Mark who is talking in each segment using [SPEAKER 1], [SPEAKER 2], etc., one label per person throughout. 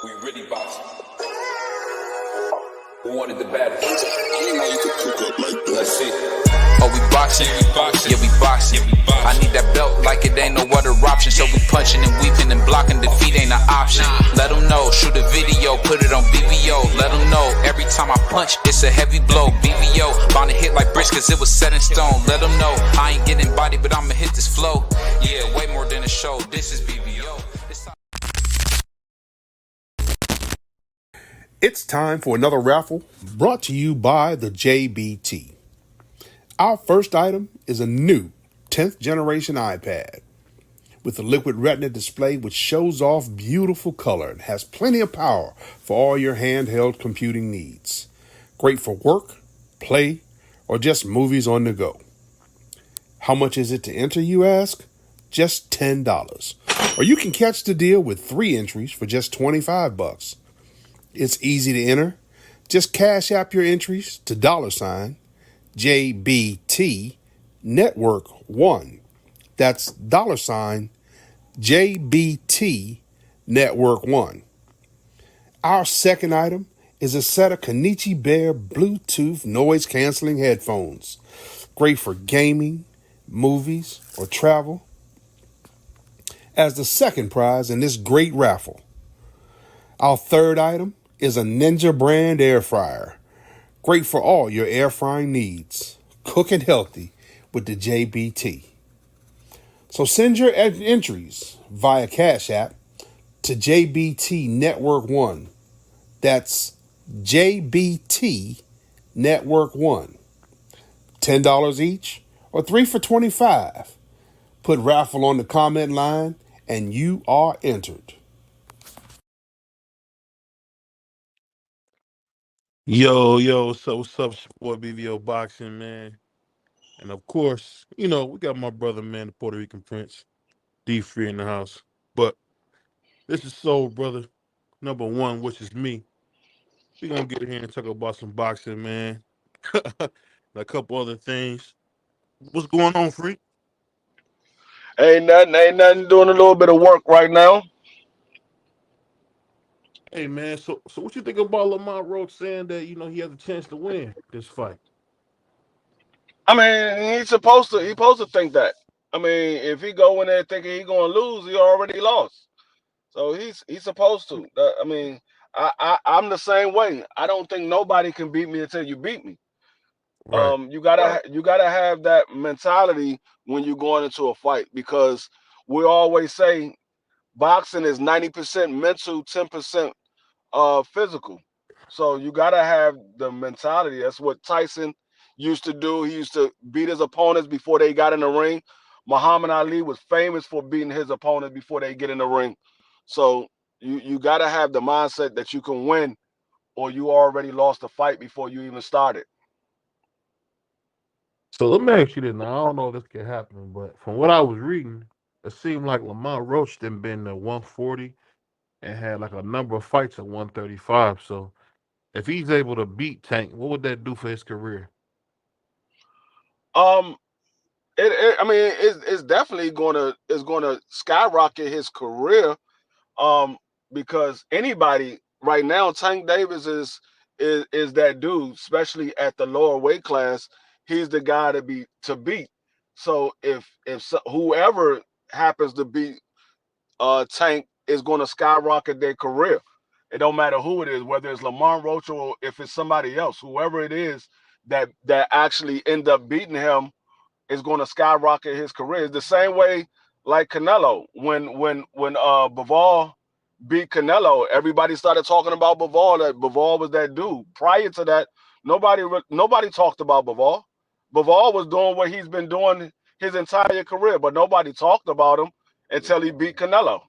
[SPEAKER 1] We really boxing. Who wanted the battle? Let's see.
[SPEAKER 2] Oh, we boxing? Yeah, we boxing. I need that belt like it ain't no other option. So we punching and weaving and blocking. Defeat ain't an option. Let them know. Shoot a video, put it on BVO. Let them know. Every time I punch, it's a heavy blow. BVO, bound to hit like bricks cause it was set in stone. Let them know. I ain't getting body, but I'ma hit this flow. Yeah, way more than a show. This is BVO.
[SPEAKER 3] It's time for another raffle brought to you by the JBT. Our first item is a new 10th generation iPad with a liquid retina display which shows off beautiful color and has plenty of power for all your handheld computing needs. Great for work, play, or just movies on the go. How much is it to enter, you ask? Just $10. Or you can catch the deal with 3 entries for just $25. It's easy to enter. Just cash app your entries to $JBT Network 1. That's $JBT Network 1. Our second item is a set of Kenichi Bear Bluetooth noise canceling headphones. Great for gaming, movies, or travel. As the second prize in this great raffle. Our third item is a Ninja brand air fryer. Great for all your air frying needs. Cooking healthy with the JBT. So send your entries via Cash App to JBT Network 1. That's JBT Network 1. $10 each or 3 for $25. Put raffle on the comment line and you are entered.
[SPEAKER 4] Yo, so what's up, it's your boy BVO Boxing, man. And of course, we got my brother, man, the Puerto Rican Prince, D3 in the house. But this is Soul Brother, number 1, which is me. We're going to get in here and talk about some boxing, man. And a couple other things. What's going on, Freak?
[SPEAKER 5] Ain't nothing. Doing a little bit of work right now.
[SPEAKER 4] Hey, man, so what you think about Lamont Roach saying that, he has a chance to win this fight?
[SPEAKER 5] I mean, he's supposed to think that. I mean, if he go in there thinking he gonna lose, he already lost. So he's supposed to. I mean, I'm the same way. I don't think nobody can beat me until you beat me.
[SPEAKER 4] Right.
[SPEAKER 5] You gotta have that mentality when you're going into a fight because we always say boxing is 90% mental, 10% physical. So you gotta have the mentality. That's what Tyson used to do. He used to beat his opponents before they got in the ring. Muhammad Ali was famous for beating his opponents before they get in the ring. So you gotta have the mindset that you can win, or you already lost the fight before you even started.
[SPEAKER 4] So let me ask you this. Now, I don't know if this can happen, but from what I was reading, it seemed like Lamont Roach done been to 140 and had like a number of fights at 135. So if he's able to beat Tank, what would that do for his career?
[SPEAKER 5] Um, I mean, it's definitely gonna skyrocket his career. Um, because anybody right now, Tank Davis is that dude, especially at the lower weight class. He's the guy to beat. So if whoever happens to beat Tank is going to skyrocket their career. It don't matter who it is, whether it's Lamont Roach or if it's somebody else, whoever it is that actually end up beating him is going to skyrocket his career. It's the same way like Canelo. When Bivol beat Canelo, everybody started talking about Bivol. That Bivol was that dude. Prior to that, nobody talked about Bivol. Bivol was doing what he's been doing his entire career, but nobody talked about him until he beat Canelo.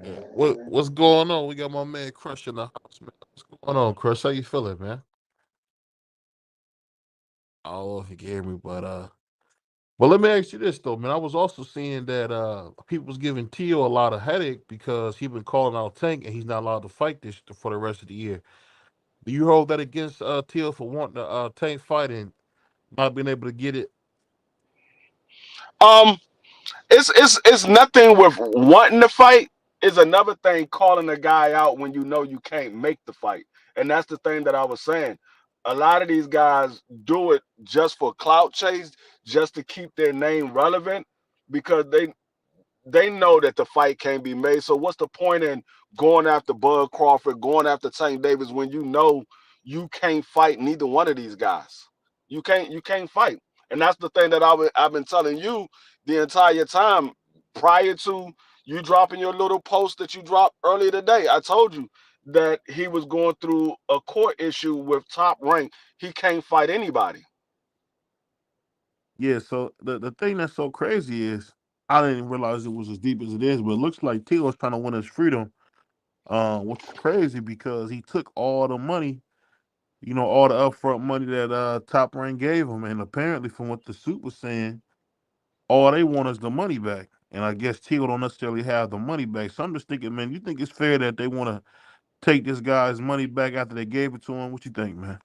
[SPEAKER 4] Yeah. What's going on? We got my man Crush in the house, man. What's going on, Crush? How you feeling, man? I don't know if you can hear me, but let me ask you this though, man. I was also seeing that people was giving Tio a lot of headache because he been calling out Tank and he's not allowed to fight this for the rest of the year. Do you hold that against Tio for wanting to Tank fight and not being able to get it?
[SPEAKER 5] Um, it's nothing with wanting to fight. It's another thing calling a guy out when you know you can't make the fight. And that's the thing that I was saying. A lot of these guys do it just for clout chase, just to keep their name relevant, because they know that the fight can't be made. So what's the point in going after Bud Crawford, going after Tank Davis when you know you can't fight neither one of these guys? You can't fight. And that's the thing that I've been telling you the entire time prior to you dropping your little post that you dropped earlier today. I told you that he was going through a court issue with Top Rank. He can't fight anybody.
[SPEAKER 4] Yeah, so the thing that's so crazy is I didn't realize it was as deep as it is, but it looks like Tito's trying to win his freedom, which is crazy because he took all the money, all the upfront money that Top Rank gave him, and apparently from what the suit was saying, all they want is the money back. And I guess Tito don't necessarily have the money back. So I'm just thinking, man, you think it's fair that they want to take this guy's money back after they gave it to him? What you think, man?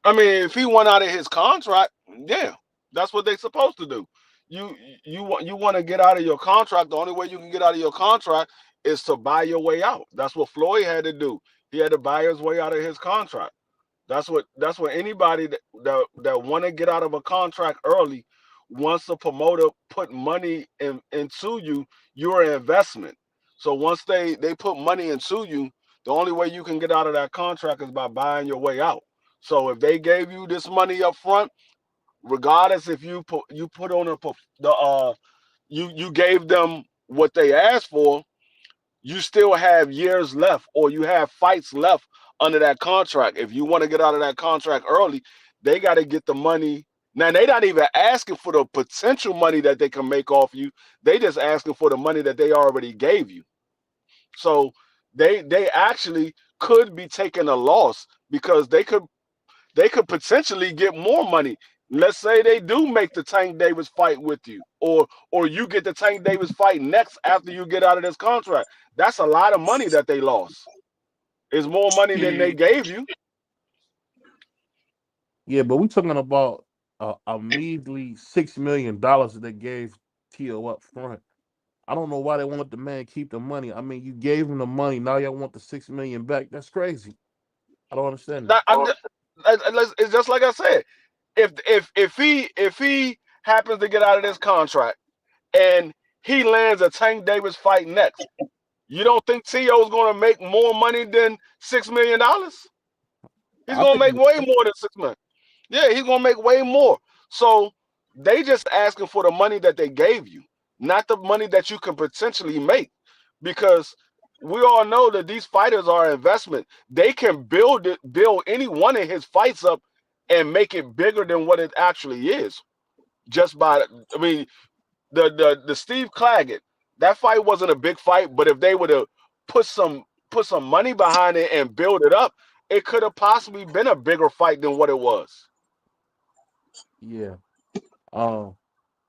[SPEAKER 5] I mean, if he went out of his contract, yeah, that's what they're supposed to do. You you want to get out of your contract. The only way you can get out of your contract is to buy your way out. That's what Floyd had to do. He had to buy his way out of his contract. That's what anybody that want to get out of a contract early, once a promoter put money into you, you're an investment. So once they put money into you, the only way you can get out of that contract is by buying your way out. So if they gave you this money up front, regardless if you put on you gave them what they asked for, you still have years left, or you have fights left under that contract. If you want to get out of that contract early, they got to get the money. Now they're not even asking for the potential money that they can make off you. They just asking for the money that they already gave you. So they actually could be taking a loss because they could potentially get more money. Let's say they do make the Tank Davis fight with you, or you get the Tank Davis fight next after you get out of this contract. That's a lot of money that they lost. It's more money than they gave you.
[SPEAKER 4] Yeah, but we talking about a measly $6 million that they gave Tio up front. I don't know why they won't let the man keep the money. I mean, you gave him the money. Now y'all want the $6 million back. That's crazy. I don't understand that.
[SPEAKER 5] It's just like I said. If he happens to get out of this contract and he lands a Tank Davis fight next, you don't think T.O. is going to make more money than $6 million? He's
[SPEAKER 4] I
[SPEAKER 5] going to
[SPEAKER 4] think
[SPEAKER 5] make way more than 6 million. Yeah, he's going to make way more. So they just asking for the money that they gave you, not the money that you can potentially make, because we all know that these fighters are an investment. They can build any one of his fights up and make it bigger than what it actually is. Just by, I mean, the Steve Claggett, that fight wasn't a big fight, but if they would have put some money behind it and build it up, it could have possibly been a bigger fight than what it was.
[SPEAKER 4] yeah. Um,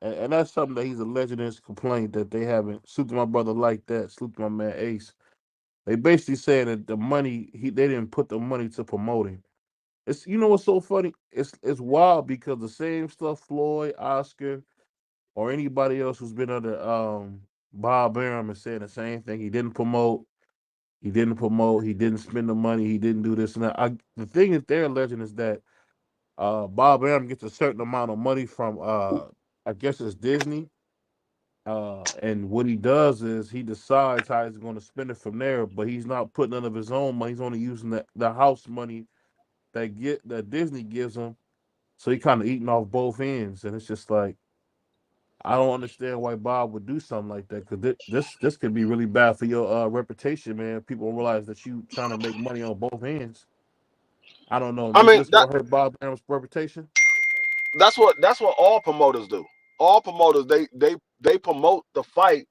[SPEAKER 4] and that's something that he's alleged in his complaint that they haven't salute my brother like that, salute my man Ace. They basically saying that the money they didn't put the money to promote him. It's what's so funny? It's wild because the same stuff Floyd, Oscar, or anybody else who's been under Bob Arum is saying the same thing. He didn't promote. He didn't promote. He didn't spend the money. He didn't do this and that. The thing that they're alleging is that Bob Arum gets a certain amount of money from I guess it's Disney. And what he does is he decides how he's going to spend it from there, but he's not putting none of his own money. He's only using the house money that Disney gives him. So he kind of eating off both ends, and it's just like I don't understand why Bob would do something like that because this could be really bad for your reputation, man. People realize that you trying to make money on both ends. I don't know.
[SPEAKER 5] I
[SPEAKER 4] Maybe
[SPEAKER 5] mean,
[SPEAKER 4] this will hurt Bob Arum's reputation.
[SPEAKER 5] that's what all promoters do. All promoters they promote the fight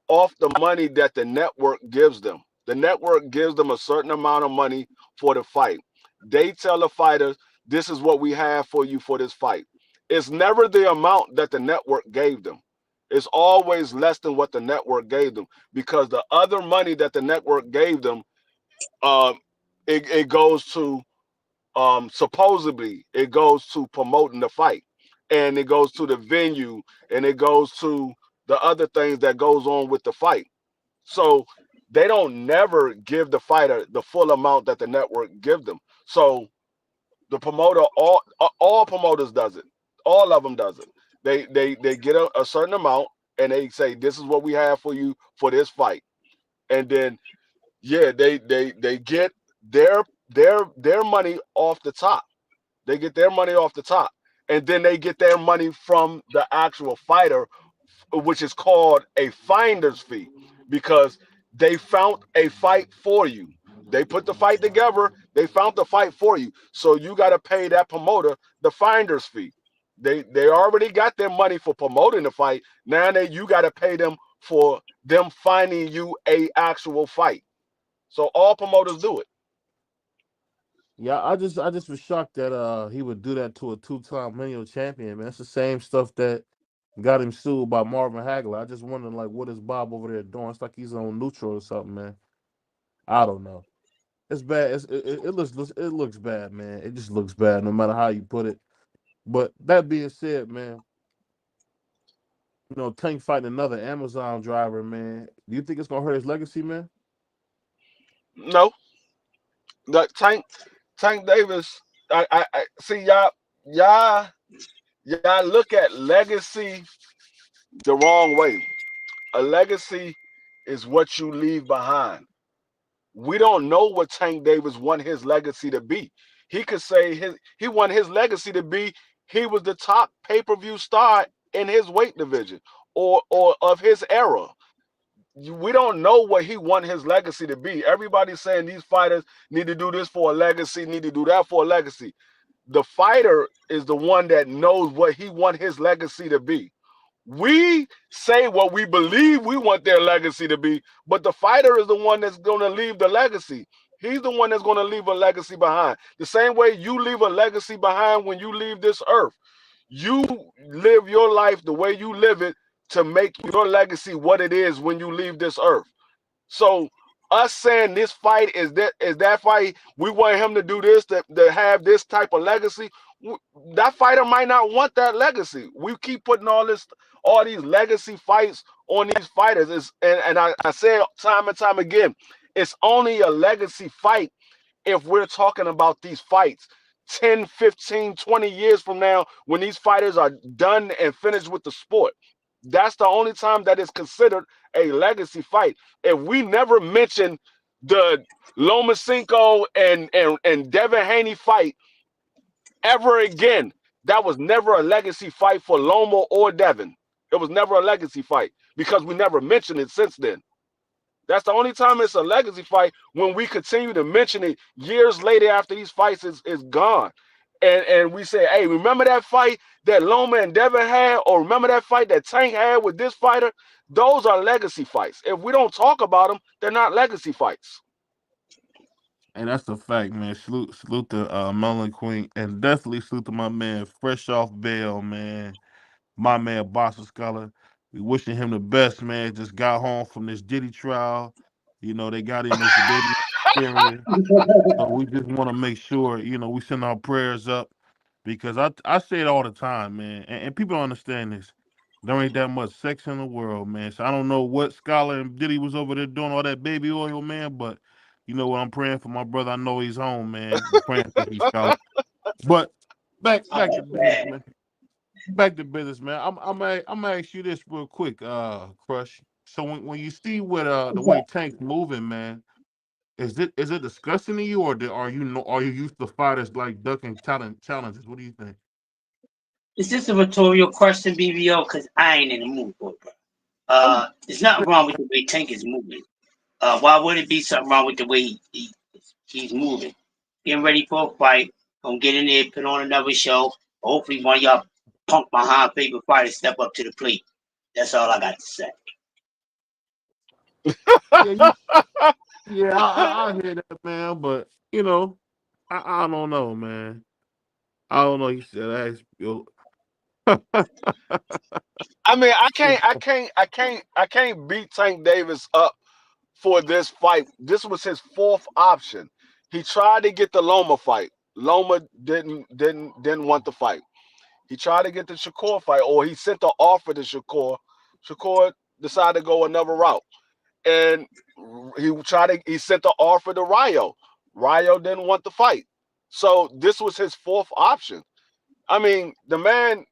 [SPEAKER 5] off the money that the network gives them. The network gives them a certain amount of money for the fight. They tell the fighters, this is what we have for you for this fight. It's never the amount that the network gave them. It's always less than what the network gave them, because the other money that the network gave them, um, it goes to supposedly it goes to promoting the fight, and it goes to the venue, and it goes to the other things that goes on with the fight. So they don't never give the fighter the full amount that the network give them. So the promoter, all promoters does it. All of them does it. They get a certain amount and they say this is what we have for you for this fight, and then they get their money off the top. They get their money off the top, and then they get their money from the actual fighter, which is called a finder's fee, because they found a fight for you. They put the fight together. They found the fight for you, so you got to pay that promoter the finder's fee. They already got their money for promoting the fight. Now you got to pay them for them finding you a actual fight. So all promoters do it.
[SPEAKER 4] Yeah, I just was shocked that he would do that to a 2-time lineal champion, man. It's the same stuff that got him sued by Marvin Hagler. I just wonder, like, what is Bob over there doing? It's like he's on neutral or something, man. I don't know. It's bad. It looks bad, man. It just looks bad, no matter how you put it. But that being said, man, Tank fighting another Amazon driver, man. Do you think it's gonna hurt his legacy, man?
[SPEAKER 5] No, the Tank Davis. I see y'all look at legacy the wrong way. A legacy is what you leave behind. We don't know what Tank Davis want his legacy to be. He could say he want his legacy to be he was the top pay-per-view star in his weight division or of his era. We don't know what he want his legacy to be. Everybody's saying these fighters need to do this for a legacy, need to do that for a legacy. The fighter is the one that knows what he want his legacy to be. We say what we believe we want their legacy to be, but the fighter is the one that's going to leave the legacy. He's the one that's going to leave a legacy behind. The same way you leave a legacy behind when you leave this earth. You live your life the way you live it to make your legacy what it is when you leave this earth. So us saying this fight is that fight, we want him to do this, to have this type of legacy. That fighter might not want that legacy. We keep putting all these legacy fights on these fighters. And I say time and time again, it's only a legacy fight if we're talking about these fights 10, 15, 20 years from now, when these fighters are done and finished with the sport. That's the only time that is considered a legacy fight. If we never mention the Lomachenko and Devin Haney fight ever again, that was never a legacy fight for Loma or Devin. It was never a legacy fight because we never mentioned it since then. That's the only time it's a legacy fight, when we continue to mention it years later after these fights is gone. And we say, hey, remember that fight that Loma and Devin had, or remember that fight that Tank had with this fighter? Those are legacy fights. If we don't talk about them, they're not legacy fights.
[SPEAKER 4] And that's a fact, man. Salute to Melon Queen, and definitely salute to my man, fresh off bail, man. My man, Boston Scholar. We wishing him the best, man. Just got home from this Diddy trial. They got him as the baby experience. So we just want to make sure, we send our prayers up, because I say it all the time, man. And people don't understand this. There ain't that much sex in the world, man. So I don't know what Scholar and Diddy was over there doing all that baby oil, man. But you know what? I'm praying for my brother. I know he's home, man. I'm praying for you, Scholar. But back to business, man. Back to business, man. I'm gonna ask you this real quick, Crush. So when you see what the way Tank's moving, man, is it disgusting to you, or are you used to fighters like ducking challenges? What do you think?
[SPEAKER 1] Is this a rhetorical question, BBO? Because I ain't in the mood for it, bro. There's nothing wrong with the way Tank is moving. Why would it be something wrong with the way he's moving? Getting ready for a fight, gonna get in there, put on another show. Hopefully one of y'all punk behind favorite fighters step up to the plate. That's all I got to say.
[SPEAKER 4] I hear that, man. But I don't know, man. I don't know. You said
[SPEAKER 5] I mean, I can't beat Tank Davis up for this fight. This was his fourth option. He tried to get the Loma fight. Loma didn't want the fight. He tried to get the Shakur fight, or he sent the offer to Shakur. Shakur decided to go another route. and he sent the offer to Rayo. Rayo didn't want the fight, so this was his fourth option. I mean, the man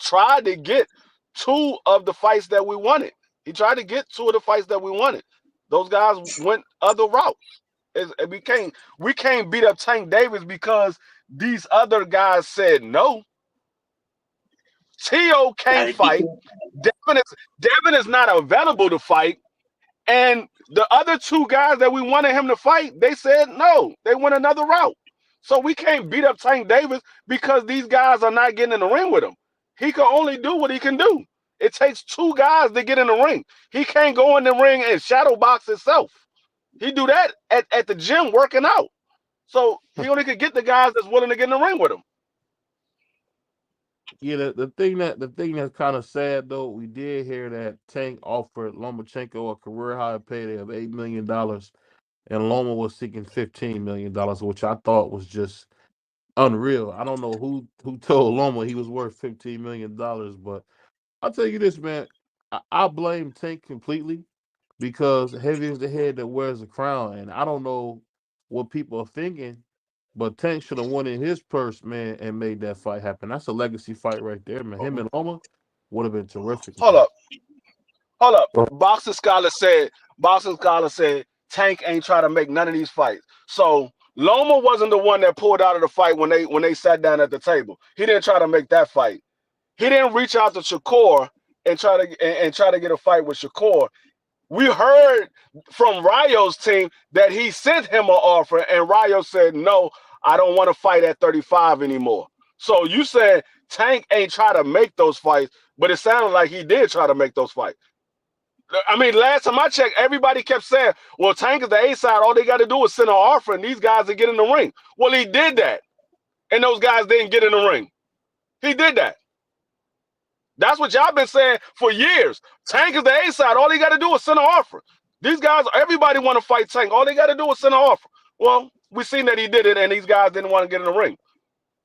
[SPEAKER 5] tried to get two of the fights that we wanted. He tried to get two of the fights that we wanted. Those guys went other routes. We can't beat up Tank Davis because these other guys said no. Tio can't fight. Devin is not available to fight. And the other two guys that we wanted him to fight, they said no. They went another route. So we can't beat up Tank Davis because these guys are not getting in the ring with him. He can only do what he can do. It takes two guys to get in the ring. He can't go in the ring and shadow box himself. He do that at the gym working out. So he only could get the guys that's willing to get in the ring with him.
[SPEAKER 4] Yeah, the thing that's kind of sad though, we did hear that Tank offered Lomachenko a career high payday of $8 million, and Loma was seeking $15 million, which I thought was just unreal. I don't know who told Loma he was worth $15 million, but I'll tell you this, man. I blame Tank completely because heavy is the head that wears the crown, and I don't know what people are thinking, but Tank should have won in his purse, man, and made that fight happen. That's a legacy fight right there, man. Him and Loma would have been terrific.
[SPEAKER 5] Hold up. Boxing Scholar said Tank ain't trying to make none of these fights. So Loma wasn't the one that pulled out of the fight when they sat down at the table. He didn't try to make that fight. He didn't reach out to Shakur and try to get a fight with Shakur. We heard from Rayo's team that he sent him an offer, and Rayo said, no, I don't want to fight at 35 anymore. So you said Tank ain't try to make those fights, but it sounded like he did try to make those fights. I mean, last time I checked, everybody kept saying, well, Tank is the A side. All they got to do is send an offer, and these guys will get in the ring. Well, he did that, and those guys didn't get in the ring. He did that. That's what y'all been saying for years. Tank is the A side. All they got to do is send an offer. These guys, everybody want to fight Tank. All they got to do is send an offer. Well, we seen that he did it, and these guys didn't want to get in the ring.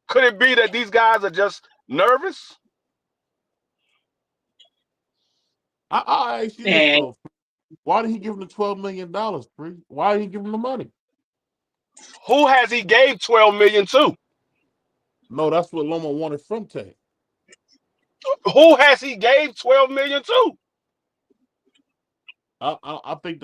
[SPEAKER 5] Could it be that these guys are just nervous?
[SPEAKER 4] I ask you this, though. Why did he give him the $12 million, Bree? Why did he give him the money?
[SPEAKER 5] Who has he gave $12 million to?
[SPEAKER 4] No, that's what Loma wanted from Tank.
[SPEAKER 5] Who has he gave $12 million to?
[SPEAKER 4] I think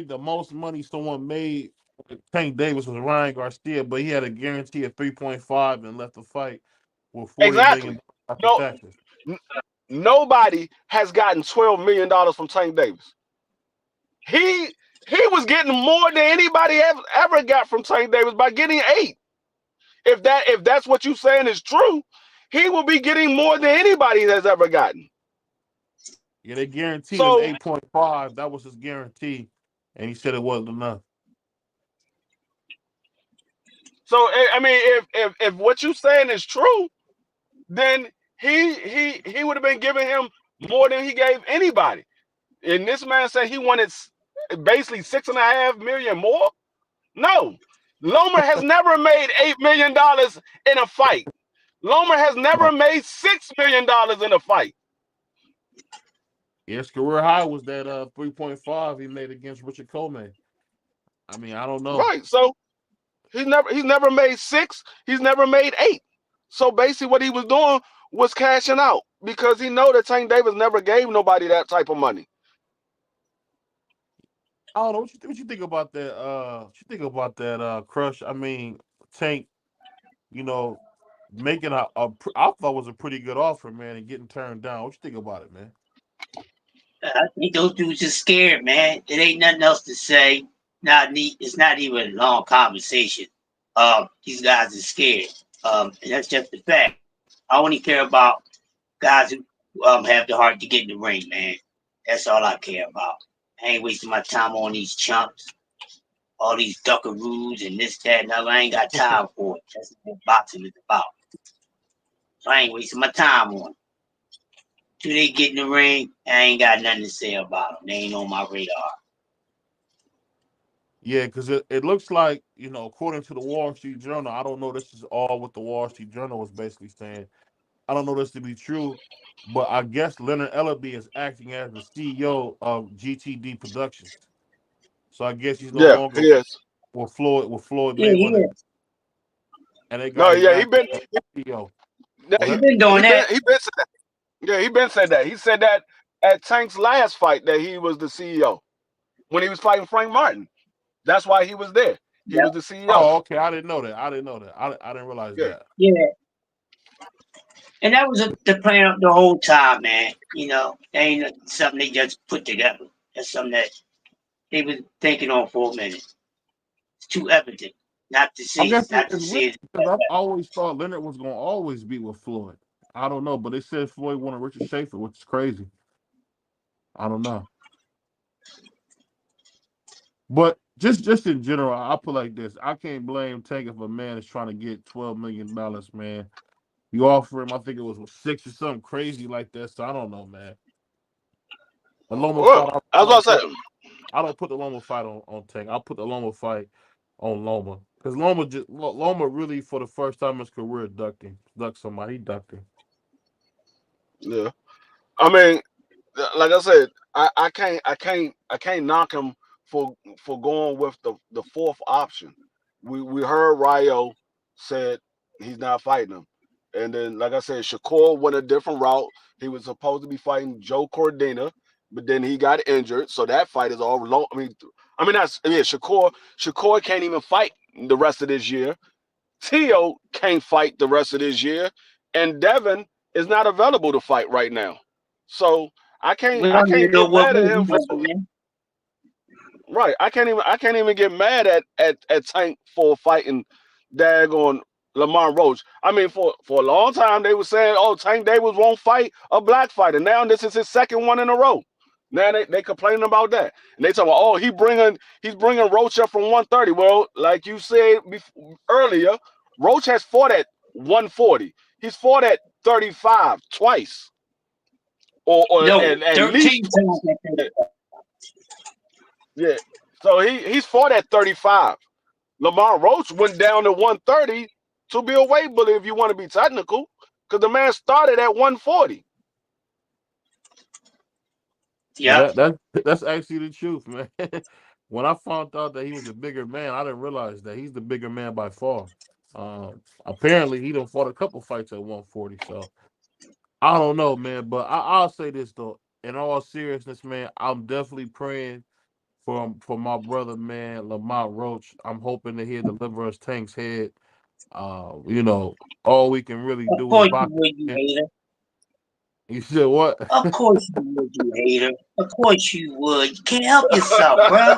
[SPEAKER 4] the most money someone made with Tank Davis was Ryan Garcia, but he had a guarantee of 3.5 and left the fight with $40 million after taxes.
[SPEAKER 5] Nobody has gotten $12 million from Tank Davis. He was getting more than anybody ever got from Tank Davis by getting 8. If that's what you're saying is true, he will be getting more than anybody has ever gotten.
[SPEAKER 4] Yeah, they guaranteed him 8.5. That was his guarantee, and he said it wasn't enough.
[SPEAKER 5] So I mean, if what you're saying is true, then he would have been giving him more than he gave anybody. And this man said he wanted basically $6.5 million more. No, Loma has never made $8 million in a fight. Loma has never made $6 million in a fight.
[SPEAKER 4] Yes, career high was that 3.5 he made against Richard Coleman. I mean, I don't know.
[SPEAKER 5] Right. So he's never made 6. He's never made 8. So basically, what he was doing was cashing out because he know that Tank Davis never gave nobody that type of money.
[SPEAKER 4] I don't know what you think about that. What you think about that, Crush? I mean, Tank, making I thought was a pretty good offer, man, and getting turned down. What you think about it, man?
[SPEAKER 1] I think those dudes are scared, man. It ain't nothing else to say. It's not even a long conversation. These guys are scared. And that's just the fact. I only care about guys who have the heart to get in the ring, man. That's all I care about. I ain't wasting my time on these chumps, all these duckaroos and this, that, and other. I ain't got time for it. That's what boxing is about. So I ain't wasting my time on it. Till they get in the ring, I ain't got nothing to say about them. They ain't on my radar.
[SPEAKER 4] Yeah, because it looks like, according to the Wall Street Journal, I don't know, this is all what the Wall Street Journal was basically saying. I don't know this to be true, but I guess Leonard Ellerby is acting as the CEO of GTD Productions. So I guess he's no
[SPEAKER 5] Yeah,
[SPEAKER 4] longer
[SPEAKER 5] he is.
[SPEAKER 4] with Floyd
[SPEAKER 1] Yeah,
[SPEAKER 4] Mayweather,
[SPEAKER 1] yeah.
[SPEAKER 4] and they
[SPEAKER 5] No,
[SPEAKER 4] got him
[SPEAKER 5] yeah, he
[SPEAKER 4] acting
[SPEAKER 5] been
[SPEAKER 4] as CEO.
[SPEAKER 5] yeah,
[SPEAKER 4] Go
[SPEAKER 1] He
[SPEAKER 4] ahead.
[SPEAKER 1] been doing that.
[SPEAKER 5] he been said that. Yeah, he been said that. He said that at Tank's last fight that he was the CEO when he was fighting Frank Martin. That's why he was there. He
[SPEAKER 1] Yep.
[SPEAKER 5] was the CEO.
[SPEAKER 4] Oh, okay. I didn't know that. I didn't realize
[SPEAKER 5] Yeah.
[SPEAKER 4] that.
[SPEAKER 1] Yeah. And that was the plan the whole time, man. You know, that ain't something they just put together. That's something that they was thinking on for a minute. It's too evident not to
[SPEAKER 4] I
[SPEAKER 1] see it,
[SPEAKER 4] guess
[SPEAKER 1] not to
[SPEAKER 4] it's weird
[SPEAKER 1] see it.
[SPEAKER 4] because I've always thought Leonard was gonna always be with Floyd. I don't know, but they said Floyd wanted Richard Schaefer, which is crazy. I don't know. But just in general, I put like this: I can't blame Tank if a man is trying to get $12 million, man. You offer him, I think it was 6 or something crazy like that. So I don't know, man. The Loma
[SPEAKER 5] Well,
[SPEAKER 4] fight,
[SPEAKER 5] I was about to say.
[SPEAKER 4] I don't put the Loma fight on Tank. I'll put the Loma fight on Loma because Loma really for the first time in his career ducked somebody. He ducked him.
[SPEAKER 5] Yeah. I mean, like I said, I can't knock him for going with the fourth option. We heard Ryo said he's not fighting him, and then like I said, Shakur went a different route. He was supposed to be fighting Joe Cordina, but then he got injured, so that fight is all long. I mean that's yeah. Shakur can't even fight the rest of this year. Tio can't fight the rest of this year, and Devin is not available to fight right now. So
[SPEAKER 1] We
[SPEAKER 5] I
[SPEAKER 1] don't even
[SPEAKER 5] can't
[SPEAKER 1] know
[SPEAKER 5] get
[SPEAKER 1] what
[SPEAKER 5] mad at
[SPEAKER 1] move
[SPEAKER 5] him
[SPEAKER 1] he
[SPEAKER 5] for
[SPEAKER 1] making, man.
[SPEAKER 5] right. I can't even get mad at Tank for fighting daggone Lamar Roach. I mean, for a long time they were saying, "Oh, Tank Davis won't fight a black fighter." Now this is his second one in a row. Now they complaining about that, and they talking about, "Oh, he's bringing Roach up from 130." Well, like you said earlier, Roach has fought at 140. He's fought at 35 twice, or
[SPEAKER 1] No,
[SPEAKER 5] at
[SPEAKER 1] 13
[SPEAKER 5] least
[SPEAKER 1] times.
[SPEAKER 5] twice. Yeah. So he's fought at 35. Lamar Roach went down to 130 to be a weight bully if you want to be technical, because the man started at 140.
[SPEAKER 1] Yep.
[SPEAKER 4] That's actually the truth, man. When I found out that he was a bigger man, I didn't realize that he's the bigger man by far. Apparently, he done fought a couple fights at 140. So I don't know, man. But I'll say this though, in all seriousness, man, I'm definitely praying for my brother, man, Lamont Roach. I'm hoping that he'll deliver us Tank's head. You know, all we can really
[SPEAKER 1] Of
[SPEAKER 4] do is
[SPEAKER 1] course you
[SPEAKER 4] box.
[SPEAKER 1] would, you hater.
[SPEAKER 4] You said what?
[SPEAKER 1] Of course you would, you hater. Of course you would. You can't help yourself, bro.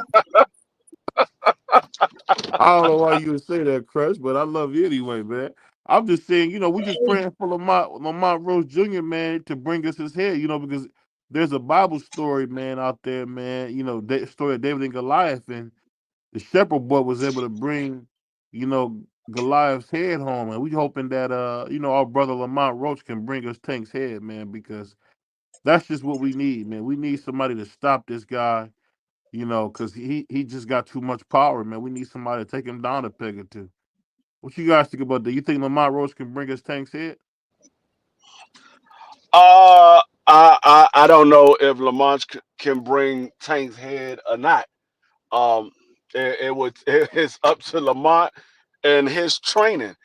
[SPEAKER 4] I don't know why you would say that, Crush, but I love you anyway, man. I'm just saying, you know, we just praying for Lamont Rose Jr., man, to bring us his head, you know, because there's a Bible story, man, out there, man, you know, story of David and Goliath, and the shepherd boy was able to bring, you know, Goliath's head home, and we hoping that, you know, our brother Lamont Roach can bring us Tank's head, man, because that's just what we need, man. We need somebody to stop this guy, you know, because he just got too much power, man. We need somebody to take him down a peg or two. What you guys think about that? You think Lamont Roach can bring us Tank's head?
[SPEAKER 5] I don't know if Lamont can bring Tank's head or not. It's up to Lamont and his training.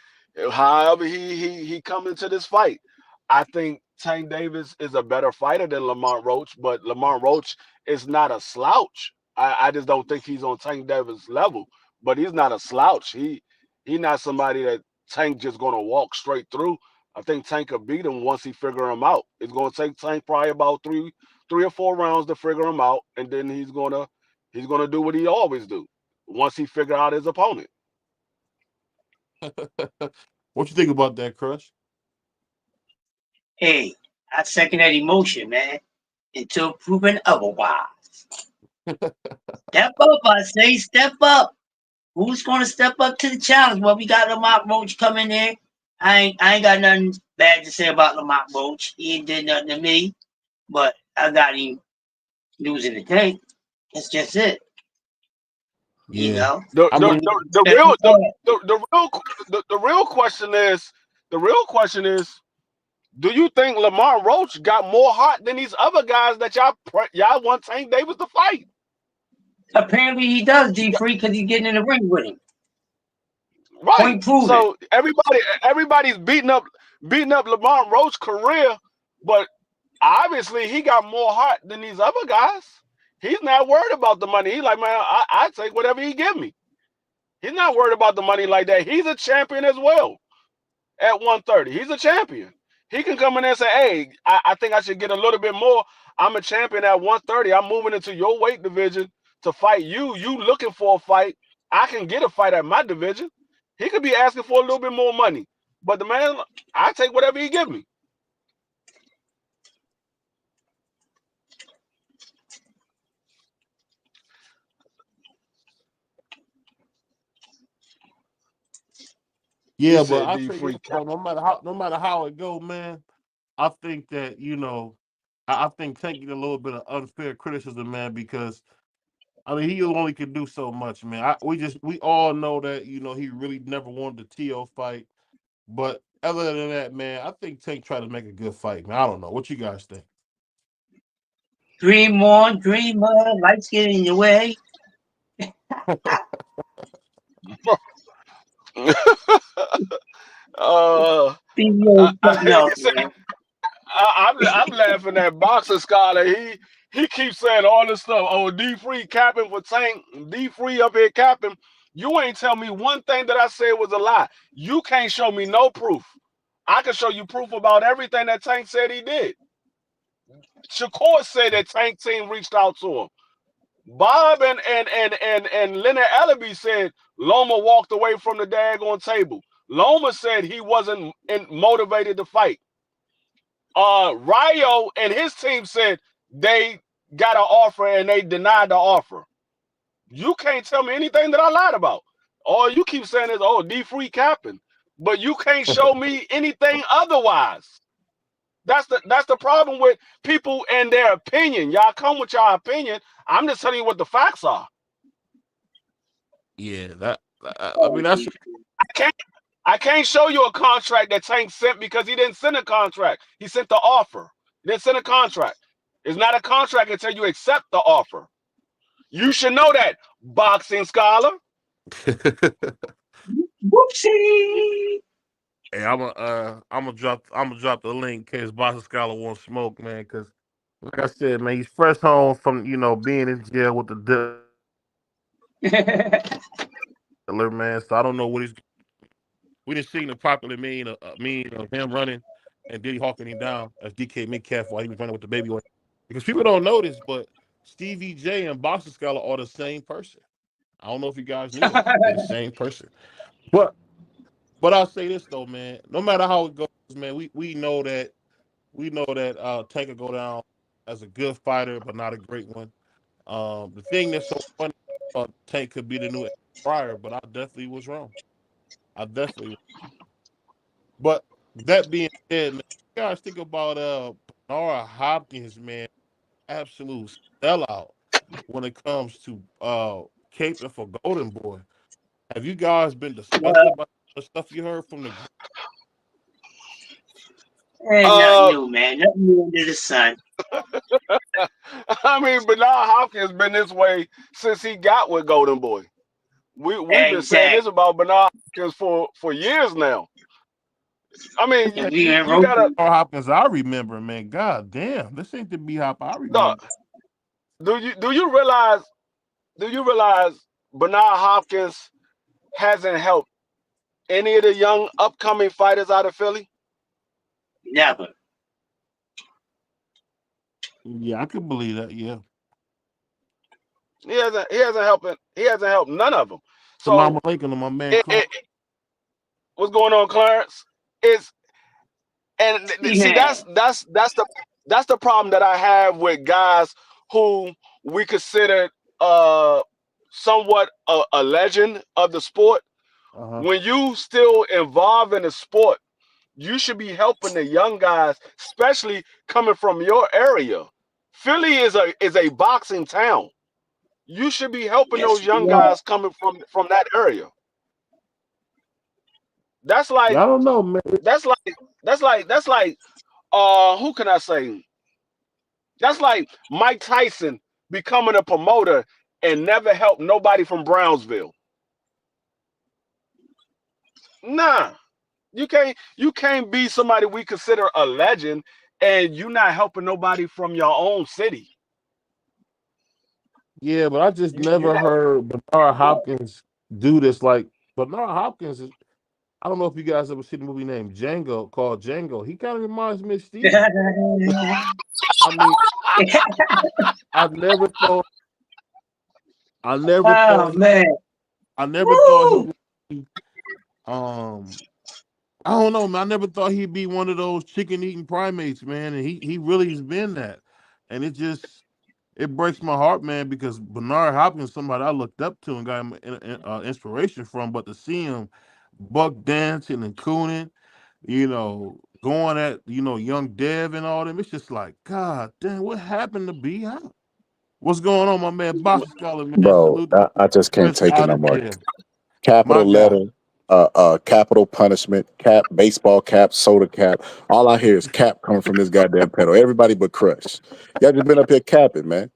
[SPEAKER 5] However he come into this fight, I think Tank Davis is a better fighter than Lamont Roach, but Lamont Roach is not a slouch. I just don't think he's on Tank Davis level, but he's not a slouch. He not somebody that Tank just gonna walk straight through. I think Tank could beat him once he figure him out. It's gonna take Tank probably about three or 4 rounds to figure him out, and then he's gonna do what he always do once he figure out his opponent.
[SPEAKER 4] What you think about that, Crush?
[SPEAKER 1] Hey, I second that emotion, man, until proven otherwise. Step up, I say, step up. Who's gonna step up to the challenge? Well, we got Lamont Roach coming there. I ain't got nothing bad to say about Lamont Roach. He ain't did nothing to me, but I got him losing the tank. That's just it. You know.
[SPEAKER 5] The
[SPEAKER 4] I mean,
[SPEAKER 5] real question is Do you think Lamar Roach got more heart than these other guys that y'all want Tank Davis to fight?
[SPEAKER 1] Apparently he does, D-Free, because he's getting in the ring with him.
[SPEAKER 5] Right.
[SPEAKER 1] Point proven.
[SPEAKER 5] So everybody's beating up Lamar Roach's career, but obviously he got more heart than these other guys. He's not worried about the money. He's like, man, I take whatever he give me. He's not worried about the money like that. He's a champion as well. At 130, he's a champion. He can come in there and say, hey, I think I should get a little bit more. I'm a champion at 130. I'm moving into your weight division to fight you. You looking for a fight. I can get a fight at my division. He could be asking for a little bit more money. But the man, I take whatever he give me.
[SPEAKER 4] Yeah,
[SPEAKER 5] He
[SPEAKER 4] but
[SPEAKER 5] said
[SPEAKER 4] I
[SPEAKER 5] D
[SPEAKER 4] think
[SPEAKER 5] free.
[SPEAKER 4] no matter how it go, man, I think that I think taking a little bit of unfair criticism, man, because I mean he only can do so much, man. We all know that he really never wanted the TO fight, but other than that, man, I think Tank tried to make a good fight, man. I don't know what you guys think.
[SPEAKER 1] Dream on, dreamer, lights get in your way. BBO something else, man.
[SPEAKER 5] I'm laughing at Boxer Scholar. He keeps saying all this stuff. Oh, D free capping for Tank. D free up here capping. You ain't tell me one thing that I said was a lie. You can't show me no proof. I can show you proof about everything that Tank said he did. Shakur said that Tank team reached out to him. Bob and Leonard Allaby said Loma walked away from the daggone table. Loma said he wasn't motivated to fight. Ryo and his team said they got an offer and they denied the offer. You can't tell me anything that I lied about. All you keep saying is, oh, D free capping, but you can't show me anything otherwise. That's the problem with people and their opinion. Y'all come with your opinion. I'm just telling you what the facts are.
[SPEAKER 4] Yeah, I mean that's
[SPEAKER 5] I can't show you a contract that Tank sent because he didn't send a contract. He sent the offer. He didn't send a contract. It's not a contract until you accept the offer. You should know that, Boxing Scholar.
[SPEAKER 1] Whoopsie.
[SPEAKER 4] Hey, I'm gonna drop the link in case Boxing Scholar won't smoke, man. Because like I said, man, he's fresh home from being in jail with the dealer, man. So I don't know what he's. We didn't see the popular meme of him running and Diddy hawking him down as DK Metcalf while he was running with the baby oil. Because people don't know this, but Stevie J and Boxing Scholar are the same person. I don't know if you guys knew that. They're the same person. But I'll say this though, man. No matter how it goes, man, we know that Tank will go down as a good fighter, but not a great one. The thing that's so funny, Tank could be the new Pryor, but I definitely was wrong. But that being said, man, you guys think about Bernard Hopkins, man, absolute sellout when it comes to caping for Golden Boy. Have you guys been discussing about the stuff you heard from the group?
[SPEAKER 1] Ain't nothing new, man. Nothing new under the sun.
[SPEAKER 5] I mean, Bernard Hopkins been this way since he got with Golden Boy. We've been saying this about Bernard Hopkins for years now. I mean, you gotta.
[SPEAKER 4] Hopkins, I remember, man. God damn, this ain't the B Hop I remember.
[SPEAKER 5] Do you realize Bernard Hopkins hasn't helped any of the young upcoming fighters out of Philly?
[SPEAKER 1] Never.
[SPEAKER 4] Yeah, I can believe that. Yeah.
[SPEAKER 5] He hasn't helped none of them. So
[SPEAKER 4] Assalamu alaikum to my man.
[SPEAKER 5] What's going on, Clarence? See that's the problem that I have with guys who we consider somewhat a legend of the sport. When you still involved in the sport, you should be helping the young guys, especially coming from your area. Philly is a boxing town. You should be helping those young guys coming from that area. That's like,
[SPEAKER 4] I don't know, man.
[SPEAKER 5] That's like who can I say? That's like Mike Tyson becoming a promoter and never helped nobody from Brownsville. Nah, you can't be somebody we consider a legend and you not helping nobody from your own city.
[SPEAKER 4] Yeah, but I just never heard Bernard Hopkins do this. Like Bernard Hopkins is. I don't know if you guys ever seen the movie named Django called Django. He kind of reminds me of Steve. I mean, I never thought. I never
[SPEAKER 1] Oh
[SPEAKER 4] thought.
[SPEAKER 1] man.
[SPEAKER 4] I never thought he
[SPEAKER 1] Woo!
[SPEAKER 4] would be, I don't know, man. I never thought he'd be one of those chicken eating primates, man. And he really has been that. And it breaks my heart, man, because Bernard Hopkins is somebody I looked up to and got inspiration from. But to see him buck dancing and cooning, going at young Dev and all them, it's just like, God damn, what happened to B.I.? What's going on, my man? Box Scholar, man.
[SPEAKER 6] Bro,
[SPEAKER 4] Salute
[SPEAKER 6] I just can't
[SPEAKER 4] Prince
[SPEAKER 6] take it
[SPEAKER 4] out
[SPEAKER 6] no
[SPEAKER 4] of
[SPEAKER 6] more.
[SPEAKER 4] there.
[SPEAKER 6] Capital
[SPEAKER 4] My guy.
[SPEAKER 6] letter, capital punishment, cap, baseball cap, soda cap. All I hear is cap coming from this goddamn pedal. Everybody but Crush. Y'all just been up here capping, man.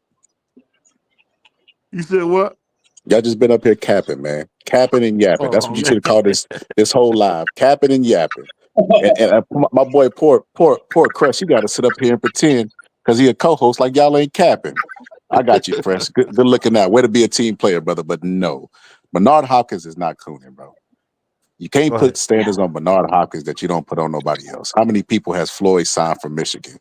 [SPEAKER 4] You said what?
[SPEAKER 6] Y'all just been up here capping, man. Capping and yapping. That's
[SPEAKER 4] Oh,
[SPEAKER 6] what you
[SPEAKER 4] man.
[SPEAKER 6] should have called this whole live. Capping and yapping. And my boy, poor Crush, you got to sit up here and pretend because he a co-host like y'all ain't capping. I got you, Fresh. Good looking out. Way to be a team player, brother. But no, Bernard Hopkins is not cooning, bro. You can't
[SPEAKER 4] Go
[SPEAKER 6] put
[SPEAKER 4] ahead.
[SPEAKER 6] standards on Bernard Hopkins that you don't put on nobody else. How many people has Floyd signed from Michigan?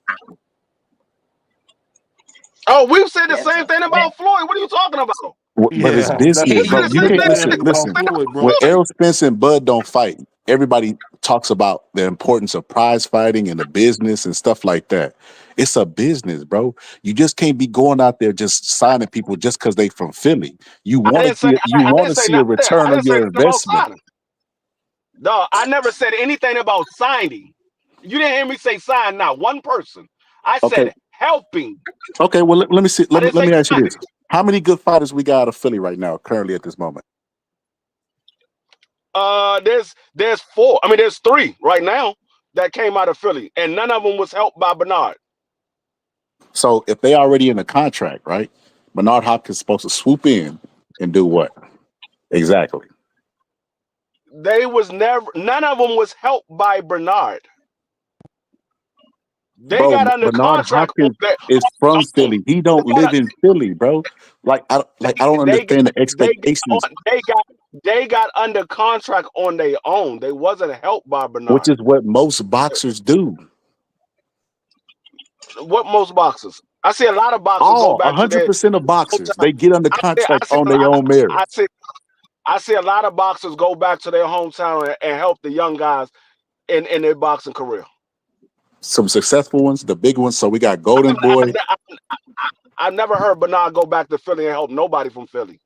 [SPEAKER 5] Oh, we've said the
[SPEAKER 1] Yes,
[SPEAKER 5] same thing about Floyd. What are you talking about?
[SPEAKER 6] But it's
[SPEAKER 4] Yeah, that's
[SPEAKER 6] business,
[SPEAKER 5] He
[SPEAKER 6] bro.
[SPEAKER 5] said the
[SPEAKER 6] You
[SPEAKER 5] same
[SPEAKER 6] can't
[SPEAKER 5] thing.
[SPEAKER 6] listen.
[SPEAKER 4] Floyd, bro.
[SPEAKER 6] When Errol Spence and Bud don't fight, everybody talks about the importance of prize fighting and the business and stuff like that. It's a business, bro. You just can't be going out there just signing people just because they from Philly. You
[SPEAKER 5] I
[SPEAKER 6] want
[SPEAKER 5] didn't say
[SPEAKER 6] to see a
[SPEAKER 5] nothing. I
[SPEAKER 6] return on
[SPEAKER 5] didn't say
[SPEAKER 6] your
[SPEAKER 5] nothing about
[SPEAKER 6] investment.
[SPEAKER 5] signing. No, I never said anything about signing. You didn't hear me say sign, not one person. I
[SPEAKER 6] Okay.
[SPEAKER 5] said helping.
[SPEAKER 6] Okay, well let me see.
[SPEAKER 5] I
[SPEAKER 6] Let
[SPEAKER 5] didn't
[SPEAKER 6] me
[SPEAKER 5] say
[SPEAKER 6] ask you
[SPEAKER 5] signing.
[SPEAKER 6] this: how many good fighters we got out of Philly right now, currently at this moment?
[SPEAKER 5] There's four. I mean, there's three right now that came out of Philly, and none of them was helped by Bernard.
[SPEAKER 6] So if they already in a contract, right? Bernard Hopkins is supposed to swoop in and do what? Exactly.
[SPEAKER 5] None of them was helped by Bernard. They
[SPEAKER 6] Bro,
[SPEAKER 5] got under
[SPEAKER 6] Bernard
[SPEAKER 5] contract.
[SPEAKER 6] Hopkins is from Philly. He don't live in Philly, bro. I don't understand the expectations,
[SPEAKER 5] They got under contract on their own. They wasn't helped by Bernard.
[SPEAKER 6] which is what most boxers do.
[SPEAKER 5] What most boxers? I see a lot of boxers go back to their
[SPEAKER 6] 100% of boxers, they get under contract on their own merit.
[SPEAKER 5] I see a lot of boxers go back to their hometown and help the young guys in their boxing career.
[SPEAKER 6] Some successful ones, the big ones. So we got Golden Boy.
[SPEAKER 5] I've never heard Bernard go back to Philly and help nobody from Philly.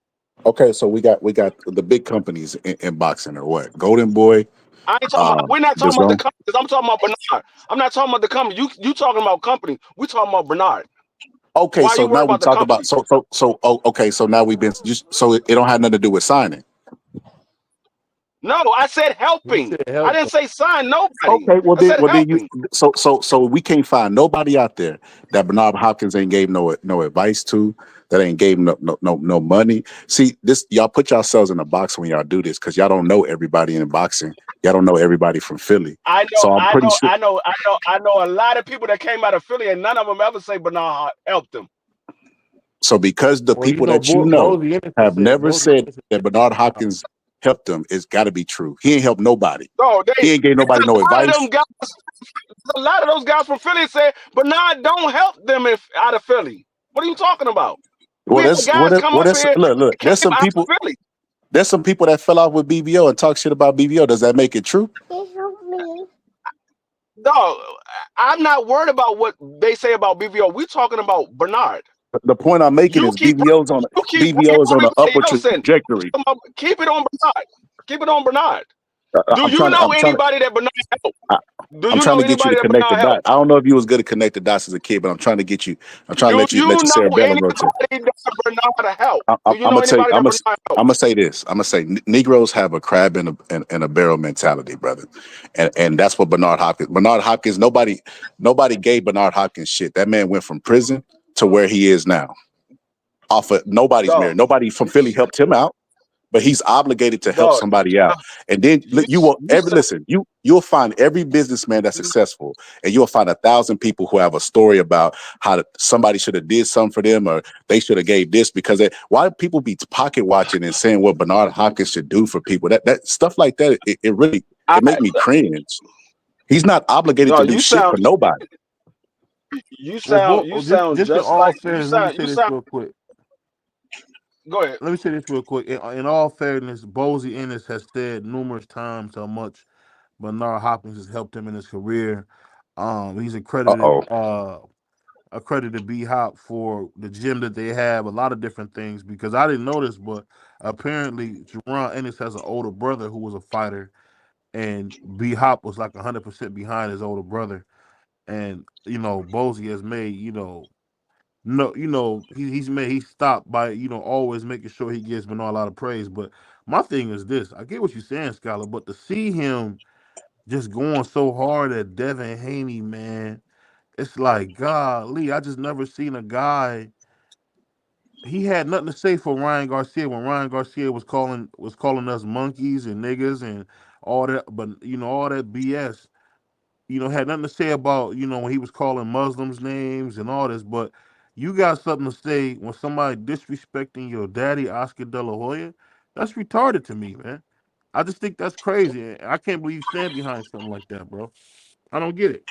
[SPEAKER 6] Okay, so we got the big companies in boxing, or what? Golden Boy.
[SPEAKER 5] I ain't talking about, we're not talking about the companies. I'm talking about Bernard. I'm not talking about the company. You talking about company. We're talking about Bernard.
[SPEAKER 6] Okay, so now we talk about okay, so now we've been so it don't have nothing to do with signing.
[SPEAKER 5] No, I said helping. I didn't say sign nobody.
[SPEAKER 6] Okay, well then so we can't find nobody out there that Bernard Hopkins ain't gave no advice to, that ain't gave no money. See, this y'all put yourselves in a box when y'all do this because y'all don't know everybody in boxing. Y'all don't know everybody from Philly.
[SPEAKER 5] I know.
[SPEAKER 6] So I'm pretty sure.
[SPEAKER 5] I know a lot of people that came out of Philly, and none of them ever say Bernard helped them.
[SPEAKER 6] So because the people that you know have never said that Bernard Hopkins helped them, it's got to be true. He ain't helped nobody.
[SPEAKER 5] No,
[SPEAKER 6] he ain't gave nobody no advice.
[SPEAKER 5] A lot of those guys from Philly said Bernard don't help them out of Philly. What are you talking about?
[SPEAKER 6] Well, look. There's some people. There's some people that fell off with BVO and talk shit about BVO. Does that make it true?
[SPEAKER 5] No, I'm not worried about what they say about BVO. We're talking about Bernard.
[SPEAKER 6] The point I'm making is BVO is on an upward trajectory.
[SPEAKER 5] Keep it on Bernard. Keep it on Bernard. Do
[SPEAKER 6] I'm
[SPEAKER 5] you
[SPEAKER 6] trying to.
[SPEAKER 5] know
[SPEAKER 6] I'm trying to.
[SPEAKER 5] anybody that Bernard helped?
[SPEAKER 6] I,
[SPEAKER 5] Do
[SPEAKER 6] I'm
[SPEAKER 5] you
[SPEAKER 6] trying
[SPEAKER 5] know
[SPEAKER 6] to get you to
[SPEAKER 5] anybody that
[SPEAKER 6] connect the
[SPEAKER 5] Bernard helped?
[SPEAKER 6] dots. I don't know if you was good at connect the dots as a kid, but I'm trying to get you. I'm trying to
[SPEAKER 5] Do
[SPEAKER 6] let you
[SPEAKER 5] you know
[SPEAKER 6] cerebellum
[SPEAKER 5] anybody
[SPEAKER 6] rotate.
[SPEAKER 5] that Bernard helped?
[SPEAKER 6] I'm
[SPEAKER 5] Do you know
[SPEAKER 6] gonna tell you.
[SPEAKER 5] anybody that Bernard helped?
[SPEAKER 6] I'm gonna say this. I'm gonna say Negroes have a crab in a barrel mentality, brother, and that's what Bernard Hopkins. Bernard Hopkins. Nobody gave Bernard Hopkins shit. That man went from prison to where he is now, off of nobody's merit.
[SPEAKER 5] Dog,
[SPEAKER 6] Nobody from Philly helped him out, but he's obligated to help
[SPEAKER 5] dog,
[SPEAKER 6] somebody out. And then
[SPEAKER 5] you
[SPEAKER 6] you will
[SPEAKER 5] you sound
[SPEAKER 6] you'll find every businessman that's successful, and you'll find 1,000 people who have a story about how somebody should have did something for them, or they should have gave this because why do people be pocket watching and saying what Bernard Hopkins should do for people? That stuff like that, it really
[SPEAKER 5] I,
[SPEAKER 6] it make me cringe. He's not obligated to
[SPEAKER 5] dog,
[SPEAKER 6] do shit for nobody.
[SPEAKER 5] you
[SPEAKER 4] Well,
[SPEAKER 5] sound
[SPEAKER 4] just in
[SPEAKER 5] just
[SPEAKER 4] all
[SPEAKER 5] like you
[SPEAKER 4] fairness, let me
[SPEAKER 5] sound
[SPEAKER 4] say
[SPEAKER 5] you
[SPEAKER 4] this
[SPEAKER 5] sound
[SPEAKER 4] real quick.
[SPEAKER 5] go ahead.
[SPEAKER 4] Let me say this real quick. In all fairness, Bozie Ennis has said numerous times how much Bernard Hopkins has helped him in his career. He's
[SPEAKER 6] Uh-oh.
[SPEAKER 4] accredited B Hop for the gym that they have, a lot of different things. Because I didn't know this, but apparently Jerron Ennis has an older brother who was a fighter, and B Hop was like 100% behind his older brother. And Bozie has made he's stopped by always making sure he gives Bernard a lot of praise. But my thing is this: I get what you're saying, Scholar, but to see him just going so hard at Devin Haney, man, it's like, golly, I just never seen a guy. He had nothing to say for Ryan Garcia when Ryan Garcia was calling us monkeys and niggas and all that, but all that BS. Had nothing to say about, when he was calling Muslims names and all this, but you got something to say when somebody disrespecting your daddy, Oscar De La Hoya. That's retarded to me, man. I just think that's crazy. I can't believe you stand behind something like that, bro. I don't get it.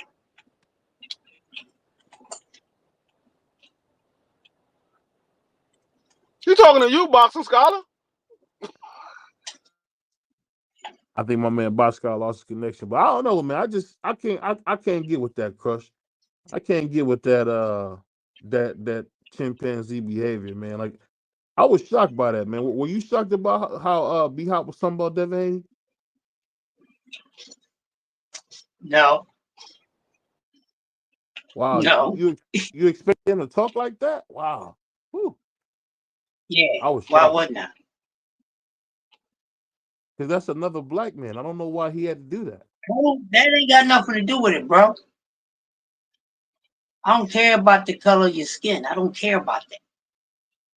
[SPEAKER 5] You talking to you, boxing scholar?
[SPEAKER 4] I think my man Bosco lost his connection, but I don't know, man. I can't get with that, Crush. I can't get with that chimpanzee behavior, man. Like, I was shocked by that, man. Were you shocked about how B Hop was talking about Devin Haney?
[SPEAKER 1] No,
[SPEAKER 4] Wow,
[SPEAKER 1] no.
[SPEAKER 4] you expect him to talk like that? Wow. Whew.
[SPEAKER 1] Yeah.
[SPEAKER 4] I was
[SPEAKER 1] Why
[SPEAKER 4] shocked.
[SPEAKER 1] wouldn't I?
[SPEAKER 4] Because that's another black man. I don't know why he had to do that.
[SPEAKER 1] Well, that ain't got nothing to do with it, bro. I don't care about the color of your skin. I don't care about that.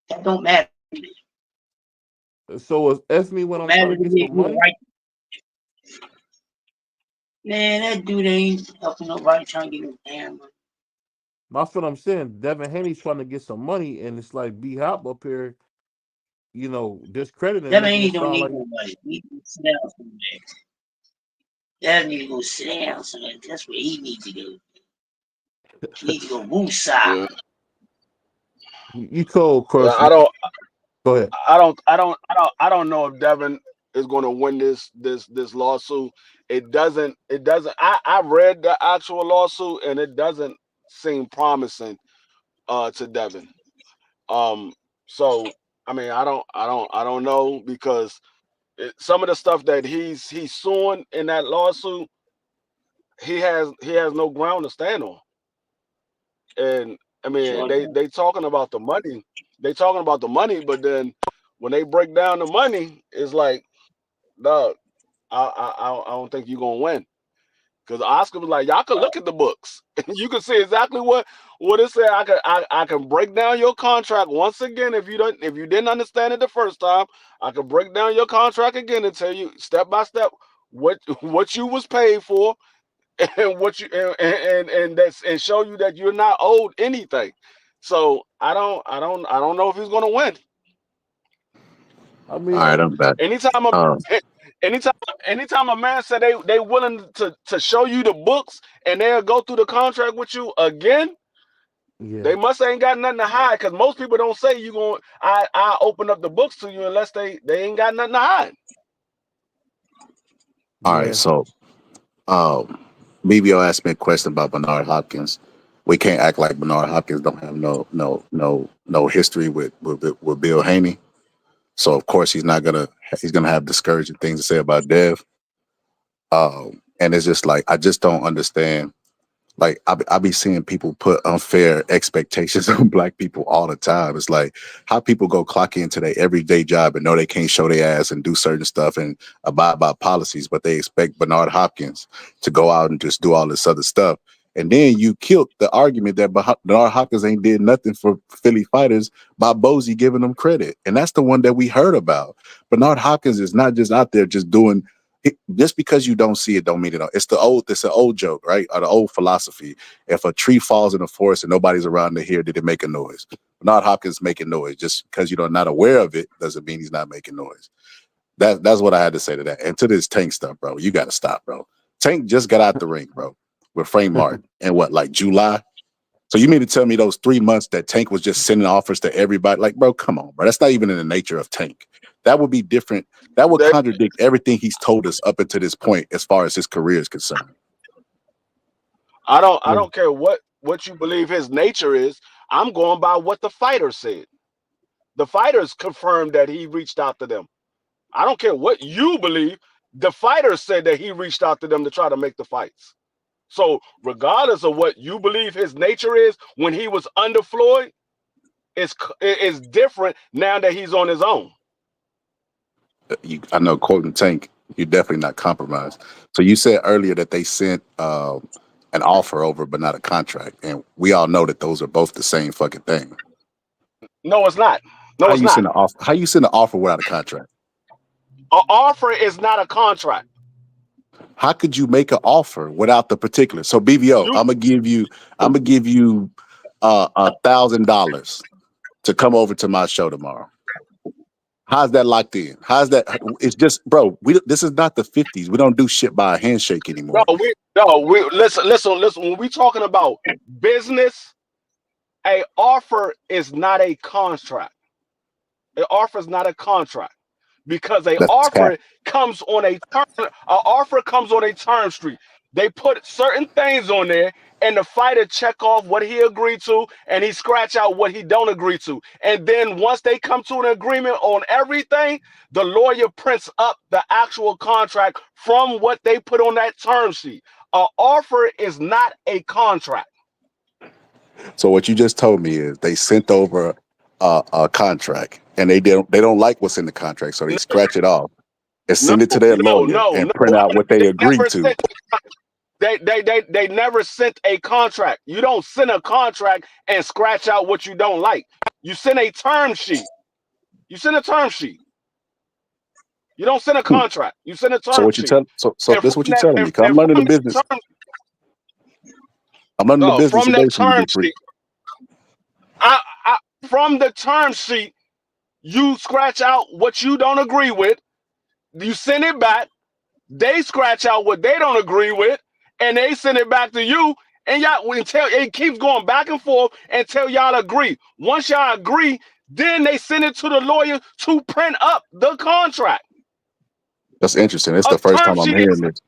[SPEAKER 1] That don't matter.
[SPEAKER 4] So if me when I'm trying to get some money,
[SPEAKER 1] right. Man, that dude ain't helping nobody trying to get no damn money.
[SPEAKER 4] that's what I'm saying. Devin Haney's trying to get some money, and it's like B Hop up here, discrediting.
[SPEAKER 1] Devin Haney don't need no money. He needs to sit down somewhere. Devin need to go sit down somewhere. That's what he needs to do. He needs to go woosah.
[SPEAKER 5] Yeah.
[SPEAKER 4] You cold, Crush.
[SPEAKER 5] I don't.
[SPEAKER 4] Go ahead.
[SPEAKER 5] I don't know if Devin is going to win this lawsuit. It doesn't. I read the actual lawsuit, and it doesn't seem promising to Devin. So I mean, I don't know, because some of the stuff that he's suing in that lawsuit, he has no ground to stand on. And I mean, they talking about the money. They talking about the money, but then when they break down the money, it's like, dog, I don't think you're gonna win. Because Oscar was like, y'all can look at the books. You can see exactly what it said. I can break down your contract once again. If you didn't understand it the first time, I can break down your contract again and tell you step by step what you was paid for, and what you and show you that you're not owed anything. So I don't know if he's gonna win.
[SPEAKER 4] I mean,
[SPEAKER 6] All right, I'm back.
[SPEAKER 5] Anytime a man said they willing to show you the books and they'll go through the contract with you again, they must ain't got nothing to hide. Because most people don't say I open up the books to you unless they ain't got nothing to hide.
[SPEAKER 6] All right, so BBO asked me a question about Bernard Hopkins. We can't act like Bernard Hopkins don't have no history with Bill Haney. So of course he's gonna have discouraging things to say about Dev. And it's just like I just don't understand. Like I be seeing people put unfair expectations on black people all the time. It's like how people go clock into their everyday job and know they can't show their ass and do certain stuff and abide by policies, but they expect Bernard Hopkins to go out and just do all this other stuff. And then you killed the argument that Bernard Hopkins ain't did nothing for Philly fighters by Bozy giving them credit. And that's the one that we heard about. Bernard Hopkins is not just out there just doing just because you don't see it don't mean it. It's an old joke, right? Or the old philosophy. If a tree falls in the forest and nobody's around to hear, did it make a noise? Bernard Hopkins making noise. Just because you're not aware of it doesn't mean he's not making noise. That's what I had to say to that. And to this Tank stuff, bro, you got to stop, bro. Tank just got out the ring, bro, with Frank Martin in what, like July? So you mean to tell me those 3 months that Tank was just sending offers to everybody? Like, bro, come on, bro. That's not even in the nature of Tank. That would be different. That would contradict everything he's told us up until this point as far as his career is concerned.
[SPEAKER 5] I don't care what you believe his nature is. I'm going by what the fighters said. The fighters confirmed that he reached out to them. I don't care what you believe. The fighters said that he reached out to them to try to make the fights. So regardless of what you believe his nature is when he was under Floyd, it's different now that he's on his own.
[SPEAKER 6] I know, quoting Tank, you're definitely not compromised. So you said earlier that they sent an offer over, but not a contract, and we all know that those are both the same fucking thing.
[SPEAKER 5] No, it's not. No,
[SPEAKER 6] how
[SPEAKER 5] it's
[SPEAKER 6] you
[SPEAKER 5] not.
[SPEAKER 6] Send an offer? How you send an offer without a contract?
[SPEAKER 5] An offer is not a contract.
[SPEAKER 6] How could you make an offer without the particulars? So BVO, I'm gonna give you $1,000 to come over to my show tomorrow. How's that locked in? How's that? It's just, bro. This is not the 50s. We don't do shit by a handshake anymore.
[SPEAKER 5] We listen. When we talking about business, an offer is not a contract. An offer is not a contract because an offer comes on a term. An offer comes on a term sheet. They put certain things on there, and the fighter check off what he agreed to, and he scratch out what he don't agree to. And then once they come to an agreement on everything, the lawyer prints up the actual contract from what they put on that term sheet. An offer is not a contract.
[SPEAKER 6] So what you just told me is they sent over a contract, and they don't like what's in the contract, so they scratch it off and send it to their lawyer and print out what they agreed to.
[SPEAKER 5] They never sent a contract. You don't send a contract and scratch out what you don't like. You send a term sheet. You send a term sheet. You don't send a contract. You send a term sheet.
[SPEAKER 6] So what you tell? So this is what you're telling me? Cause I'm learning the business. I'm learning the business
[SPEAKER 5] from that term sheet. From the term sheet, you scratch out what you don't agree with. You send it back. They scratch out what they don't agree with, and they send it back to you. And y'all, it keeps going back and forth until y'all agree. Once y'all agree, then they send it to the lawyer to print up the contract.
[SPEAKER 6] That's interesting. It's the first time I'm hearing this.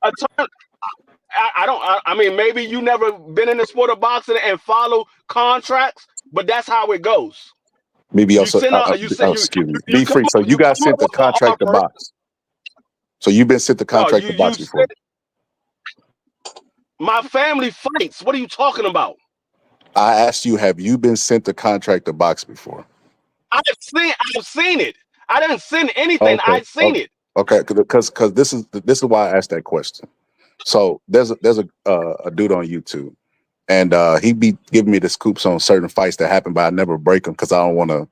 [SPEAKER 5] I mean, maybe you never been in the sport of boxing and follow contracts, but that's how it goes.
[SPEAKER 6] Maybe also, excuse me. Be free. So you guys sent the contract to box. So you've been sent the contract to box before.
[SPEAKER 5] My family fights. What are you talking about?
[SPEAKER 6] I asked you, have you been sent the contract to box before?
[SPEAKER 5] I've seen it. I didn't send anything.
[SPEAKER 6] Okay.
[SPEAKER 5] I've seen it.
[SPEAKER 6] Okay, because this is why I asked that question. So there's a dude on YouTube, and he be giving me the scoops on certain fights that happen, but I never break them because I don't want to,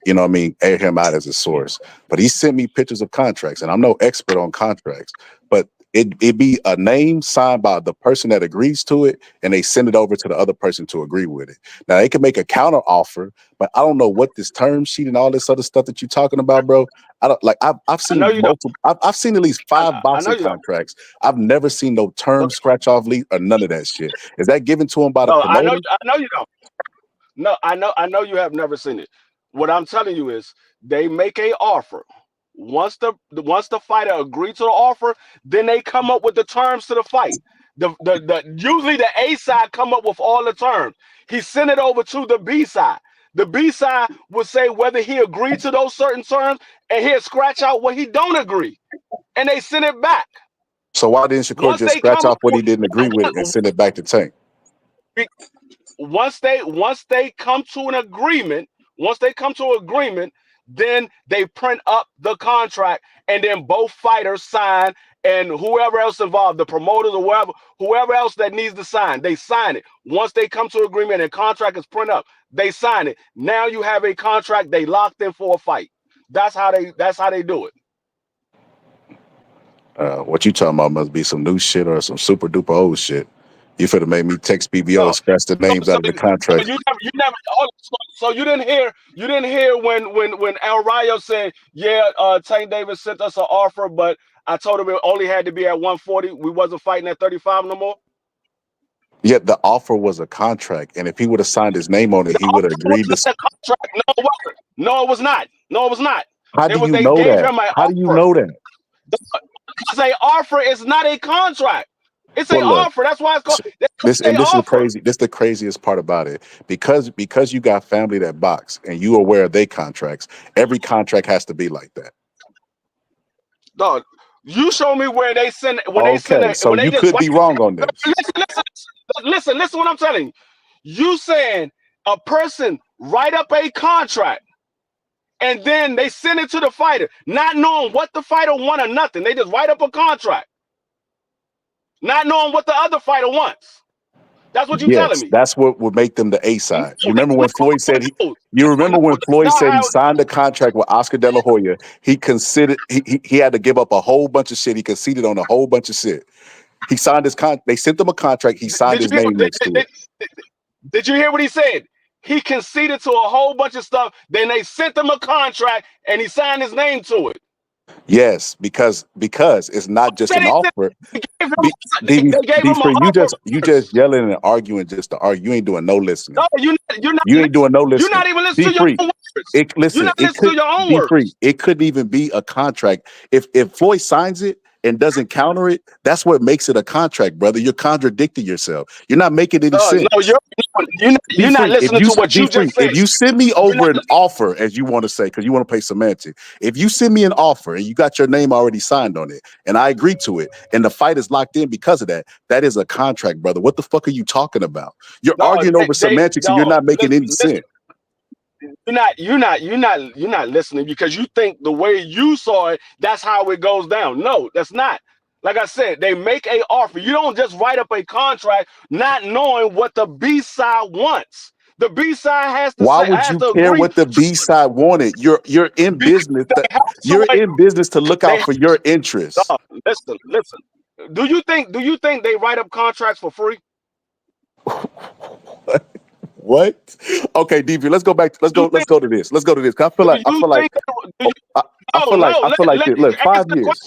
[SPEAKER 6] you know what I mean, air him out as a source. But he sent me pictures of contracts, and I'm no expert on contracts, but it be a name signed by the person that agrees to it, and they send it over to the other person to agree with it. Now they can make a counter offer, but I don't know what this term sheet and all this other stuff that you're talking about, bro. I don't like. I've seen multiple. I've seen at least 5 boxing contracts. I've never seen no term scratch off lead or none of that shit. Is that given to him by the promoter?
[SPEAKER 5] I know you don't. No, I know you have never seen it. What I'm telling you is they make a offer. Once the fighter agrees to the offer, then they come up with the terms to the fight. Usually the A side come up with all the terms. He sent it over to the B side. The B side would say whether he agreed to those certain terms, and he'll scratch out what he don't agree, and they send it back.
[SPEAKER 6] So why didn't Shakur
[SPEAKER 5] Once
[SPEAKER 6] just
[SPEAKER 5] they
[SPEAKER 6] scratch
[SPEAKER 5] come,
[SPEAKER 6] off what he didn't agree with and send it back to Tank?
[SPEAKER 5] once they come to an agreement, then they print up the contract, and then both fighters sign, and whoever else involved, the promoters or whoever else that needs to sign, they sign it. Once they come to agreement and contract is printed up, they sign it. Now you have a contract. They locked in for a fight. That's how they do it.
[SPEAKER 6] What you talking about must be some new shit or some super duper old shit. You finna make me text BBO
[SPEAKER 5] No.
[SPEAKER 6] and scratch the names out of the contract.
[SPEAKER 5] So you didn't hear when El Rayo said, yeah, Tank Davis sent us an offer, but I told him it only had to be at 140. We wasn't fighting at 35 no more.
[SPEAKER 6] Yet the offer was a contract, and if he would have signed his name on it, he would have agreed to.
[SPEAKER 5] Contract. No, it wasn't. No, it was not. No, it was not.
[SPEAKER 6] How do you know that? How do you know that?
[SPEAKER 5] Because an offer is not a contract. It's an offer. That's why it's called.
[SPEAKER 6] This is crazy. This is the craziest part about it. Because you got family that box and you are aware of their contracts. Every contract has to be like that.
[SPEAKER 5] Dog, you show me where they send.
[SPEAKER 6] So you could be wrong on this.
[SPEAKER 5] Listen what I'm telling you. You saying a person write up a contract and then they send it to the fighter, not knowing what the fighter want or nothing. They just write up a contract, not knowing what the other fighter wants. That's what you're telling me.
[SPEAKER 6] That's what would make them the A side. You remember when Floyd said he signed a contract with Oscar De La Hoya? He considered he had to give up a whole bunch of shit. He conceded on a whole bunch of shit. He signed his contract. They sent him a contract. He signed his name next to it.
[SPEAKER 5] Did you hear what he said? He conceded to a whole bunch of stuff. Then they sent him a contract and he signed his name to it.
[SPEAKER 6] Yes, because it's not just an offer. You just yelling and arguing just to argue. You ain't doing no listening.
[SPEAKER 5] No, you
[SPEAKER 6] ain't doing no listening.
[SPEAKER 5] You're not even listening to your own words. You're not listening to your own words.
[SPEAKER 6] It couldn't even be a contract. If Floyd signs it and doesn't counter it, that's what makes it a contract, brother. You're contradicting yourself. You're not making any sense.
[SPEAKER 5] No, you're not listening to what you just said.
[SPEAKER 6] If you send me over an offer, as you want to say, because you want to play semantic, if you send me an offer and you got your name already signed on it, and I agree to it, and the fight is locked in because of that, that is a contract, brother. What the fuck are you talking about? You're arguing over semantics and you're not making any sense.
[SPEAKER 5] You're not listening because you think the way you saw it, that's how it goes down. No, that's not. Like I said, they make a offer. You don't just write up a contract not knowing what the B side wants. The B side has to.
[SPEAKER 6] Why would you care what the B side wanted? You're in business. You're in business to look out for your interests.
[SPEAKER 5] Listen. Do you think they write up contracts for free?
[SPEAKER 6] What? Okay, DP. Let's go back. Let's go to this. Let's go to this. I feel like this. Look,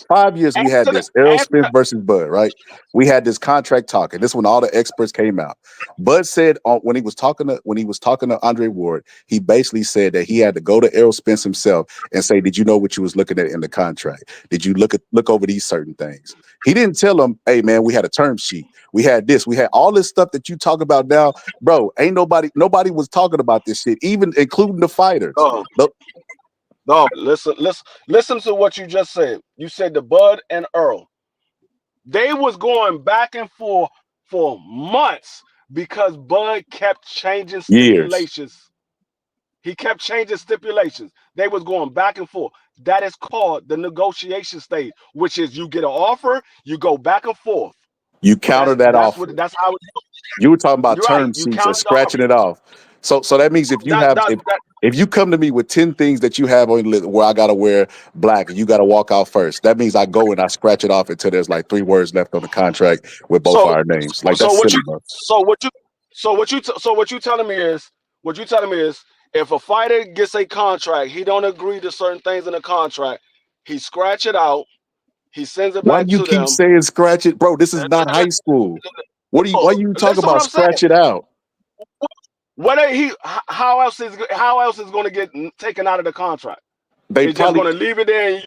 [SPEAKER 6] 5 years we had this Errol Spence versus Bud, right? We had this contract talk, and this when all the experts came out. Bud said when he was talking to Andre Ward, he basically said that he had to go to Errol Spence himself and say, "Did you know what you was looking at in the contract? Did you look over these certain things?" He didn't tell him, "Hey man, we had a term sheet. We had this. We had all this stuff that you talk about now, bro. Ain't nobody was talking about this shit, even including the fighters."
[SPEAKER 5] No, listen to what you just said. You said the Bud and Earl. They was going back and forth for months because Bud kept changing stipulations. He kept changing stipulations. They was going back and forth. That is called the negotiation stage, which is you get an offer, you go back and forth.
[SPEAKER 6] You counter that offer.
[SPEAKER 5] That's how it goes.
[SPEAKER 6] You were talking about term sheets and scratching it off. So that means if you come to me with 10 things that you have on where I gotta wear black and you gotta walk out first, that means I go and I scratch it off until there's like 3 words left on the contract with both our names. Like that's silly, bro.
[SPEAKER 5] What you telling me is if a fighter gets a contract, he don't agree to certain things in the contract, he scratch it out, he sends it back to them.
[SPEAKER 6] Why do you keep saying scratch it, bro? This is not high school. Why are you talking about scratch it out?
[SPEAKER 5] How else is going to get taken out of the contract? They're just going to leave it there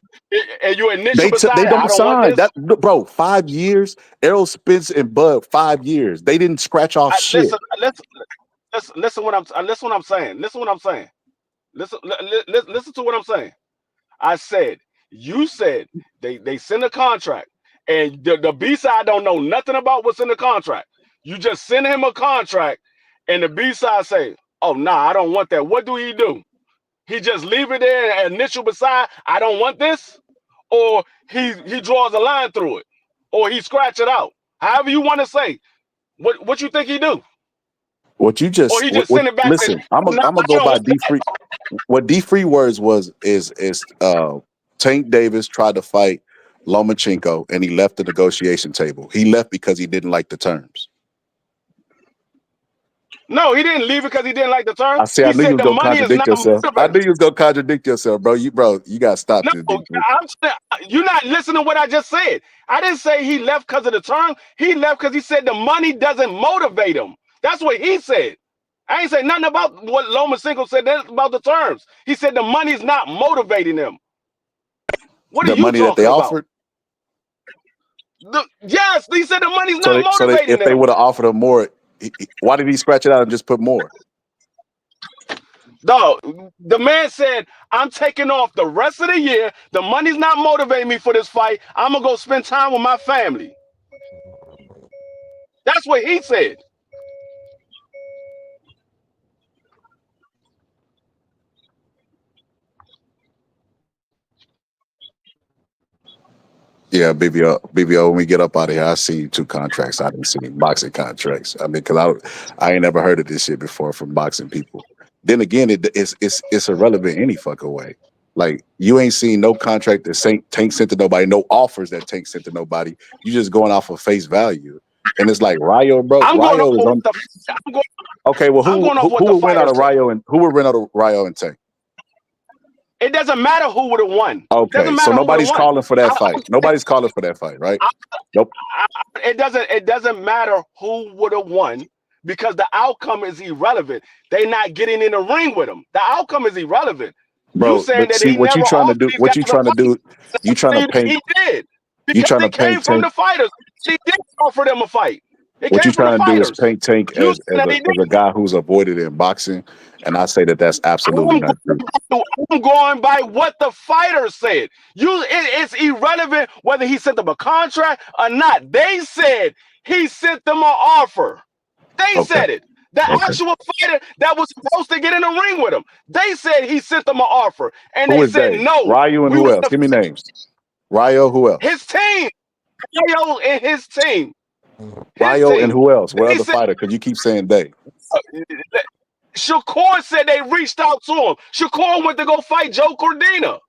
[SPEAKER 5] and you initial
[SPEAKER 6] they don't sign that, bro. 5 years, Errol Spence and Bud, 5 years. They didn't scratch off shit.
[SPEAKER 5] Listen what I'm saying. Listen to what I'm saying. I said, you said they send a contract and the B-side don't know nothing about what's in the contract. You just send him a contract, and the B-side say, "Oh, nah, I don't want that." What do? He just leave it there and initial beside, "I don't want this," or he draws a line through it, or he scratch it out. However you want to say. What you think he do?
[SPEAKER 6] What you just,
[SPEAKER 5] Or he just send it back.
[SPEAKER 6] listen, I'm gonna go by D Free. What D Free words is Tank Davis tried to fight Lomachenko and he left the negotiation table. He left because he didn't like the terms.
[SPEAKER 5] No, he didn't leave because he didn't like the terms.
[SPEAKER 6] I see. I knew you was gonna contradict yourself. I knew you was gonna contradict yourself, bro. You gotta stop this.
[SPEAKER 5] You're not listening to what I just said. I didn't say he left because of the term. He left because he said the money doesn't motivate him. That's what he said. I ain't say nothing about what Lomachenko said about the terms. He said the money's not motivating him. What are you
[SPEAKER 6] money that they
[SPEAKER 5] about?
[SPEAKER 6] offered?
[SPEAKER 5] Yes, he said the money's not motivating
[SPEAKER 6] if
[SPEAKER 5] them.
[SPEAKER 6] they would have offered him more, why did he scratch it out and just put more?
[SPEAKER 5] No, the man said, "I'm taking off the rest of the year. The money's not motivating me for this fight. I'm going to go spend time with my family." That's what he said.
[SPEAKER 6] Yeah, BBO, when we get up out of here, I see 2 contracts. I didn't see boxing contracts. I mean, because I ain't never heard of this shit before from boxing people. Then again, it's irrelevant any fucking way. Like, you ain't seen no contract that Tank sent to nobody, no offers that Tank sent to nobody. You just going off of face value. And it's like Rayo, bro. Rayo is on. Okay, well, who would win out of Rayo and who would win out of Rayo and Tank?
[SPEAKER 5] It doesn't matter who would have won.
[SPEAKER 6] Okay, so nobody's calling for that fight. Nobody's calling for that fight, right? Nope.
[SPEAKER 5] It doesn't matter who would have won because the outcome is irrelevant. They're not getting in the ring with him. The outcome is irrelevant.
[SPEAKER 6] Bro,
[SPEAKER 5] saying that
[SPEAKER 6] see what you trying to do? What you trying to do? You trying to paint?
[SPEAKER 5] He did.
[SPEAKER 6] You trying to paint
[SPEAKER 5] from the fighters? He did offer them a fight.
[SPEAKER 6] What you trying to do is paint Tank as a guy who's avoided in boxing, and I say that that's absolutely not true.
[SPEAKER 5] I'm going by what the fighter said. It's irrelevant whether he sent them a contract or not. They said he sent them an offer. They said it. The actual fighter that was supposed to get in the ring with him. They said he sent them an offer, and they said no.
[SPEAKER 6] Rayo and who else? Give me names. Rayo, who else?
[SPEAKER 5] His team. Rayo and his team.
[SPEAKER 6] Rayo and who else? What other fighter? Because you keep saying they.
[SPEAKER 5] Shakur said they reached out to him. Shakur went to go fight Joe Cordina.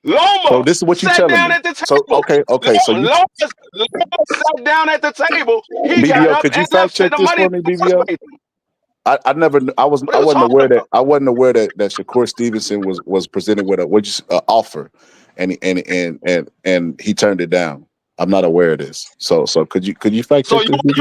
[SPEAKER 5] Loma.
[SPEAKER 6] So this is what you telling me.
[SPEAKER 5] At the
[SPEAKER 6] so okay. So
[SPEAKER 5] Loma sat down at the table. He got up
[SPEAKER 6] could you
[SPEAKER 5] and
[SPEAKER 6] fact check this for me, BBO? I wasn't aware that Shakur Stevenson was presented with a offer, and he turned it down. I'm not aware of this. So could you fact check this?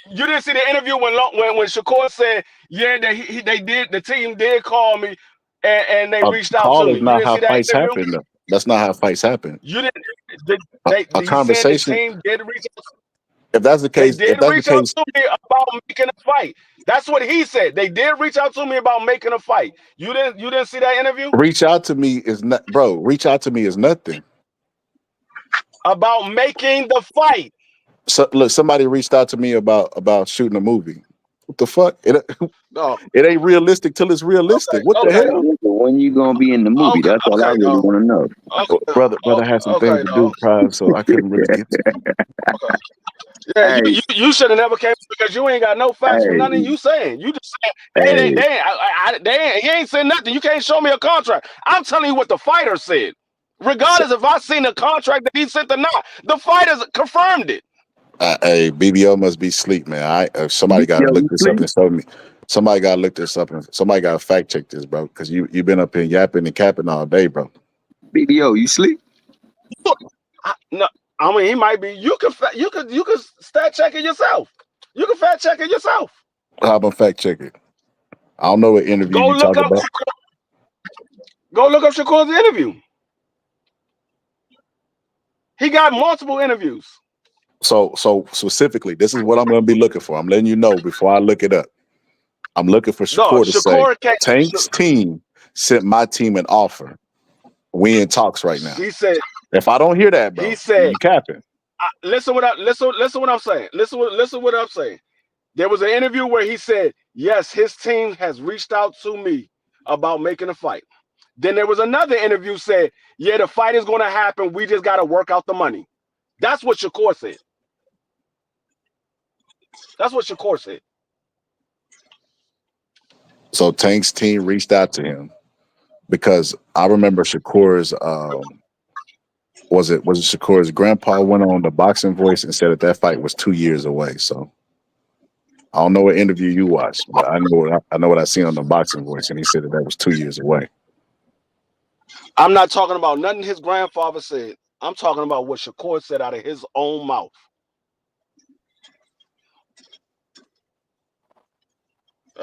[SPEAKER 5] You didn't see the interview when Shakur said, yeah, the team did call me and they reached out to me.
[SPEAKER 6] Call is not how fights happen. Though. That's not how fights happen.
[SPEAKER 5] You didn't.
[SPEAKER 6] A conversation.
[SPEAKER 5] The team did reach out.
[SPEAKER 6] If that's the case,
[SPEAKER 5] they did reach out to me about making a fight. That's what he said. They did reach out to me about making a fight. You didn't see that interview?
[SPEAKER 6] Reach out to me is not, bro. Reach out to me is nothing.
[SPEAKER 5] About making the fight.
[SPEAKER 6] So look, somebody reached out to me about shooting a movie. What the fuck? It ain't realistic till it's realistic. What the hell?
[SPEAKER 7] When you gonna be in the movie? That's all I really want to know.
[SPEAKER 6] Brother had some things to do, Prime, so I couldn't really get to it.
[SPEAKER 5] Yeah, you should have never came because you ain't got no facts for nothing you saying. You just saying, he ain't saying nothing. You can't show me a contract. I'm telling you what the fighter said. Regardless if I seen a contract that he sent or not, the fighters confirmed it.
[SPEAKER 6] Hey, BBO must be sleep, man. Somebody got to look this up and show me. Somebody got to look this up and somebody got to fact check this, bro. Because you been up here yapping and capping all day, bro.
[SPEAKER 7] BBO, you sleep?
[SPEAKER 5] No, I mean he might be. You can stat check it yourself. You can fact check it yourself.
[SPEAKER 6] How about fact check it? I don't know what interview you talking about.
[SPEAKER 5] Go look up Shakur's interview. He got multiple interviews.
[SPEAKER 6] So specifically, this is what I'm going to be looking for. I'm letting you know before I look it up. I'm looking for Shakur to say, Tank's team sent my team an offer. We in talks right now.
[SPEAKER 5] He said,
[SPEAKER 6] If I don't hear that, bro,
[SPEAKER 5] He said,
[SPEAKER 6] you capping.
[SPEAKER 5] listen what I'm saying. Listen what I'm saying. There was an interview where he said, yes, his team has reached out to me about making a fight. Then there was another interview said, yeah, the fight is going to happen. We just got to work out the money. That's what Shakur said. That's what Shakur said.
[SPEAKER 6] So Tank's team reached out to him because I remember Shakur's was it Shakur's grandpa went on the Boxing Voice and said that fight was 2 years away. So I don't know what interview you watched, but I know what I seen on the Boxing Voice, and he said that was 2 years away.
[SPEAKER 5] I'm not talking about nothing his grandfather said. I'm talking about what Shakur said out of his own mouth.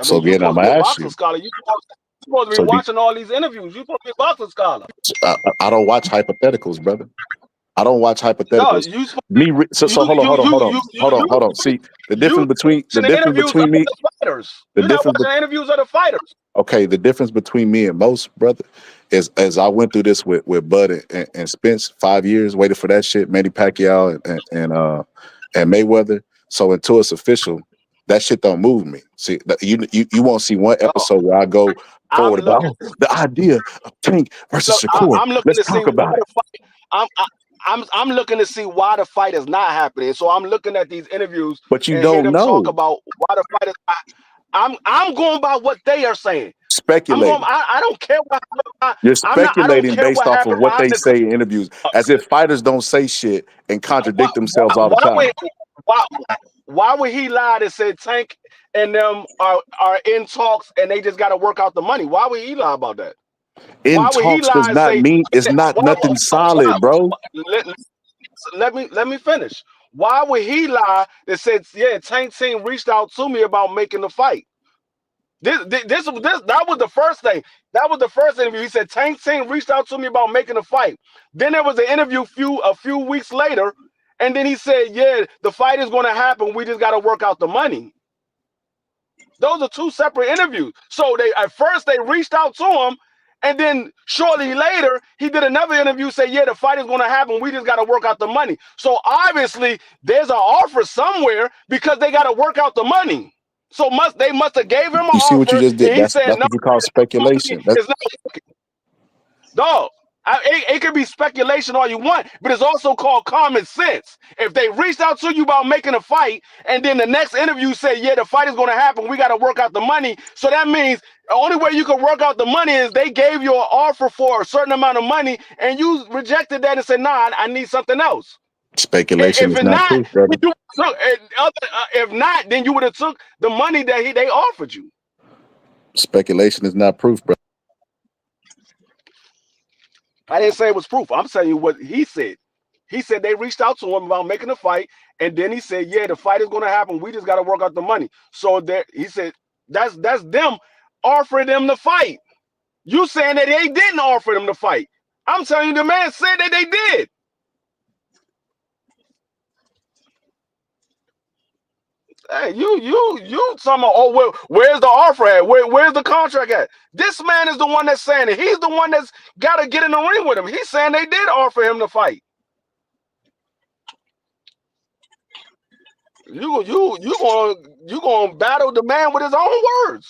[SPEAKER 6] So again, I'm
[SPEAKER 5] a
[SPEAKER 6] asking
[SPEAKER 5] boxing scholar. You're supposed to be watching all these interviews. You're supposed to be a boxing scholar.
[SPEAKER 6] I don't watch hypotheticals, brother. I don't watch hypotheticals.
[SPEAKER 5] No,
[SPEAKER 6] Hold on. See, the difference between me,
[SPEAKER 5] you're not watching the interviews of the fighters.
[SPEAKER 6] Okay, the difference between me and most, brother, is as I went through this with Bud and Spence, 5 years, waited for that shit, Manny Pacquiao and Mayweather. So until it's official, that shit don't move me. See, you won't see one episode where I go forward about the idea of Tank versus Shakur.
[SPEAKER 5] I'm looking
[SPEAKER 6] Let's talk about it.
[SPEAKER 5] I'm looking to see why the fight is not happening. So I'm looking at these interviews,
[SPEAKER 6] but you don't know.
[SPEAKER 5] Talk about why the fight is not. I'm going by what they are saying.
[SPEAKER 6] Speculating.
[SPEAKER 5] I don't care what
[SPEAKER 6] you're speculating based off of what they say in interviews, as if fighters don't say shit and contradict themselves all the time.
[SPEAKER 5] Why would he lie to say Tank and them are in talks and they just got to work out the money? Why would he lie about that?
[SPEAKER 6] In talks does not mean it's not nothing solid, bro.
[SPEAKER 5] Let me finish. Why would he lie that said, yeah, Tank team reached out to me about making the fight? That was the first thing. That was the first interview. He said Tank team reached out to me about making a fight. Then there was an interview a few weeks later, and then he said, yeah, the fight is going to happen. We just got to work out the money. Those are two separate interviews. So at first they reached out to him, and then shortly later he did another interview, say, yeah, the fight is going to happen. We just got to work out the money. So obviously there's an offer somewhere because they got to work out the money. So they must have gave him an offer.
[SPEAKER 6] You see what you just did? That's what you call speculation.
[SPEAKER 5] Dog, it could be speculation all you want, but it's also called common sense. If they reached out to you about making a fight, and then the next interview say, yeah, the fight is going to happen, we got to work out the money. So that means the only way you can work out the money is they gave you an offer for a certain amount of money, and you rejected that and said, nah, I need something else.
[SPEAKER 6] Speculation is not proof, brother.
[SPEAKER 5] If not, then you would have took the money that they offered you.
[SPEAKER 6] Speculation is not proof, brother.
[SPEAKER 5] I didn't say it was proof. I'm telling you what he said. He said they reached out to him about making a fight, and then he said, yeah, the fight is going to happen. We just got to work out the money. So he said that's them offering them the fight. You saying that they didn't offer them the fight. I'm telling you, the man said that they did. Hey, you talking about, oh, well, where's the offer at? Where's the contract at? This man is the one that's saying it. He's the one that's got to get in the ring with him. He's saying they did offer him the fight. You gonna battle the man with his own words.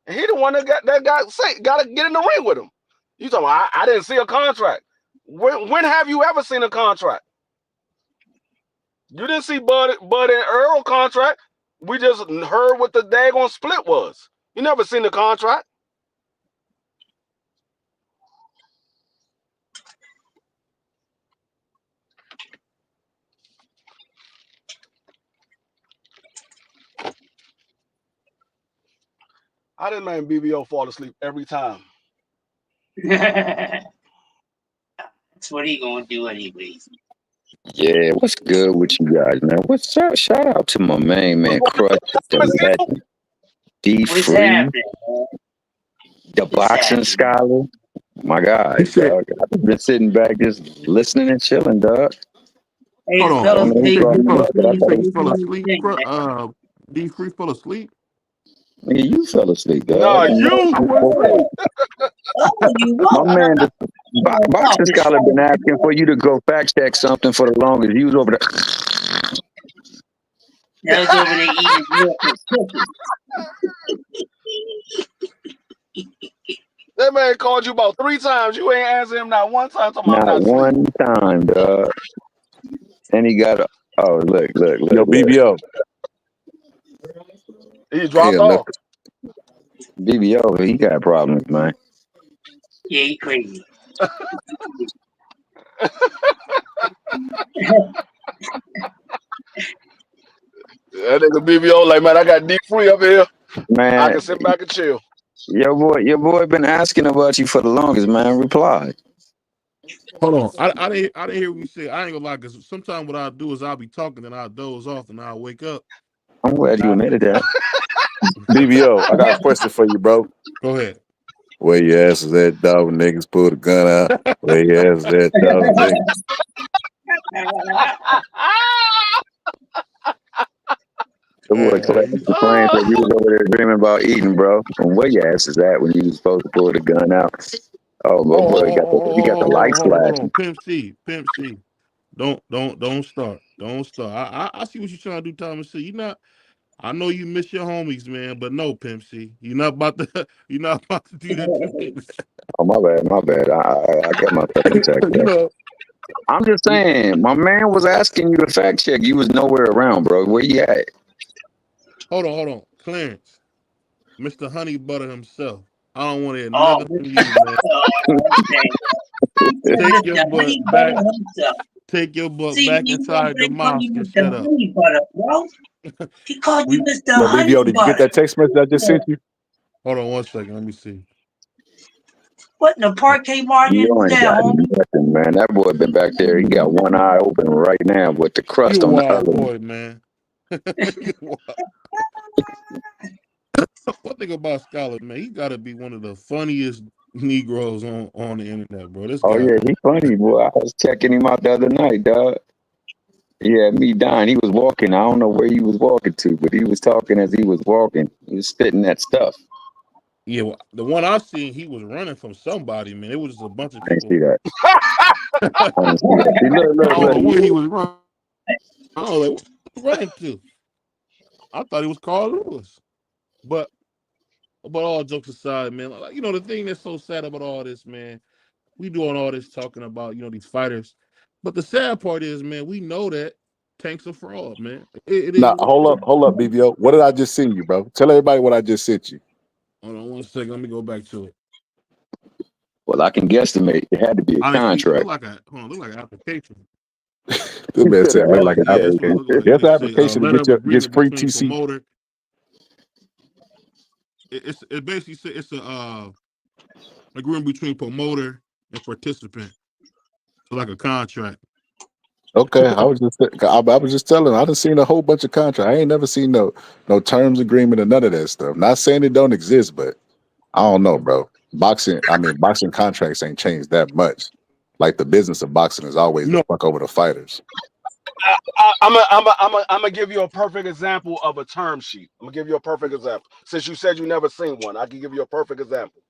[SPEAKER 5] And he the one that got to get in the ring with him. You talking about, I didn't see a contract. When have you ever seen a contract? You didn't see Bud and Earl contract. We just heard what the daggone split was. You never seen the contract. I didn't make BBO fall asleep every time.
[SPEAKER 1] That's what he gonna do anyways.
[SPEAKER 7] Yeah, what's good with you guys, man? What's up? Shout out to my man, Crush, the legend, D
[SPEAKER 1] What's
[SPEAKER 7] Free,
[SPEAKER 1] happening?
[SPEAKER 7] the boxing scholar. My guys, dog. I've been sitting back just listening and chilling, dog.
[SPEAKER 1] Hey,
[SPEAKER 4] Hold
[SPEAKER 1] fellas,
[SPEAKER 4] on.
[SPEAKER 1] they-
[SPEAKER 4] You fell asleep? D Free fell asleep?
[SPEAKER 7] Nigga, you fell asleep, dog.
[SPEAKER 5] No, you.
[SPEAKER 1] Oh, you
[SPEAKER 7] My man, Boxing Scholar been asking for you to go fact check something for the longest. You was over there.
[SPEAKER 1] That was over there eating Walker's cookies.
[SPEAKER 5] That man called you about 3 times. You ain't answered him not one time. Talking about
[SPEAKER 7] Not
[SPEAKER 5] I'm not
[SPEAKER 7] one
[SPEAKER 5] sleep.
[SPEAKER 7] time, dog. And he got a. Oh, look.
[SPEAKER 6] Yo, BBO.
[SPEAKER 5] He dropped
[SPEAKER 6] Yeah,
[SPEAKER 5] off.
[SPEAKER 7] BBO, he got problems, man.
[SPEAKER 1] Yeah, he crazy.
[SPEAKER 5] That nigga BBO like, man, I got deep free up here. I
[SPEAKER 7] Man,
[SPEAKER 5] can sit back and chill.
[SPEAKER 7] your boy been asking about you for the longest, man. Reply.
[SPEAKER 4] Hold on. I didn't hear what you say. I ain't gonna lie, because sometimes what I'll do is I'll be talking and I'll doze off and I'll wake up.
[SPEAKER 7] I'm glad you admitted that.
[SPEAKER 6] BBO, I got a question for you, bro.
[SPEAKER 4] Go ahead.
[SPEAKER 6] Where your ass is at, dog? When niggas pull the gun out. Where your ass is at, dog? Niggas.
[SPEAKER 7] The boy Clay said you was over there dreaming about eating, bro. And where your ass is at when you was supposed to pull the gun out? Oh, my boy, he got the lights
[SPEAKER 4] Hold on.
[SPEAKER 7] flashing.
[SPEAKER 4] Pimp C. Don't start. Don't start. I see what you're trying to do, Thomas C. I know you miss your homies, man, but no, Pimp C. You're not about to do that.
[SPEAKER 7] Oh, my bad. I got myself in check.
[SPEAKER 4] You know,
[SPEAKER 7] I'm just saying, my man was asking you to fact check. You was nowhere around, bro. Where you at?
[SPEAKER 4] hold on. Clarence, Mr. Honey Butter himself. I don't want to hear nothing from you, man. Take your butt back. Take your butt back inside the mosque and shut up.
[SPEAKER 1] Bro. He called you Mr.
[SPEAKER 6] Yo,
[SPEAKER 1] Honey
[SPEAKER 6] BBO, did you get
[SPEAKER 1] Butter.
[SPEAKER 6] that text message I just sent you?
[SPEAKER 4] Hold on 1 second. Let me see.
[SPEAKER 1] What in the parquet market
[SPEAKER 7] You
[SPEAKER 1] is
[SPEAKER 7] ain't
[SPEAKER 1] that,
[SPEAKER 7] got
[SPEAKER 1] homie?
[SPEAKER 7] nothing, man. That boy been back there. He got one eye open right now with the crust
[SPEAKER 4] You a
[SPEAKER 7] on the
[SPEAKER 4] wild
[SPEAKER 7] other one.
[SPEAKER 4] boy, man. One thing about Scholar, man, he got to be one of the funniest Negroes on the internet, bro. This
[SPEAKER 7] Oh,
[SPEAKER 4] guy.
[SPEAKER 7] yeah, he funny, boy. I was checking him out the other night, dog. Yeah, me dying. He was walking. I don't know where he was walking to, but he was talking as he was walking. He was spitting that stuff.
[SPEAKER 4] Yeah, well, the one I seen, he was running from somebody, man. It was just a bunch of
[SPEAKER 7] I didn't
[SPEAKER 4] people.
[SPEAKER 7] see that. I didn't see that. See,
[SPEAKER 4] I don't know
[SPEAKER 7] look.
[SPEAKER 4] where he was running. I was like, what you running to? I thought he was Carl Lewis. But all jokes aside, man, like, you know, the thing that's so sad about all this, man, we doing all this talking about, you know, these fighters. But the sad part is, man, we know that Tank's a fraud, man. It is.
[SPEAKER 6] Nah, hold up, BBO. What did I just send you, bro? Tell everybody what I just sent you.
[SPEAKER 4] Hold on 1 second. Let me go back to it.
[SPEAKER 7] Well, I can guesstimate. It had to be a contract.
[SPEAKER 4] Look like an application.
[SPEAKER 6] This man said look like an
[SPEAKER 7] Yeah,
[SPEAKER 6] application.
[SPEAKER 4] Look
[SPEAKER 6] That's an
[SPEAKER 4] say,
[SPEAKER 6] application to
[SPEAKER 4] letter of
[SPEAKER 6] get free
[SPEAKER 4] agreement between
[SPEAKER 6] TC.
[SPEAKER 4] promoter. It basically says it's a agreement between promoter and participant. So like a contract.
[SPEAKER 6] Okay, I was just telling. I done seen a whole bunch of contracts. I ain't never seen no terms agreement or none of that stuff. Not saying it don't exist, but I don't know, bro. Boxing contracts ain't changed that much. Like the business of boxing is always the fuck over the fighters.
[SPEAKER 5] I'm gonna give you a perfect example of a term sheet. I'm gonna give you a perfect example. Since you said you never seen one, I can give you a perfect example.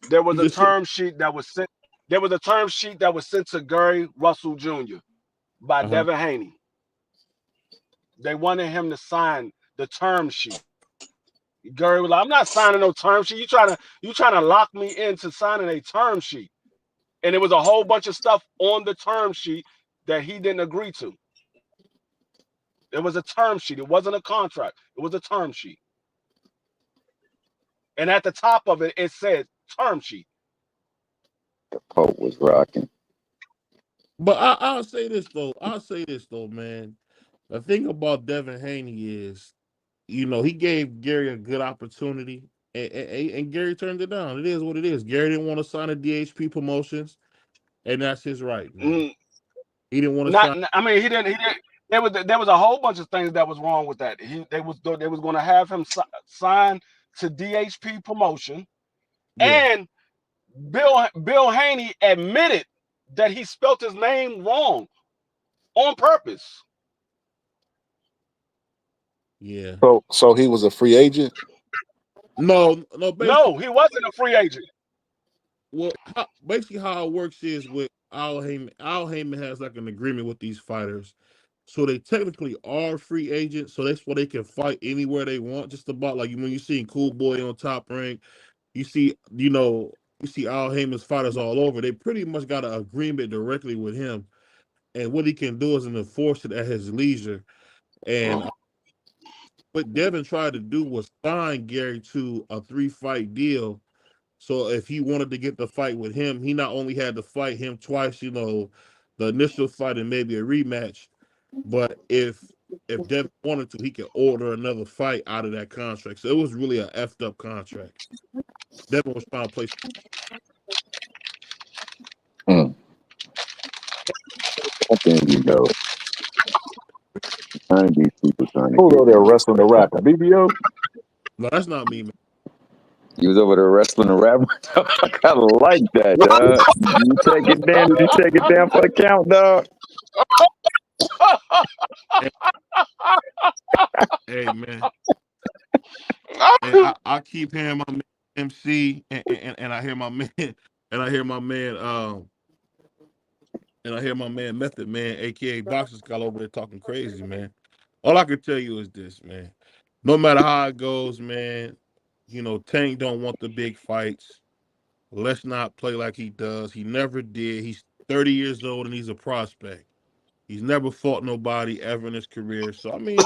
[SPEAKER 5] There was a term sheet that was sent. There was a term sheet that was sent to Gary Russell Jr. by Devin Haney. They wanted him to sign the term sheet. Gary was like, "I'm not signing no term sheet. You trying to lock me into signing a term sheet?" And it was a whole bunch of stuff on the term sheet that he didn't agree to. It was a term sheet. It wasn't a contract. It was a term sheet. And at the top of it, it said term sheet.
[SPEAKER 7] The Pope was rocking.
[SPEAKER 4] But I'll say this though, man. The thing about Devin Haney is, you know, he gave Gary a good opportunity, and Gary turned it down. It is what it is. Gary didn't want to sign a DHP Promotions, and that's his right, man. He didn't want to sign.
[SPEAKER 5] I mean, he didn't. There was a whole bunch of things that was wrong with that. They was going to have him sign to DHP Promotion, and Bill Haney admitted that he spelt his name wrong on purpose.
[SPEAKER 4] Yeah.
[SPEAKER 6] So he was a free agent?
[SPEAKER 5] No, he wasn't a free agent.
[SPEAKER 4] well, basically how it works is with Al Heyman. Al Heyman has like an agreement with these fighters, so they technically are free agents. So that's why they can fight anywhere they want. Just about like when you see Cool Boy on Top Rank, you see Al Heyman's fighters all over. They pretty much got an agreement directly with him, and what he can do is enforce it at his leisure. And what Devin tried to do was sign Gary to a 3-fight deal. So if he wanted to get the fight with him, he not only had to fight him twice, the initial fight and maybe a rematch, but if Devin wanted to, he could order another fight out of that contract. So it was really a effed up contract. Devin was trying to play.
[SPEAKER 7] I think none of these people trying to.
[SPEAKER 6] Who's over there wrestling the rapper? BBO?
[SPEAKER 4] No, that's not me, man.
[SPEAKER 7] You was over there wrestling the rapper. I kind of like that, dog. You take it down. Did you take it down for the count, dog?
[SPEAKER 4] Hey, man. And I keep hearing my man MC, and I hear my man, and I hear my man, Method Man, aka Boxer Skull, over there talking crazy, man. All I can tell you is this, man. No matter how it goes, man, Tank don't want the big fights. Let's not play like he does. He never did. He's 30 years old and he's a prospect. He's never fought nobody ever in his career. So I mean,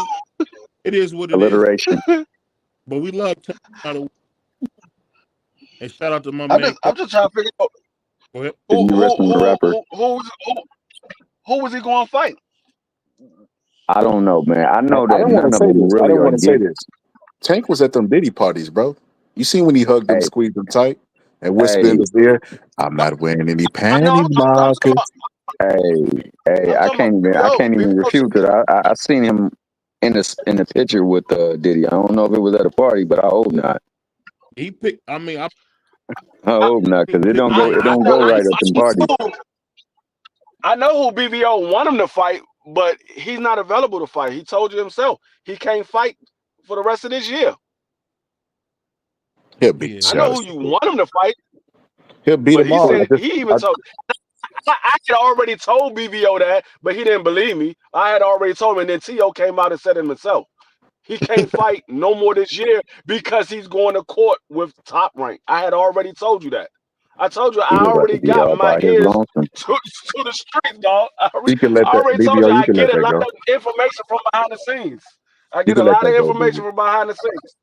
[SPEAKER 4] it is what it
[SPEAKER 7] Alliteration.
[SPEAKER 4] is. But we love Tank. And shout out to my
[SPEAKER 5] I'm
[SPEAKER 4] man.
[SPEAKER 5] just trying to figure out
[SPEAKER 4] Go ahead.
[SPEAKER 5] who
[SPEAKER 7] rapper.
[SPEAKER 5] was he going to fight?
[SPEAKER 7] I don't know, man. I know that
[SPEAKER 6] I don't
[SPEAKER 7] none
[SPEAKER 6] want to
[SPEAKER 7] of
[SPEAKER 6] say
[SPEAKER 7] them
[SPEAKER 6] this. I
[SPEAKER 7] really
[SPEAKER 6] don't
[SPEAKER 7] are
[SPEAKER 6] want to say
[SPEAKER 7] getting.
[SPEAKER 6] this. Tank was at them Diddy parties, bro. You seen when he hugged him,
[SPEAKER 7] Hey.
[SPEAKER 6] squeezed him tight, and whispered in his ear, "I'm not wearing any panty markers."
[SPEAKER 7] Hey, I can't even refute that. I seen him in the picture with Diddy. I don't know if it was at a party, but I hope not.
[SPEAKER 4] He picked. I mean,
[SPEAKER 7] I hope not, because it don't go right at them parties.
[SPEAKER 5] I know who BBO want him to fight, but he's not available to fight. He told you himself he can't fight for the rest of this year.
[SPEAKER 6] He'll beat.
[SPEAKER 5] I know who you want him to fight.
[SPEAKER 6] He'll beat
[SPEAKER 5] But
[SPEAKER 6] him all.
[SPEAKER 5] he even told. I had already told BBO that, but he didn't believe me. I had already told him, and then T.O. came out and said it himself. He can't fight no more this year because he's going to court with Top Rank. I had already told you that. I told you I already got my ears to the street, dog. I already told you I get a lot of information from behind the scenes. I get a lot of information from behind the scenes.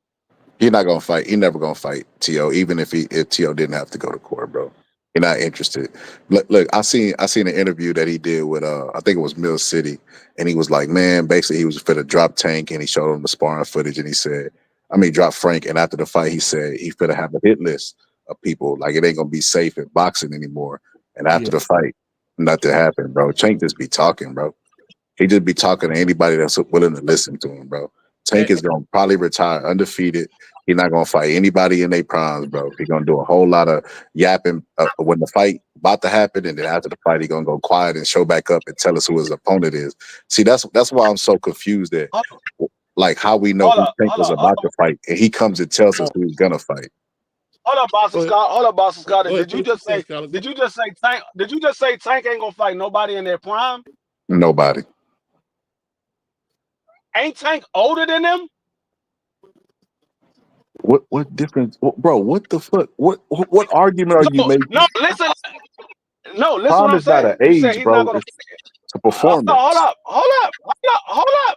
[SPEAKER 6] He's not gonna fight. He's never gonna fight T.O. Even if T.O. didn't have to go to court, bro. You're not interested. Look, I seen an interview that he did with I think it was Mill City, and he was like, man, basically he was finna drop Tank, and he showed him the sparring footage, and he said, drop Frank, and after the fight, he said he finna have a hit list of people, like it ain't gonna be safe in boxing anymore. And after the fight, nothing happened, bro. Tank just be talking, bro. He just be talking to anybody that's willing to listen to him, bro. Tank is gonna probably retire undefeated. He's not gonna fight anybody in their primes, bro. He's gonna do a whole lot of yapping when the fight about to happen, and then after the fight, he's gonna go quiet and show back up and tell us who his opponent is. See, that's why I'm so confused at like how we know who Tank was about to fight, and he comes and tells us who he's gonna fight.
[SPEAKER 5] Hold up, Boston Scott. Did you just say Tank? Did you just say Tank ain't gonna fight nobody in their prime?
[SPEAKER 6] Nobody.
[SPEAKER 5] Ain't Tank older than them?
[SPEAKER 6] What difference, bro? What the fuck? What argument are you making?
[SPEAKER 5] No, listen. What
[SPEAKER 6] Tom
[SPEAKER 5] I'm
[SPEAKER 6] is not an
[SPEAKER 5] saying.
[SPEAKER 6] age, bro. It's a performance.
[SPEAKER 5] Hold up.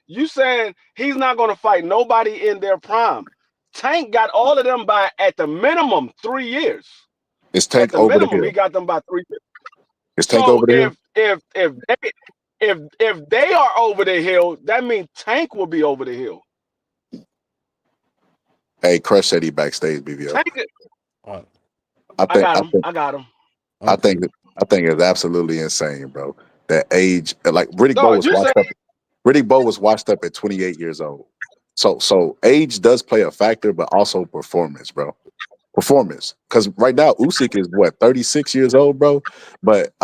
[SPEAKER 5] You saying he's not gonna fight nobody in their prime? Tank got all of them by at the minimum 3 years.
[SPEAKER 6] Is Tank over the hill?
[SPEAKER 5] He got them by 3 years.
[SPEAKER 6] Is Tank over the hill?
[SPEAKER 5] If they are over the hill, that means Tank will be over the hill.
[SPEAKER 6] Hey, Crush said he backstage, BBO.
[SPEAKER 5] I got him.
[SPEAKER 6] I think it's absolutely insane, bro. That age, like Riddick Bowe was washed up at 28 years old. So age does play a factor, but also performance, bro. Performance, because right now Usyk is 36 years old, bro. But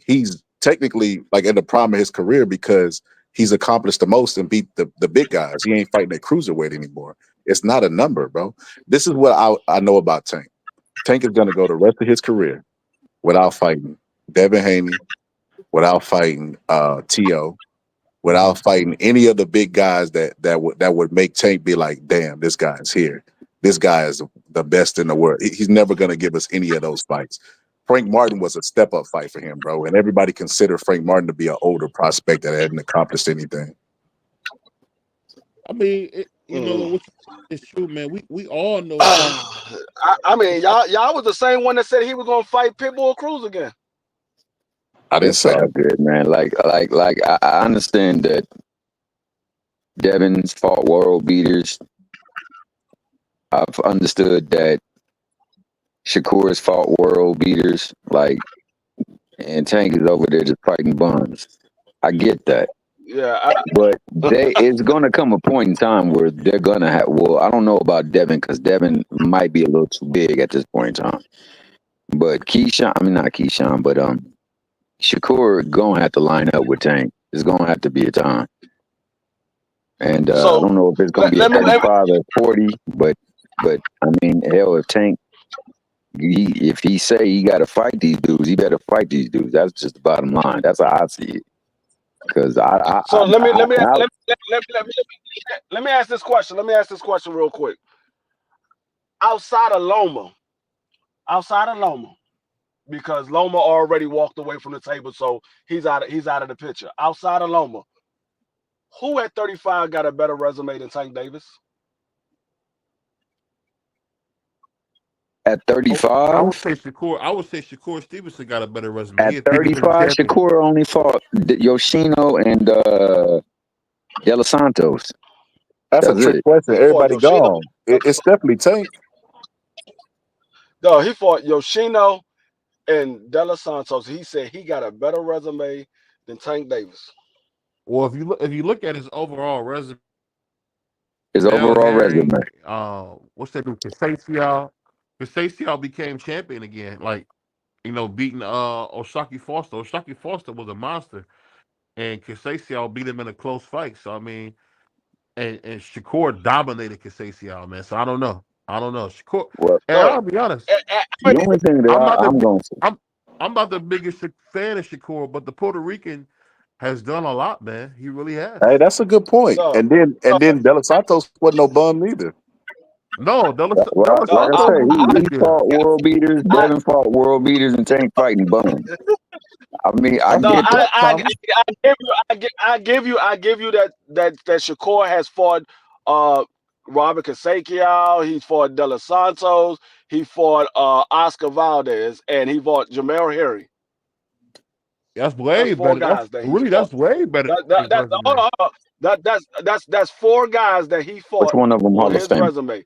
[SPEAKER 6] he's technically like in the prime of his career because he's accomplished the most and beat the big guys. He ain't fighting at cruiserweight anymore. It's not a number, bro. This is what I know about Tank. Tank is gonna go the rest of his career without fighting Devin Haney, without fighting T.O., without fighting any of the big guys that would make Tank be like, damn, this guy's here. This guy is the best in the world. He's never gonna give us any of those fights. Frank Martin was a step-up fight for him, bro, and everybody considered Frank Martin to be an older prospect that hadn't accomplished anything.
[SPEAKER 4] I mean, it's true, man. We all know.
[SPEAKER 5] I mean, y'all was the same one that said he was gonna fight Pitbull Cruz again.
[SPEAKER 6] I didn't
[SPEAKER 7] It's
[SPEAKER 6] say
[SPEAKER 7] all
[SPEAKER 6] that.
[SPEAKER 7] good, man. Like I understand that Devin's fought world beaters. I've understood that Shakur's fought world beaters, and Tank is over there just fighting bums. I get that.
[SPEAKER 5] Yeah,
[SPEAKER 7] But it's gonna come a point in time where they're gonna have. Well, I don't know about Devin because Devin might be a little too big at this point in time. But not Keyshawn, but Shakur gonna have to line up with Tank. It's gonna have to be a time. And
[SPEAKER 5] So,
[SPEAKER 7] I don't know if it's gonna be
[SPEAKER 5] let me-
[SPEAKER 7] 35 or 40, but I mean, hell, if Tank, if he say he got to fight these dudes, he better fight these dudes. That's just the bottom line. That's how I see it. Because
[SPEAKER 5] let me ask this question. Let me ask this question real quick. Outside of Loma, because Loma already walked away from the table, so he's out of the picture. Outside of Loma, who at 35 got a better resume than Tank Davis?
[SPEAKER 7] At
[SPEAKER 4] I
[SPEAKER 7] 35,
[SPEAKER 4] would say Shakur Stevenson got a better resume. He
[SPEAKER 7] at
[SPEAKER 4] had 3 defending
[SPEAKER 7] 35,
[SPEAKER 4] champions.
[SPEAKER 7] Shakur only fought Yoshino and De Los Santos.
[SPEAKER 6] That's a
[SPEAKER 7] That's
[SPEAKER 6] trick
[SPEAKER 7] it.
[SPEAKER 6] question.
[SPEAKER 5] He fought
[SPEAKER 6] Everybody
[SPEAKER 5] Yoshino.
[SPEAKER 6] gone. It's definitely Tank.
[SPEAKER 5] No, he fought Yoshino and De Los Santos. He said he got a better resume than Tank Davis.
[SPEAKER 4] Well, if you look at his overall resume,
[SPEAKER 7] His
[SPEAKER 4] Mel
[SPEAKER 7] overall
[SPEAKER 4] Herring,
[SPEAKER 7] resume.
[SPEAKER 4] what's that dude? Casaccio became champion again. Beating Oshaki Foster. Oshaki Foster was a monster, and Casaccio beat him in a close fight. So I mean, and Shakur dominated Casaccio, man. So I don't know. Shakur.
[SPEAKER 7] Well,
[SPEAKER 4] And I'll be honest,
[SPEAKER 7] the only thing that I'm going to
[SPEAKER 4] I'm not the biggest fan of Shakur, but the Puerto Rican has done a lot, man. He really has.
[SPEAKER 6] Hey, that's a good point.
[SPEAKER 5] No.
[SPEAKER 6] And then De Los Santos wasn't no bum either.
[SPEAKER 4] No, De La
[SPEAKER 7] like I
[SPEAKER 4] Santos
[SPEAKER 7] say,
[SPEAKER 4] was
[SPEAKER 7] he
[SPEAKER 4] good.
[SPEAKER 7] fought world beaters. Devin fought world beaters, and Tank fighting bums. I mean, I
[SPEAKER 5] No,
[SPEAKER 7] get that.
[SPEAKER 5] I give you that Shakur has fought Robert Casaccio, he fought De Los Santos, he fought Oscar Valdez, and he fought Jamel Herring.
[SPEAKER 4] That's way
[SPEAKER 5] That's four
[SPEAKER 4] better.
[SPEAKER 5] guys that he
[SPEAKER 4] That's
[SPEAKER 5] fought.
[SPEAKER 4] way better.
[SPEAKER 5] That's 4 guys that he fought.
[SPEAKER 7] Which one of them Hall
[SPEAKER 5] on
[SPEAKER 7] of
[SPEAKER 5] his
[SPEAKER 7] Fame?
[SPEAKER 5] resume.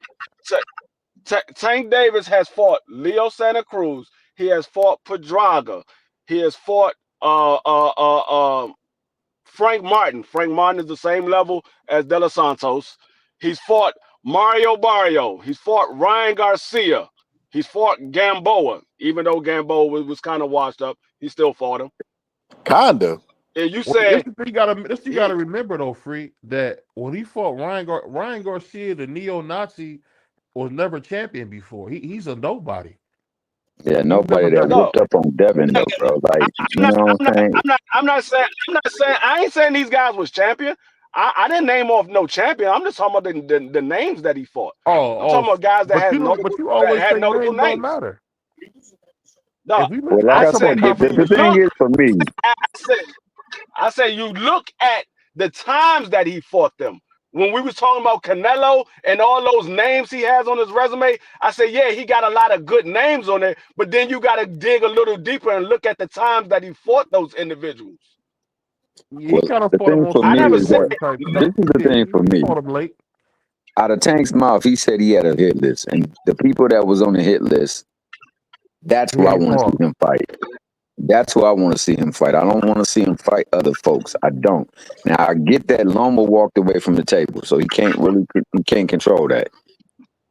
[SPEAKER 5] Tank Davis has fought Leo Santa Cruz. He has fought Pedraga. He has fought Frank Martin. Frank Martin is the same level as De Los Santos. He's fought Mario Barrio. He's fought Ryan Garcia. He's fought Gamboa. Even though Gamboa was kind of washed up, he still fought him.
[SPEAKER 6] Kinda.
[SPEAKER 5] And you
[SPEAKER 4] Well,
[SPEAKER 5] said
[SPEAKER 4] this you gotta remember though, Freak, that when he fought Ryan Garcia, the neo-Nazi, was never champion before. He's a nobody.
[SPEAKER 7] Yeah, nobody that whooped up on Devin though, bro. Like, you know what I'm saying?
[SPEAKER 5] I'm not saying I ain't saying these guys was champion. I didn't name off no champion. I'm just talking about the names that he fought. I'm talking about guys that had notable
[SPEAKER 4] names don't
[SPEAKER 5] names.
[SPEAKER 4] matter.
[SPEAKER 5] No,
[SPEAKER 7] Well, like I said, the thing is for me,
[SPEAKER 5] I said you look at the times that he fought them. When we was talking about Canelo and all those names he has on his resume, I said, yeah, he got a lot of good names on there, but then you got to dig a little deeper and look at the times that he fought those individuals.
[SPEAKER 4] He kind of
[SPEAKER 7] the
[SPEAKER 4] fought him
[SPEAKER 7] thing
[SPEAKER 4] on
[SPEAKER 7] for
[SPEAKER 4] some
[SPEAKER 7] me
[SPEAKER 4] late
[SPEAKER 7] is that
[SPEAKER 4] type
[SPEAKER 7] this is the thing for me.
[SPEAKER 4] Fought him late.
[SPEAKER 7] Out of Tank's mouth, he said he had a hit list, and the people that was on the hit list, that's who I want to see him fight. That's who I want to see him fight. I don't want to see him fight other folks. I don't. Now I get that Loma walked away from the table, so he can't control that.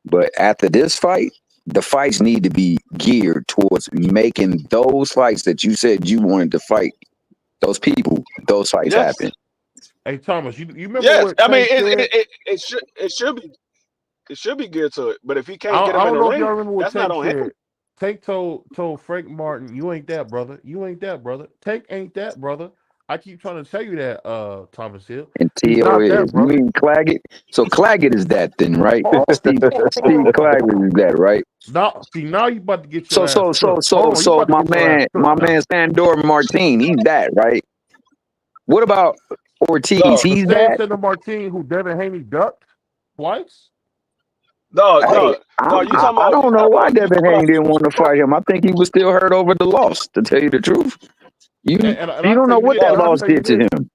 [SPEAKER 7] But after this fight, the fights need to be geared towards making those fights that you said you wanted to fight. Those people, those fights happen.
[SPEAKER 4] Hey Thomas, you remember?
[SPEAKER 5] Yes, I mean
[SPEAKER 4] said?
[SPEAKER 5] it should be geared to it. But if he can't get him in the ring, that's not on him.
[SPEAKER 4] Tank told Frank Martin, "You ain't that, brother. You ain't that, brother. Tank ain't that, brother." I keep trying to tell you that, Thomas Hill.
[SPEAKER 7] And
[SPEAKER 4] He's
[SPEAKER 7] T.O.
[SPEAKER 4] not that,
[SPEAKER 7] is. You
[SPEAKER 4] brother.
[SPEAKER 7] mean Claggett? So Claggett is that then, right?
[SPEAKER 4] Hold
[SPEAKER 7] Steve
[SPEAKER 4] on.
[SPEAKER 7] Claggett is that, right?
[SPEAKER 4] Now, see, now you about to get
[SPEAKER 7] So
[SPEAKER 4] your ass cooked. Hold on, you
[SPEAKER 7] so
[SPEAKER 4] about to
[SPEAKER 7] my
[SPEAKER 4] get your ass
[SPEAKER 7] man
[SPEAKER 4] cooked now.
[SPEAKER 7] Sandor Martin, he's that, right? What about Ortiz?
[SPEAKER 5] No,
[SPEAKER 4] The
[SPEAKER 7] He's
[SPEAKER 4] same
[SPEAKER 7] that.
[SPEAKER 4] Senator Martin who Devin Haney ducked twice.
[SPEAKER 5] no,
[SPEAKER 7] Hey,
[SPEAKER 5] no, no. You talking
[SPEAKER 7] I
[SPEAKER 5] about?
[SPEAKER 7] don't know why
[SPEAKER 5] You
[SPEAKER 7] Devin
[SPEAKER 5] talking
[SPEAKER 7] Haney
[SPEAKER 5] about?
[SPEAKER 7] didn't want to fight him. I think he was still hurt over the loss, to tell you the truth. You
[SPEAKER 4] And
[SPEAKER 7] you
[SPEAKER 4] I
[SPEAKER 7] don't
[SPEAKER 4] tell
[SPEAKER 7] know
[SPEAKER 4] you
[SPEAKER 7] what
[SPEAKER 4] this,
[SPEAKER 7] that
[SPEAKER 4] and I
[SPEAKER 7] loss
[SPEAKER 4] tell you
[SPEAKER 7] did to
[SPEAKER 4] this.
[SPEAKER 7] him.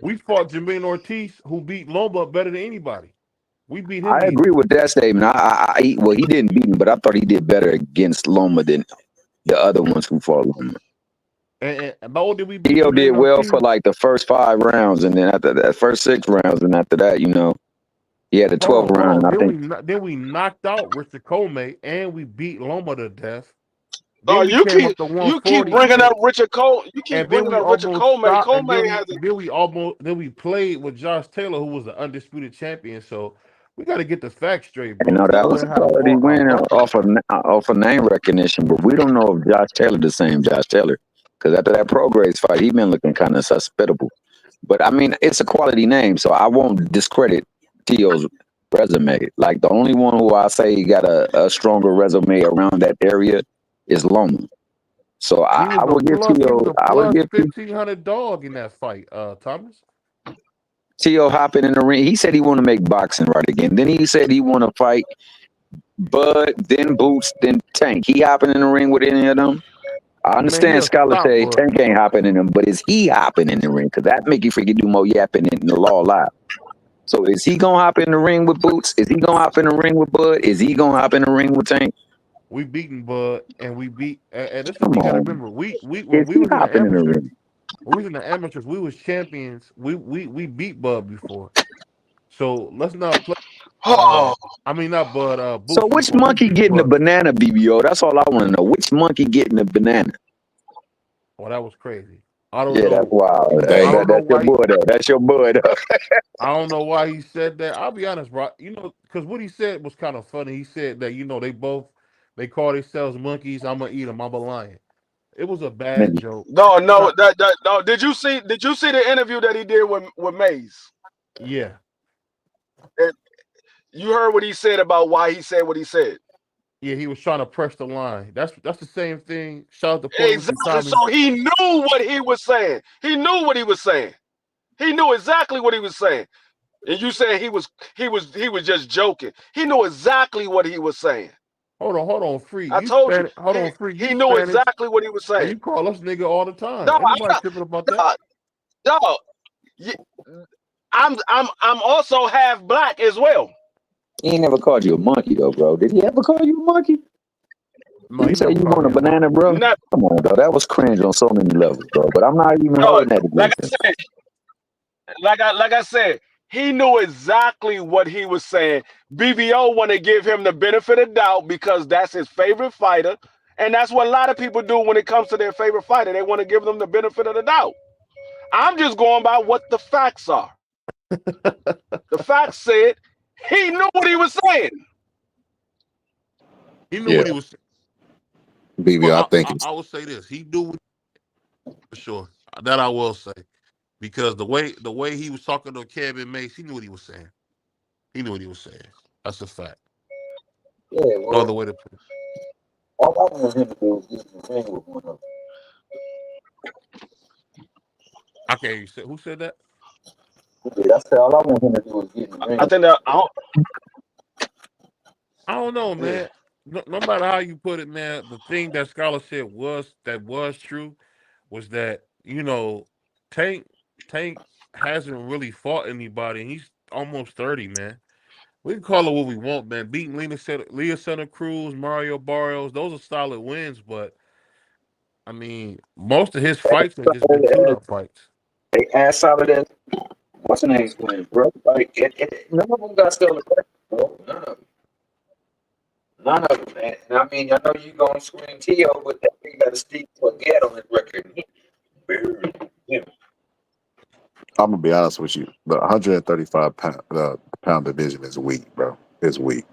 [SPEAKER 4] We fought Jermaine Ortiz, who beat Lomba better than anybody. We beat him
[SPEAKER 7] I
[SPEAKER 4] easy.
[SPEAKER 7] agree with that statement. Well, he didn't beat him, but I thought he did better against Loma than the other ones who fought Loma.
[SPEAKER 4] And not did we beat
[SPEAKER 7] Theo did
[SPEAKER 4] Jermaine
[SPEAKER 7] well
[SPEAKER 4] Ortiz,
[SPEAKER 7] for like the first 5 rounds, and then after that, first 6 rounds, and after that, he had a 12th round, and I think
[SPEAKER 4] Then we knocked out Richard Comey, and we beat Loma to death.
[SPEAKER 5] Oh,
[SPEAKER 4] Then we came up to
[SPEAKER 5] you keep
[SPEAKER 4] 140,
[SPEAKER 5] bringing up Richard Cole. You keep
[SPEAKER 4] and then
[SPEAKER 5] bringing
[SPEAKER 4] we
[SPEAKER 5] up Richard
[SPEAKER 4] almost
[SPEAKER 5] Coleman.
[SPEAKER 4] stopped, and
[SPEAKER 5] Coleman has a
[SPEAKER 4] then we played with Josh Taylor, who was the undisputed champion. So we got to get the facts straight, bro.
[SPEAKER 7] that
[SPEAKER 4] Taylor
[SPEAKER 7] was a
[SPEAKER 4] had a
[SPEAKER 7] quality win
[SPEAKER 4] fought
[SPEAKER 7] off of name recognition, but we don't know if Josh Taylor the same Josh Taylor, because after that Prograis fight, he been looking kind of suspectable. But I mean, it's a quality name, so I won't discredit Tio's resume. Like the only one who I say got a stronger resume around that area is Loma. So I would give
[SPEAKER 4] he was
[SPEAKER 7] Tio.
[SPEAKER 4] a
[SPEAKER 7] I would
[SPEAKER 4] plus
[SPEAKER 7] give
[SPEAKER 4] 1,500 dog in that fight, Thomas.
[SPEAKER 7] Tio hopping in the ring. He said he want to make boxing right again. Then he said he want to fight Bud, then Boots, then Tank. He hopping in the ring with any of them? I understand
[SPEAKER 4] he'll
[SPEAKER 7] Scholar
[SPEAKER 4] stop,
[SPEAKER 7] say
[SPEAKER 4] bud.
[SPEAKER 7] Tank ain't hopping in them, but is he hopping in the ring? Because that make you freaking do more yapping in the law live. So is he gonna hop in the ring with Boots? Is he gonna hop in the ring with Bud? Is he gonna hop in the ring with Tank?
[SPEAKER 4] We beaten Bud, and we beat. And this is
[SPEAKER 7] Come
[SPEAKER 4] what you got to
[SPEAKER 7] on.
[SPEAKER 4] remember. When
[SPEAKER 7] Is
[SPEAKER 4] we
[SPEAKER 7] he
[SPEAKER 4] was in the
[SPEAKER 7] hopping in the
[SPEAKER 4] amateurs,
[SPEAKER 7] ring?
[SPEAKER 4] we was champions. We beat Bud before. So let's not play.
[SPEAKER 5] oh,
[SPEAKER 4] I mean not Bud.
[SPEAKER 7] So
[SPEAKER 4] Boots
[SPEAKER 7] which
[SPEAKER 4] before. We
[SPEAKER 7] monkey
[SPEAKER 4] beat
[SPEAKER 7] getting the
[SPEAKER 4] Bud.
[SPEAKER 7] banana, BBO? That's all I want to know. Which monkey getting the banana?
[SPEAKER 4] Oh, that was crazy. I don't
[SPEAKER 7] Yeah, that's
[SPEAKER 4] know.
[SPEAKER 7] wild.
[SPEAKER 4] I don't know
[SPEAKER 7] That's your
[SPEAKER 4] why.
[SPEAKER 7] boy, though. That's your boy, though.
[SPEAKER 4] I don't know why he said that. I'll be honest, bro. Because what he said was kind of funny. He said that they call themselves monkeys. I'm gonna eat them. I'm a lion. It was a bad joke.
[SPEAKER 5] no. No. Did you see the interview that he did with Mays?
[SPEAKER 4] Yeah.
[SPEAKER 5] You heard what he said about why he said what he said.
[SPEAKER 4] Yeah, he was trying to press the line. That's the same thing. Shout out to Puerto Rican
[SPEAKER 5] Exactly.
[SPEAKER 4] Tommy.
[SPEAKER 5] So he knew what he was saying. He knew what he was saying. He knew exactly what he was saying. And you said he was just joking. He knew exactly what he was saying.
[SPEAKER 4] Hold on, Free.
[SPEAKER 5] I told you.
[SPEAKER 4] Hold on, Free.
[SPEAKER 5] He
[SPEAKER 4] You
[SPEAKER 5] knew
[SPEAKER 4] Spanish,
[SPEAKER 5] exactly what he was
[SPEAKER 4] and
[SPEAKER 5] saying.
[SPEAKER 4] you call us nigga all the time.
[SPEAKER 5] No,
[SPEAKER 4] Ain't nobody tripping about that.
[SPEAKER 5] No. I'm also half black as well.
[SPEAKER 7] He ain't never called you a monkey, though, bro. Did he ever call you a monkey?
[SPEAKER 4] No,
[SPEAKER 7] You
[SPEAKER 4] he
[SPEAKER 7] say
[SPEAKER 4] never
[SPEAKER 7] you
[SPEAKER 4] called
[SPEAKER 7] want a
[SPEAKER 4] me a monkey.
[SPEAKER 7] banana, bro?
[SPEAKER 5] Never.
[SPEAKER 7] Come on, though. That was cringe on so many levels, bro. But I'm not even
[SPEAKER 5] No,
[SPEAKER 7] holding that
[SPEAKER 5] like
[SPEAKER 7] against
[SPEAKER 5] I
[SPEAKER 7] him.
[SPEAKER 5] said, like I said, he knew exactly what he was saying. BBO want to give him the benefit of doubt because that's his favorite fighter, and that's what a lot of people do when it comes to their favorite fighter. They want to give them the benefit of the doubt. I'm just going by what the facts are. The facts said he knew what he was saying.
[SPEAKER 4] He knew what he was.
[SPEAKER 6] BB, I think
[SPEAKER 4] I will say this: he knew for sure. That I will say, because the way he was talking to Kevin Mace, he knew what he was saying. He knew what he was saying. That's a fact.
[SPEAKER 7] Yeah,
[SPEAKER 4] No other way to put it.
[SPEAKER 7] All I wanted him to do was get in the ring with one of them.
[SPEAKER 4] Okay, who said that?
[SPEAKER 7] That's all I want him to do was get in the ring.
[SPEAKER 5] I think that
[SPEAKER 4] I don't know, man. No matter how you put it, man, the thing that Scholar said was true was that, Tank hasn't really fought anybody, and he's almost 30, man. We can call it what we want, man. Beating Leah Santa Cruz, Mario Barrios, those are solid wins, but I mean, most of his fights have just been tune-up fights.
[SPEAKER 7] They as solid as what's the name's wins, bro? Like none of them got stolen, bro. None of them, man. And I mean, I know you gonna scream Tio, but that thing got a Steve Forget on his record.
[SPEAKER 6] I'm gonna be honest with you. The 135 pound division is weak, bro. It's weak.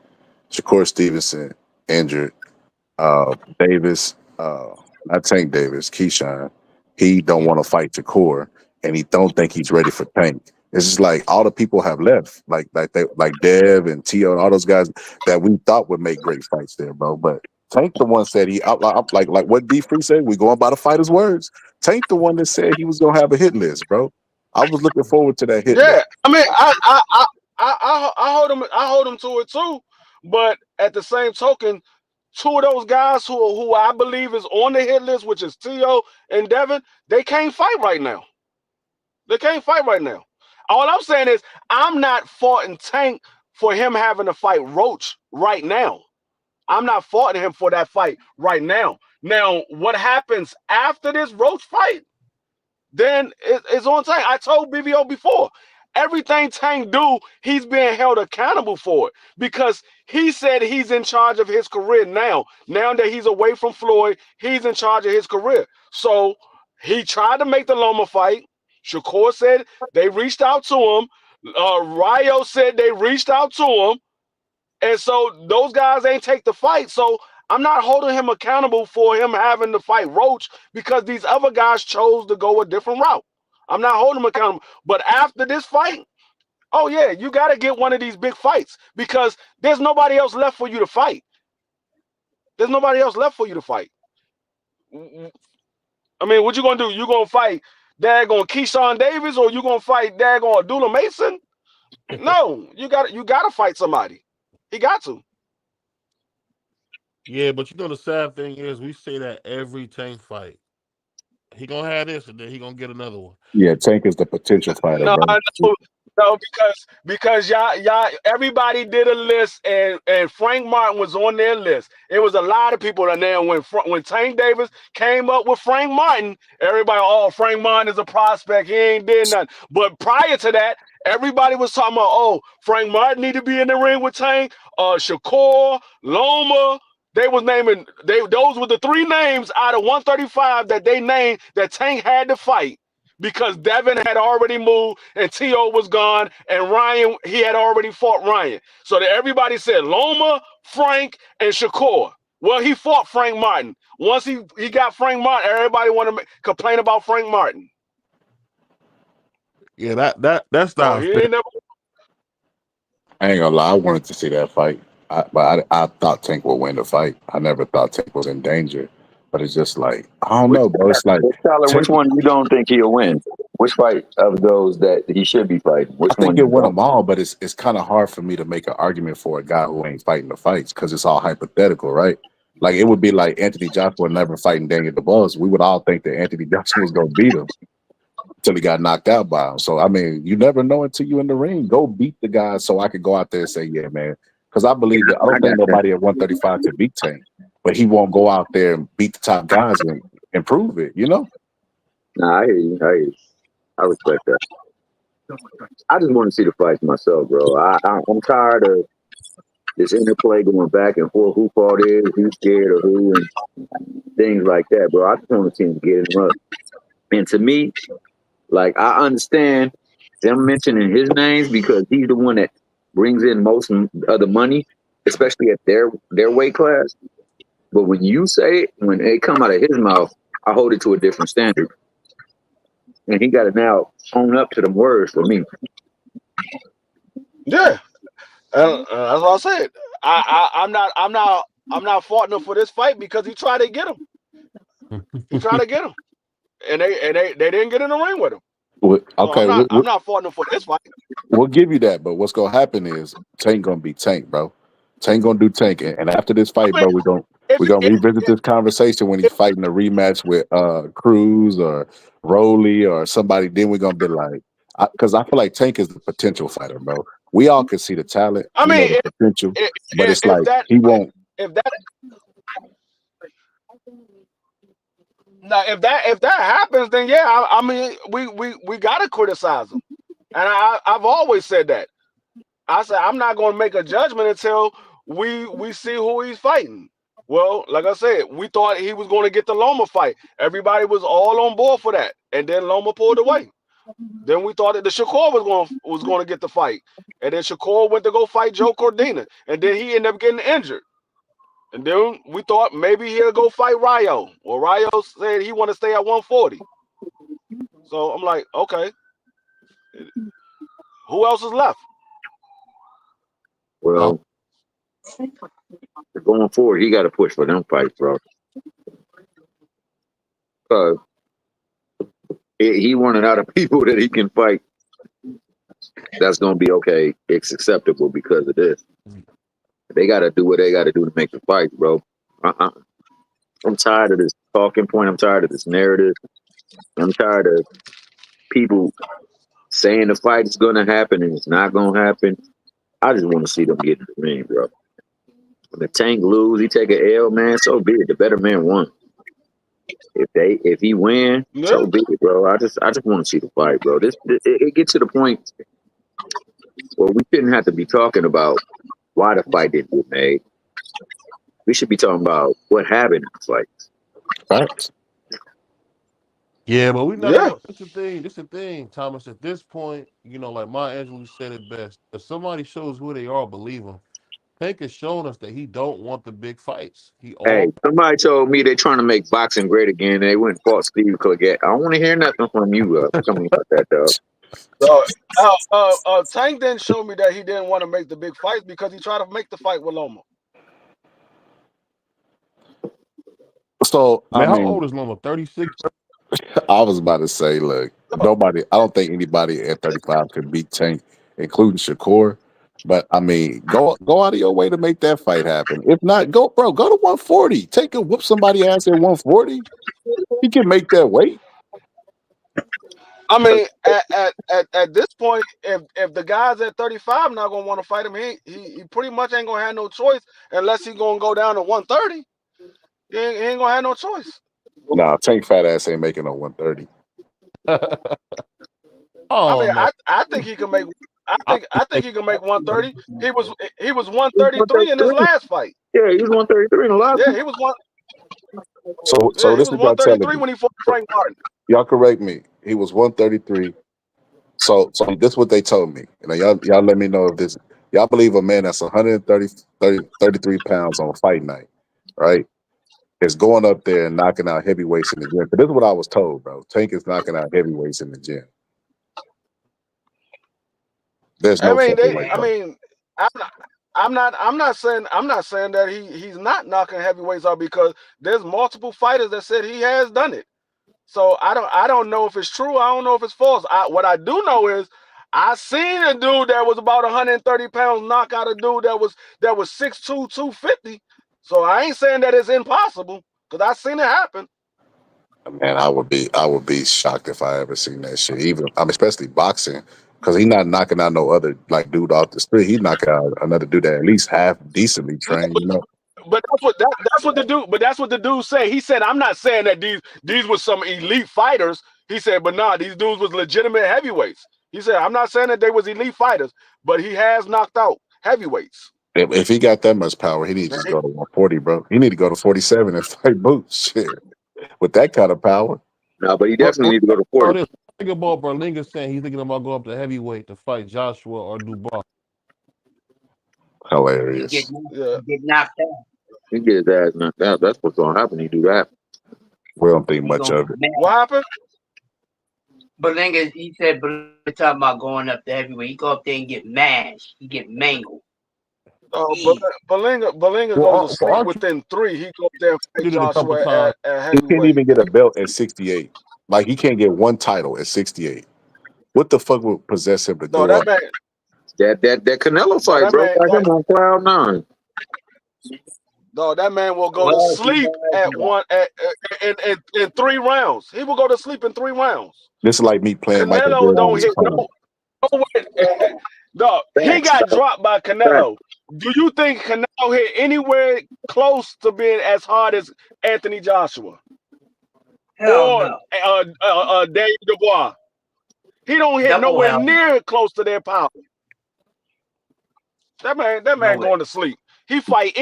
[SPEAKER 6] Shakur Stevenson injured. Davis, not Tank Davis, Keyshawn, he don't want to fight Shakur, and he don't think he's ready for Tank. It's just like all the people have left, like Dev and Tio and all those guys that we thought would make great fights there, bro. But Tank the one said he like what D Free said. We going by the fighter's words. Tank the one that said he was gonna have a hit list, bro. I was looking forward to that hit list.
[SPEAKER 5] Yeah, I mean, I hold him to it too. But at the same token, two of those guys who I believe is on the hit list, which is Tio and Devin, they can't fight right now. They can't fight right now. All I'm saying is I'm not faulting Tank for him having to fight Roach right now. I'm not faulting him for that fight right now. Now, what happens after this Roach fight, then it's on Tank. I told BVO before, everything Tank do, he's being held accountable for it because he said he's in charge of his career now. Now that he's away from Floyd, he's in charge of his career. So he tried to make the Loma fight. Shakur said they reached out to him. Rayo said they reached out to him. And so those guys ain't take the fight. So I'm not holding him accountable for him having to fight Roach because these other guys chose to go a different route. I'm not holding him accountable. But after this fight, oh yeah, you got to get one of these big fights because there's nobody else left for you to fight. There's nobody else left for you to fight. I mean, what you going to do? You going to fight daggone Keyshawn Davis or you going to fight daggone Abdullah Mason? No, you got to fight somebody. He got to.
[SPEAKER 4] Yeah, but you know the sad thing is we say that every Tank fight. He gonna have this and then he gonna get another one.
[SPEAKER 6] Yeah, Tank is the potential fighter, bro.
[SPEAKER 5] No, because y'all everybody did a list and Frank Martin was on their list. It was a lot of people that now when Tank Davis came up with Frank Martin, everybody, oh, Frank Martin is a prospect. He ain't did nothing. But prior to that, everybody was talking about, oh, Frank Martin need to be in the ring with Tank, Shakur, Loma. They was naming those were the three names out of 135 that they named that Tank had to fight because Devin had already moved and Tio was gone and Ryan, he had already fought Ryan. So that everybody said Loma, Frank, and Shakur. Well, he fought Frank Martin. Once he got Frank Martin, everybody want to complain about Frank Martin.
[SPEAKER 4] Yeah, that's not.
[SPEAKER 6] I ain't gonna lie, I wanted to see that fight. But I thought Tank would win the fight. I never thought Tank was in danger. But it's just like, I don't know, bro. It's like
[SPEAKER 7] which one you don't think he'll win? Which fight of those that he should be fighting? Which
[SPEAKER 6] I think he'll win them all, but it's kind of hard for me to make an argument for a guy who ain't fighting the fights because it's all hypothetical, right? Like it would be like Anthony Joshua never fighting Daniel DeBoss. We would all think that Anthony Joshua was gonna beat him until he got knocked out by him. So I mean, you never know until you in the ring. Go beat the guy so I could go out there and say, yeah, man. Because I believe that I don't think nobody at 135 can beat Tank, but he won't go out there and beat the top guys and improve it, you know?
[SPEAKER 7] Nah, I hear you. I respect that. I just want to see the fights myself, bro. I'm tired of this interplay going back and forth. Who fought is, who's scared of who, and things like that, bro. I just want to see him get him up. And to me, like, I understand them mentioning his names because he's the one that brings in most of the money, especially at their weight class. But when you say it, when it come out of his mouth, I hold it to a different standard. And he got to now own up to them words for me.
[SPEAKER 5] Yeah, that's what I said. I'm not faulting him for this fight because he tried to get him. He tried to get him, and they didn't get in the ring with him.
[SPEAKER 6] Okay,
[SPEAKER 5] so I'm not faulting him for this fight.
[SPEAKER 6] We'll give you that, but what's gonna happen is Tank gonna be Tank, bro. Tank gonna do Tank, and after this fight, bro, we're gonna revisit this conversation when he's fighting a rematch with Cruz or Rowley or somebody. Then we're gonna be like, because I feel like Tank is the potential fighter, bro. We all can see the talent, the potential, but it's like he won't.
[SPEAKER 5] Now, if that happens, then yeah, I mean, we gotta criticize him, and I've always said that. I said I'm not gonna make a judgment until we see who he's fighting. Well, like I said, we thought he was going to get the Loma fight. Everybody was all on board for that, and then Loma pulled away. Then we thought that the Shakur was going to get the fight, and then Shakur went to go fight Joe Cordina, and then he ended up getting injured. And then we thought maybe he'll go fight Rayo. Well, Rayo said he want to stay at 140. So I'm like, okay. Who else is left?
[SPEAKER 7] Well, going forward, he got to push for them fights, bro. Because he running out of people that he can fight. That's gonna be okay. It's acceptable because of this. They got to do what they got to do to make the fight, bro. I'm tired of this talking point. I'm tired of this narrative. I'm tired of people saying the fight is gonna happen and it's not gonna happen. I just want to see them get in the ring, bro. When the Tank lose, he take an L, man. So be it. The better man won. If he win, so be it, bro. I just want to see the fight, bro. It gets to the point where we shouldn't have to be talking about why the fight didn't get made. We should be talking about what happened in the fight.
[SPEAKER 6] Facts.
[SPEAKER 4] Yeah, but we not.
[SPEAKER 5] Yeah.
[SPEAKER 4] That's the thing. This the thing, Thomas. At this point, you know, like Maya Angelou said it best. If somebody shows who they are, believe them. Tank has shown us that he don't want the big fights.
[SPEAKER 7] Hey, somebody told me they're trying to make boxing great again. And they went and fought Steve Claggett. I don't want to hear nothing from you. Tell me about that, though.
[SPEAKER 5] Tank didn't show me that he didn't want to make the big fights because he tried to make the fight with Loma.
[SPEAKER 6] So,
[SPEAKER 4] man, how old is Loma? 36?
[SPEAKER 6] I was about to say, look, I don't think anybody at 35 could beat Tank, including Shakur. But I mean, go out of your way to make that fight happen. If not, go to 140. Take and whoop somebody ass at 140. He can make that weight.
[SPEAKER 5] I mean, at this point, if the guys at 35 not gonna want to fight him, he pretty much ain't gonna have no choice unless he gonna go down to 130. He ain't gonna have no choice.
[SPEAKER 6] Nah, Tank fat ass ain't making no 130.
[SPEAKER 5] I think he can make. I think he can make 130. He was 133 in his last fight.
[SPEAKER 7] Yeah, he was 133 in the last.
[SPEAKER 5] Yeah, he was one.
[SPEAKER 6] So
[SPEAKER 5] he
[SPEAKER 6] this
[SPEAKER 5] was
[SPEAKER 6] is y'all telling
[SPEAKER 5] 133
[SPEAKER 6] me.
[SPEAKER 5] when he fought Frank Martin.
[SPEAKER 6] Y'all correct me. He was 133. So this is what they told me. And y'all let me know if this. Y'all believe a man that's 33 pounds on fight night, right? Is going up there and knocking out heavyweights in the gym. But this is what I was told, bro. Tank is knocking out heavyweights in the gym. There's no.
[SPEAKER 5] I'm not saying that he's not knocking heavyweights out because there's multiple fighters that said he has done it. So I don't know if it's true. I don't know if it's false. What I do know is I seen a dude that was about 130 pounds knock out a dude that was 6'2", 250. So I ain't saying that it's impossible because I seen it happen.
[SPEAKER 6] Man, I would be shocked if I ever seen that shit. Especially boxing, because he's not knocking out no other like dude off the street. He's knocking out another dude that at least half decently trained, you know.
[SPEAKER 5] But that's what the dude. But that's what the dude said. He said, "I'm not saying that these were some elite fighters." He said, "But nah, these dudes was legitimate heavyweights." He said, "I'm not saying that they was elite fighters, but he has knocked out heavyweights."
[SPEAKER 6] If he got that much power, he need to just go to 140, bro. He need to go to 47 and fight Boots. Shit, with that kind of power.
[SPEAKER 7] No, but he definitely need to go to 40.
[SPEAKER 4] Think about Berlinga saying he's thinking about going up to heavyweight to fight Joshua or Dubois.
[SPEAKER 6] Hilarious.
[SPEAKER 1] Get knocked out.
[SPEAKER 7] He get his ass knocked out. That's what's gonna happen. He do that.
[SPEAKER 6] We don't think much of it.
[SPEAKER 5] What happened?
[SPEAKER 1] Berlinga, he said, we're talking about going up to heavyweight. He go up there and get mashed. He get mangled.
[SPEAKER 5] Berlinga goes to sleep within 3. He goes there and fight Joshua at heavyweight.
[SPEAKER 6] He can't even get a belt at 68. Like, he can't get one title at 68. What the fuck would possess him to go up?
[SPEAKER 7] That Canelo fight, bro. Like him on cloud 9.
[SPEAKER 5] No, that man will go to sleep in 3 rounds. He will go to sleep in 3 rounds.
[SPEAKER 6] This is like me playing
[SPEAKER 5] Canelo don't hit no, he got dropped by Canelo. Do you think Canelo hit anywhere close to being as hard as Anthony Joshua? Or Dave Dubois? He don't hit nowhere near close to their power. That man going to sleep. He might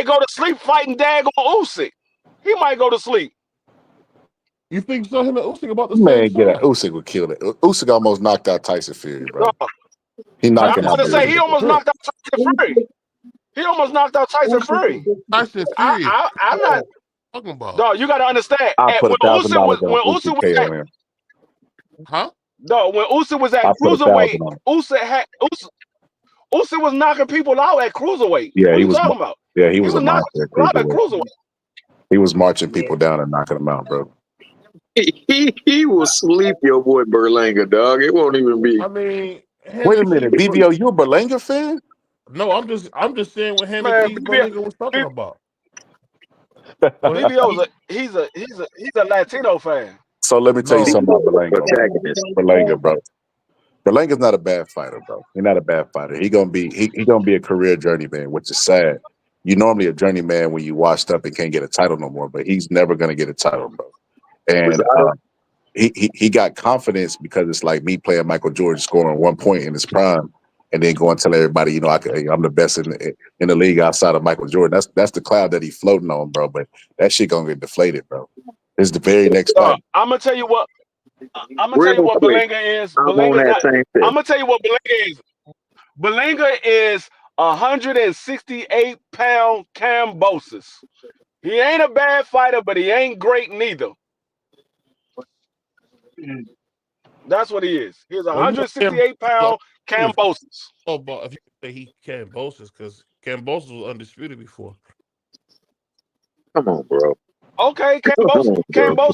[SPEAKER 5] go to sleep fighting Dagon Usyk. He might go to sleep.
[SPEAKER 4] You think so? Him and Usyk about the
[SPEAKER 6] same
[SPEAKER 4] same time?
[SPEAKER 6] Usyk would kill it. Usyk almost knocked out Tyson Fury, bro.
[SPEAKER 5] No.
[SPEAKER 6] He knocked him out.
[SPEAKER 5] He almost knocked out Tyson Fury. He almost knocked out Tyson Fury.
[SPEAKER 4] Tyson Fury.
[SPEAKER 5] I'm not
[SPEAKER 4] talking about.
[SPEAKER 5] dog. You got to understand.
[SPEAKER 6] I put
[SPEAKER 5] When Usyk
[SPEAKER 6] $1,000
[SPEAKER 5] was
[SPEAKER 6] on Usyk
[SPEAKER 5] at
[SPEAKER 6] on him.
[SPEAKER 4] Huh?
[SPEAKER 5] dog, when Usyk was at
[SPEAKER 6] I put
[SPEAKER 5] cruiserweight,
[SPEAKER 6] 1,000 on him.
[SPEAKER 5] Usyk was knocking people out at cruiserweight.
[SPEAKER 6] Yeah,
[SPEAKER 5] what
[SPEAKER 6] he
[SPEAKER 5] you
[SPEAKER 6] was.
[SPEAKER 5] talking about?
[SPEAKER 6] Yeah, he
[SPEAKER 5] He
[SPEAKER 6] was
[SPEAKER 5] was
[SPEAKER 6] a
[SPEAKER 5] knocking
[SPEAKER 6] monster.
[SPEAKER 5] people out at cruiserweight.
[SPEAKER 6] He was marching people down and knocking them out, bro.
[SPEAKER 7] He will sleep your boy Berlanga, dog. It won't even be.
[SPEAKER 4] I mean,
[SPEAKER 6] Wait a minute, BBO, you a Berlanga fan?
[SPEAKER 4] No, I'm just saying what him
[SPEAKER 5] Man,
[SPEAKER 4] and Keith Berlanga was talking about.
[SPEAKER 5] BBO's he's a Latino fan.
[SPEAKER 6] So let me tell you
[SPEAKER 4] No.
[SPEAKER 6] something about Berlanga.
[SPEAKER 7] Protagonist.
[SPEAKER 6] Berlanga, bro. Berlanga's not a bad fighter, bro. He's not a bad fighter. He gonna be a career journeyman, which is sad. You normally a journeyman when you washed up and can't get a title no more, but he's never gonna get a title, bro. And he got confidence because it's like me playing Michael Jordan, scoring 1 point in his prime, and then going to tell everybody, I'm the best in the league outside of Michael Jordan. That's the cloud that he's floating on, bro. But that shit gonna get deflated, bro. It's the very next fight.
[SPEAKER 5] I'm gonna tell you what. I'm gonna tell you what Berlanga is. I'm gonna tell you what Berlanga is. Berlanga is 168-pound Kambosos. He ain't a bad fighter, but he ain't great neither. That's what he is. He's 168-pound Kambosos.
[SPEAKER 4] Oh, but if you say he Kambosos, because Kambosos was undisputed before.
[SPEAKER 7] Come on, bro.
[SPEAKER 5] Okay, Kambosos got lucky.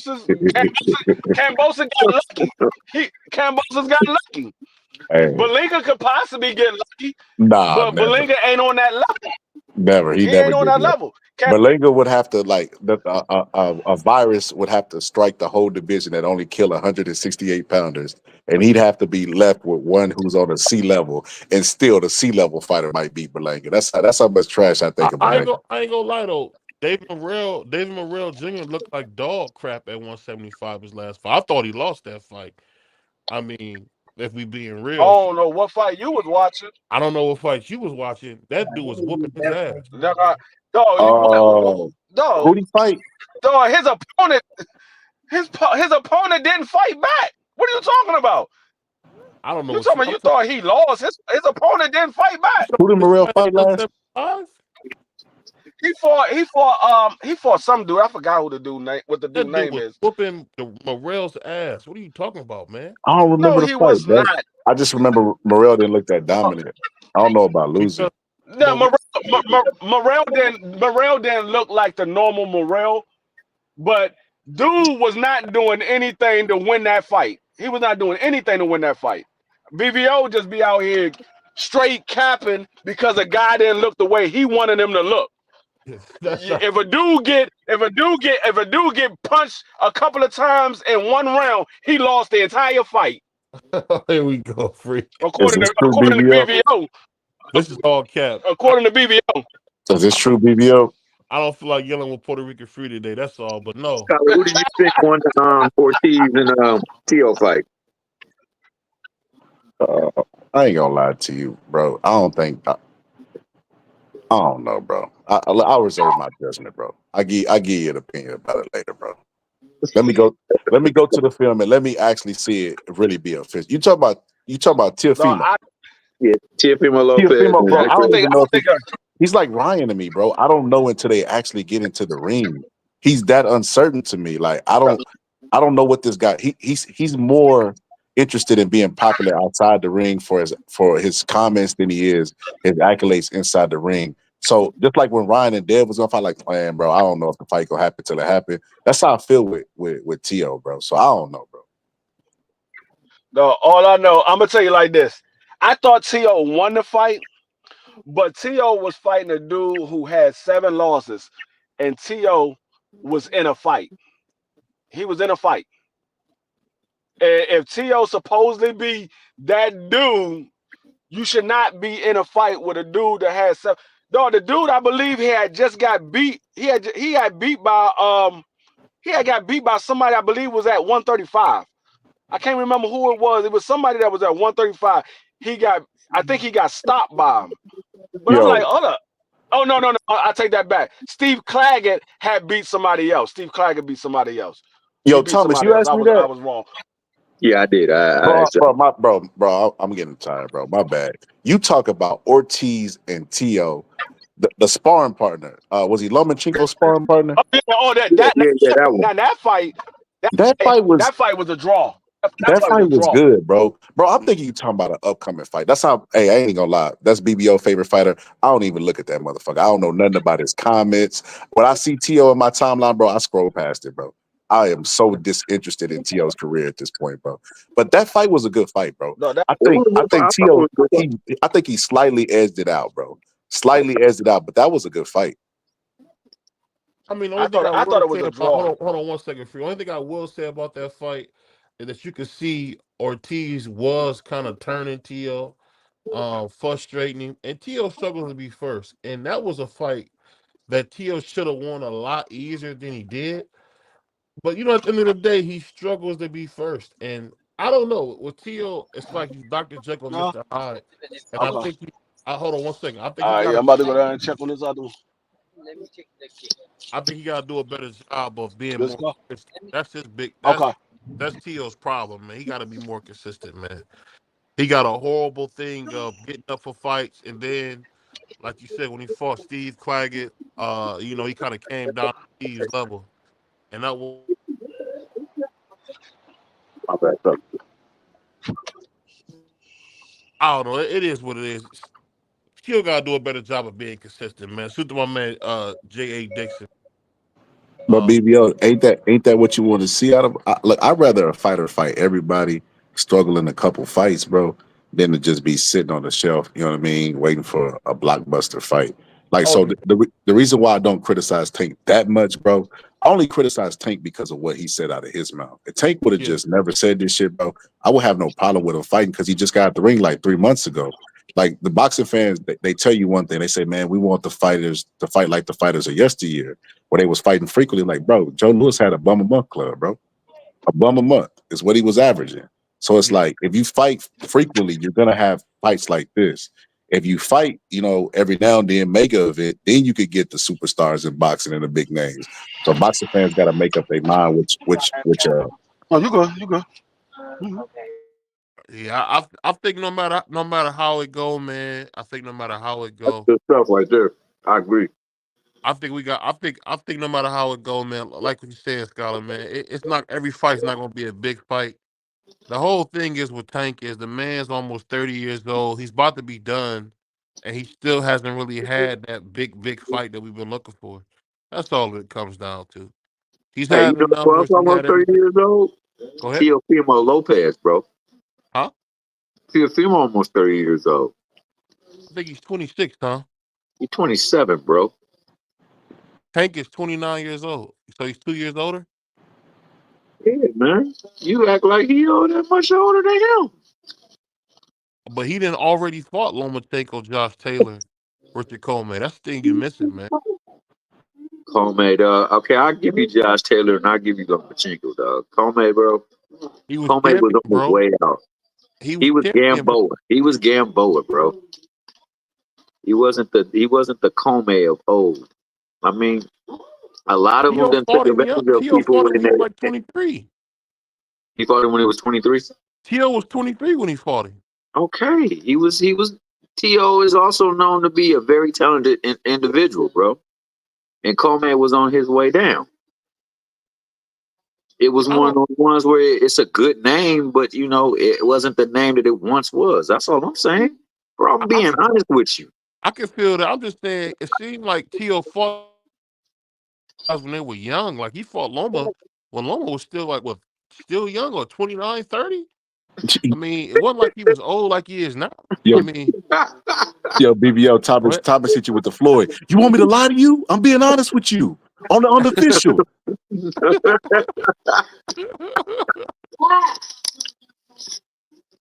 [SPEAKER 5] Kambosos got lucky.
[SPEAKER 6] Hey.
[SPEAKER 5] Berlanga could possibly get lucky,
[SPEAKER 6] but
[SPEAKER 5] Berlanga ain't on that level.
[SPEAKER 6] Never. He
[SPEAKER 5] ain't on that level.
[SPEAKER 6] Berlanga would have to a virus would have to strike the whole division that only kill 168 pounders, and he'd have to be left with one who's on a C level, and still the C level fighter might beat Berlanga. That's how much trash I think of Berlanga.
[SPEAKER 4] I ain't gonna lie though. David Morrell Jr. looked like dog crap at 175 his last fight. I thought he lost that fight. I mean, if we being real.
[SPEAKER 5] I don't know what fight you was watching.
[SPEAKER 4] I don't know what fight you was watching. That dude was whooping his ass.
[SPEAKER 6] Who'd he fight?
[SPEAKER 5] Dog, his opponent didn't fight back. What are you talking about?
[SPEAKER 4] I don't know.
[SPEAKER 5] You talking about you thought he lost? His opponent didn't fight back.
[SPEAKER 6] Who did Morrell fight last?
[SPEAKER 5] He fought some dude. I forgot who the dude name. What the dude name is?
[SPEAKER 4] Whooping Morrell's ass. What are you talking about, man?
[SPEAKER 6] I don't remember.
[SPEAKER 5] No, he was not.
[SPEAKER 6] I just remember Morrell didn't look that dominant. I don't know about losing.
[SPEAKER 5] No, Morrell didn't look like the normal Morrell, but dude was not doing anything to win that fight. He was not doing anything to win that fight. BVO just be out here straight capping because a guy didn't look the way he wanted him to look. If a dude get punched a couple of times in one round, he lost the entire fight.
[SPEAKER 4] Here we go, free.
[SPEAKER 5] According to BVO.
[SPEAKER 4] This is all cap.
[SPEAKER 5] According to BVO.
[SPEAKER 6] Is this true, BBO?
[SPEAKER 4] I don't feel like yelling with Puerto Rican Free today. That's all. But no.
[SPEAKER 7] Who do you think won the Ortiz and Tio fight?
[SPEAKER 6] I ain't gonna lie to you, bro. I don't know, bro. I'll reserve my judgment, bro. I give you an opinion about it later, bro. Let me go to the film and let me actually see it really be official. You talk about Teofimo.
[SPEAKER 7] Yeah, Teofimo Lopez.
[SPEAKER 6] Teofimo, bro, I don't even know if he's like Ryan to me, bro. I don't know until they actually get into the ring. He's that uncertain to me. Like I don't know what this guy. He's more interested in being popular outside the ring for his comments than he is his accolades inside the ring. So just like when Ryan and Dev was gonna fight, like, man, bro, I don't know if the fight gonna happen till it happen. That's how I feel with Tio, bro. So I don't know, bro.
[SPEAKER 5] No, all I know, I'm gonna tell you like this. I thought Tio won the fight, but Tio was fighting a dude who had 7 losses, and Tio was in a fight. He was in a fight. And if Tio supposedly be that dude, you should not be in a fight with a dude that has 7. No, the dude I believe he had just got beat. He had got beat by somebody I believe was at 135. I can't remember who it was. It was somebody that was at 135. I think he got stopped by him. But I'm like, hold up. Oh no. I take that back. Steve Claggett had beat somebody else. Yo,
[SPEAKER 6] Thomas, you asked me that.
[SPEAKER 5] I was wrong.
[SPEAKER 7] Yeah, I did.
[SPEAKER 6] Bro, I'm getting tired, bro. My bad. You talk about Ortiz and Tio the sparring partner. Was he Lomachenko's sparring partner?
[SPEAKER 5] Oh, yeah, oh
[SPEAKER 7] Yeah, that one.
[SPEAKER 5] now that fight,
[SPEAKER 6] That fight was
[SPEAKER 5] that fight was a draw. That
[SPEAKER 6] that
[SPEAKER 5] fight was a
[SPEAKER 6] fight was
[SPEAKER 5] draw.
[SPEAKER 6] good, bro. Bro, I'm thinking you talking about an upcoming fight. That's how. Hey, I ain't gonna lie. That's BBO favorite fighter. I don't even look at that motherfucker. I don't know nothing about his comments. When I see T.O. in my timeline, bro, I scroll past it, bro. I am so disinterested in T.O.'s career at this point, bro. But that fight was a good fight, bro.
[SPEAKER 5] No, that
[SPEAKER 6] I
[SPEAKER 7] It
[SPEAKER 6] think
[SPEAKER 7] was a good fight. I thought it
[SPEAKER 6] T.O.
[SPEAKER 7] was a good fight.
[SPEAKER 6] I think he slightly edged it out, bro. Slightly edged it out, but that was a good fight.
[SPEAKER 4] I mean, the
[SPEAKER 5] I
[SPEAKER 4] only thing
[SPEAKER 5] thought
[SPEAKER 4] will
[SPEAKER 5] it was
[SPEAKER 4] say
[SPEAKER 5] a
[SPEAKER 4] about
[SPEAKER 5] draw.
[SPEAKER 4] hold on 1 second, free. The only thing I will say about that fight is that you could see Ortiz was kind of turning T.O., frustrating him, and T.O. struggled to be first, and that was a fight that T.O. should have won a lot easier than he did. But you know, at the end of the day, he struggles to be first, and I don't know with T.O. It's like he's Dr. Jekyll,
[SPEAKER 5] No,
[SPEAKER 4] Mr. Hyde, and I
[SPEAKER 5] okay.
[SPEAKER 4] think hold on 1 second. I think
[SPEAKER 5] All
[SPEAKER 4] he
[SPEAKER 5] right,
[SPEAKER 4] got
[SPEAKER 5] yeah,
[SPEAKER 4] to
[SPEAKER 5] I'm about to go down and check on this other one.
[SPEAKER 4] I think he got to do a better job of being
[SPEAKER 5] This
[SPEAKER 4] more
[SPEAKER 5] go.
[SPEAKER 4] consistent. That's his big.
[SPEAKER 5] Okay.
[SPEAKER 4] That's T.O.'s problem, man. He got to be more consistent, man. He got a horrible thing of getting up for fights, and then, like you said, when he fought Steve Claggett, you know, he kind of came down to Steve's level, and that was.
[SPEAKER 7] My bad, brother.
[SPEAKER 4] I don't know. It is what it is. Still got to do a better job of being consistent, man. Shoot to my man, J.A. Dixon.
[SPEAKER 6] But BBO, ain't that what you want to see out of? Look, I'd rather a fighter fight everybody, struggle in a couple fights, bro, than to just be sitting on the shelf. You know what I mean, waiting for a blockbuster fight. Like,
[SPEAKER 4] Oh,
[SPEAKER 6] so
[SPEAKER 4] yeah.
[SPEAKER 6] the reason why I don't criticize Tank that much, bro, I only criticize Tank because of what he said out of his mouth. If Tank would have
[SPEAKER 4] Yeah.
[SPEAKER 6] just never said this shit, bro, I would have no problem with him fighting because he just got out the ring like 3 months ago. Like the boxing fans, they tell you one thing. They say, man, we want the fighters to fight like the fighters of yesteryear, where they was fighting frequently. Like, bro, Joe Louis had a bum a month club, bro. A bum a month is what he was averaging. So it's like, if you fight frequently, you're gonna have fights like this. If you fight, you know, every now and then, mega event, then you could get the superstars in boxing and the big names. So boxing fans got to make up their mind which
[SPEAKER 5] Oh, you go. You go. Mhm.
[SPEAKER 4] Yeah, I think no matter how it go, man. I think no matter how it
[SPEAKER 7] That's
[SPEAKER 4] go,
[SPEAKER 7] good stuff right there. I agree.
[SPEAKER 4] I think no matter how it go, man. Like what you said, Scholar, man. It's not every fight's not gonna be a big fight. The whole thing is with Tank is the man's almost 30 years old. He's about to be done, and he still hasn't really had that big fight that we've been looking for. That's all it comes down to. He's
[SPEAKER 7] Hey, you
[SPEAKER 4] had the
[SPEAKER 7] know who else
[SPEAKER 4] numbers. He
[SPEAKER 7] almost
[SPEAKER 4] had
[SPEAKER 7] 30
[SPEAKER 4] everything.
[SPEAKER 7] years old?
[SPEAKER 4] Go ahead.
[SPEAKER 7] Teofimo Lopez, bro.
[SPEAKER 4] Huh?
[SPEAKER 7] Teofimo almost 30 years old.
[SPEAKER 4] I think he's 26, huh?
[SPEAKER 7] He's 27, bro.
[SPEAKER 4] Tank is 29 years old, so he's 2 years older.
[SPEAKER 7] Yeah, man. You act like he that much older than him.
[SPEAKER 4] But he didn't already fought Lomachenko, Josh Taylor, Richard Coleman. That's the thing you're missing, man.
[SPEAKER 7] Comey, okay, I'll give you Josh Taylor and I'll give you Lomachenko, dog. Comey, bro.
[SPEAKER 4] He was
[SPEAKER 7] Comey was
[SPEAKER 4] champion,
[SPEAKER 7] on his
[SPEAKER 4] bro.
[SPEAKER 7] way out.
[SPEAKER 4] He
[SPEAKER 7] He was
[SPEAKER 4] champion, bro.
[SPEAKER 7] Gamboa. He was Gamboa, bro. He wasn't the Comey of old. I mean, a lot of them
[SPEAKER 4] Tio
[SPEAKER 7] didn't take
[SPEAKER 4] fought him young.
[SPEAKER 7] advantage of
[SPEAKER 4] Tio
[SPEAKER 7] people
[SPEAKER 4] fought him
[SPEAKER 7] when
[SPEAKER 4] when he was like
[SPEAKER 7] they
[SPEAKER 4] 23.
[SPEAKER 7] he fought him when he was 23.
[SPEAKER 4] Tio was 23 when he fought him.
[SPEAKER 7] Okay, he was. T.O. is also known to be a very talented individual, bro. And Comey was on his way down. It was
[SPEAKER 4] I
[SPEAKER 7] one of
[SPEAKER 4] don't.
[SPEAKER 7] those ones where it's a good name, but you know, it wasn't the name that it once was. That's all I'm saying. Bro, I'm
[SPEAKER 4] I
[SPEAKER 7] being honest with you.
[SPEAKER 4] can feel that. I'm just saying. It seemed like Tio fought guys when they were young. Like he fought Loma when Loma was still like still young or 29, 30. I mean, it wasn't like he was old like he is now.
[SPEAKER 6] yo,
[SPEAKER 4] I mean,
[SPEAKER 6] yo, BBO, Thomas hit you with the Floyd. You want me to lie to you? I'm being honest with you. On the unofficial.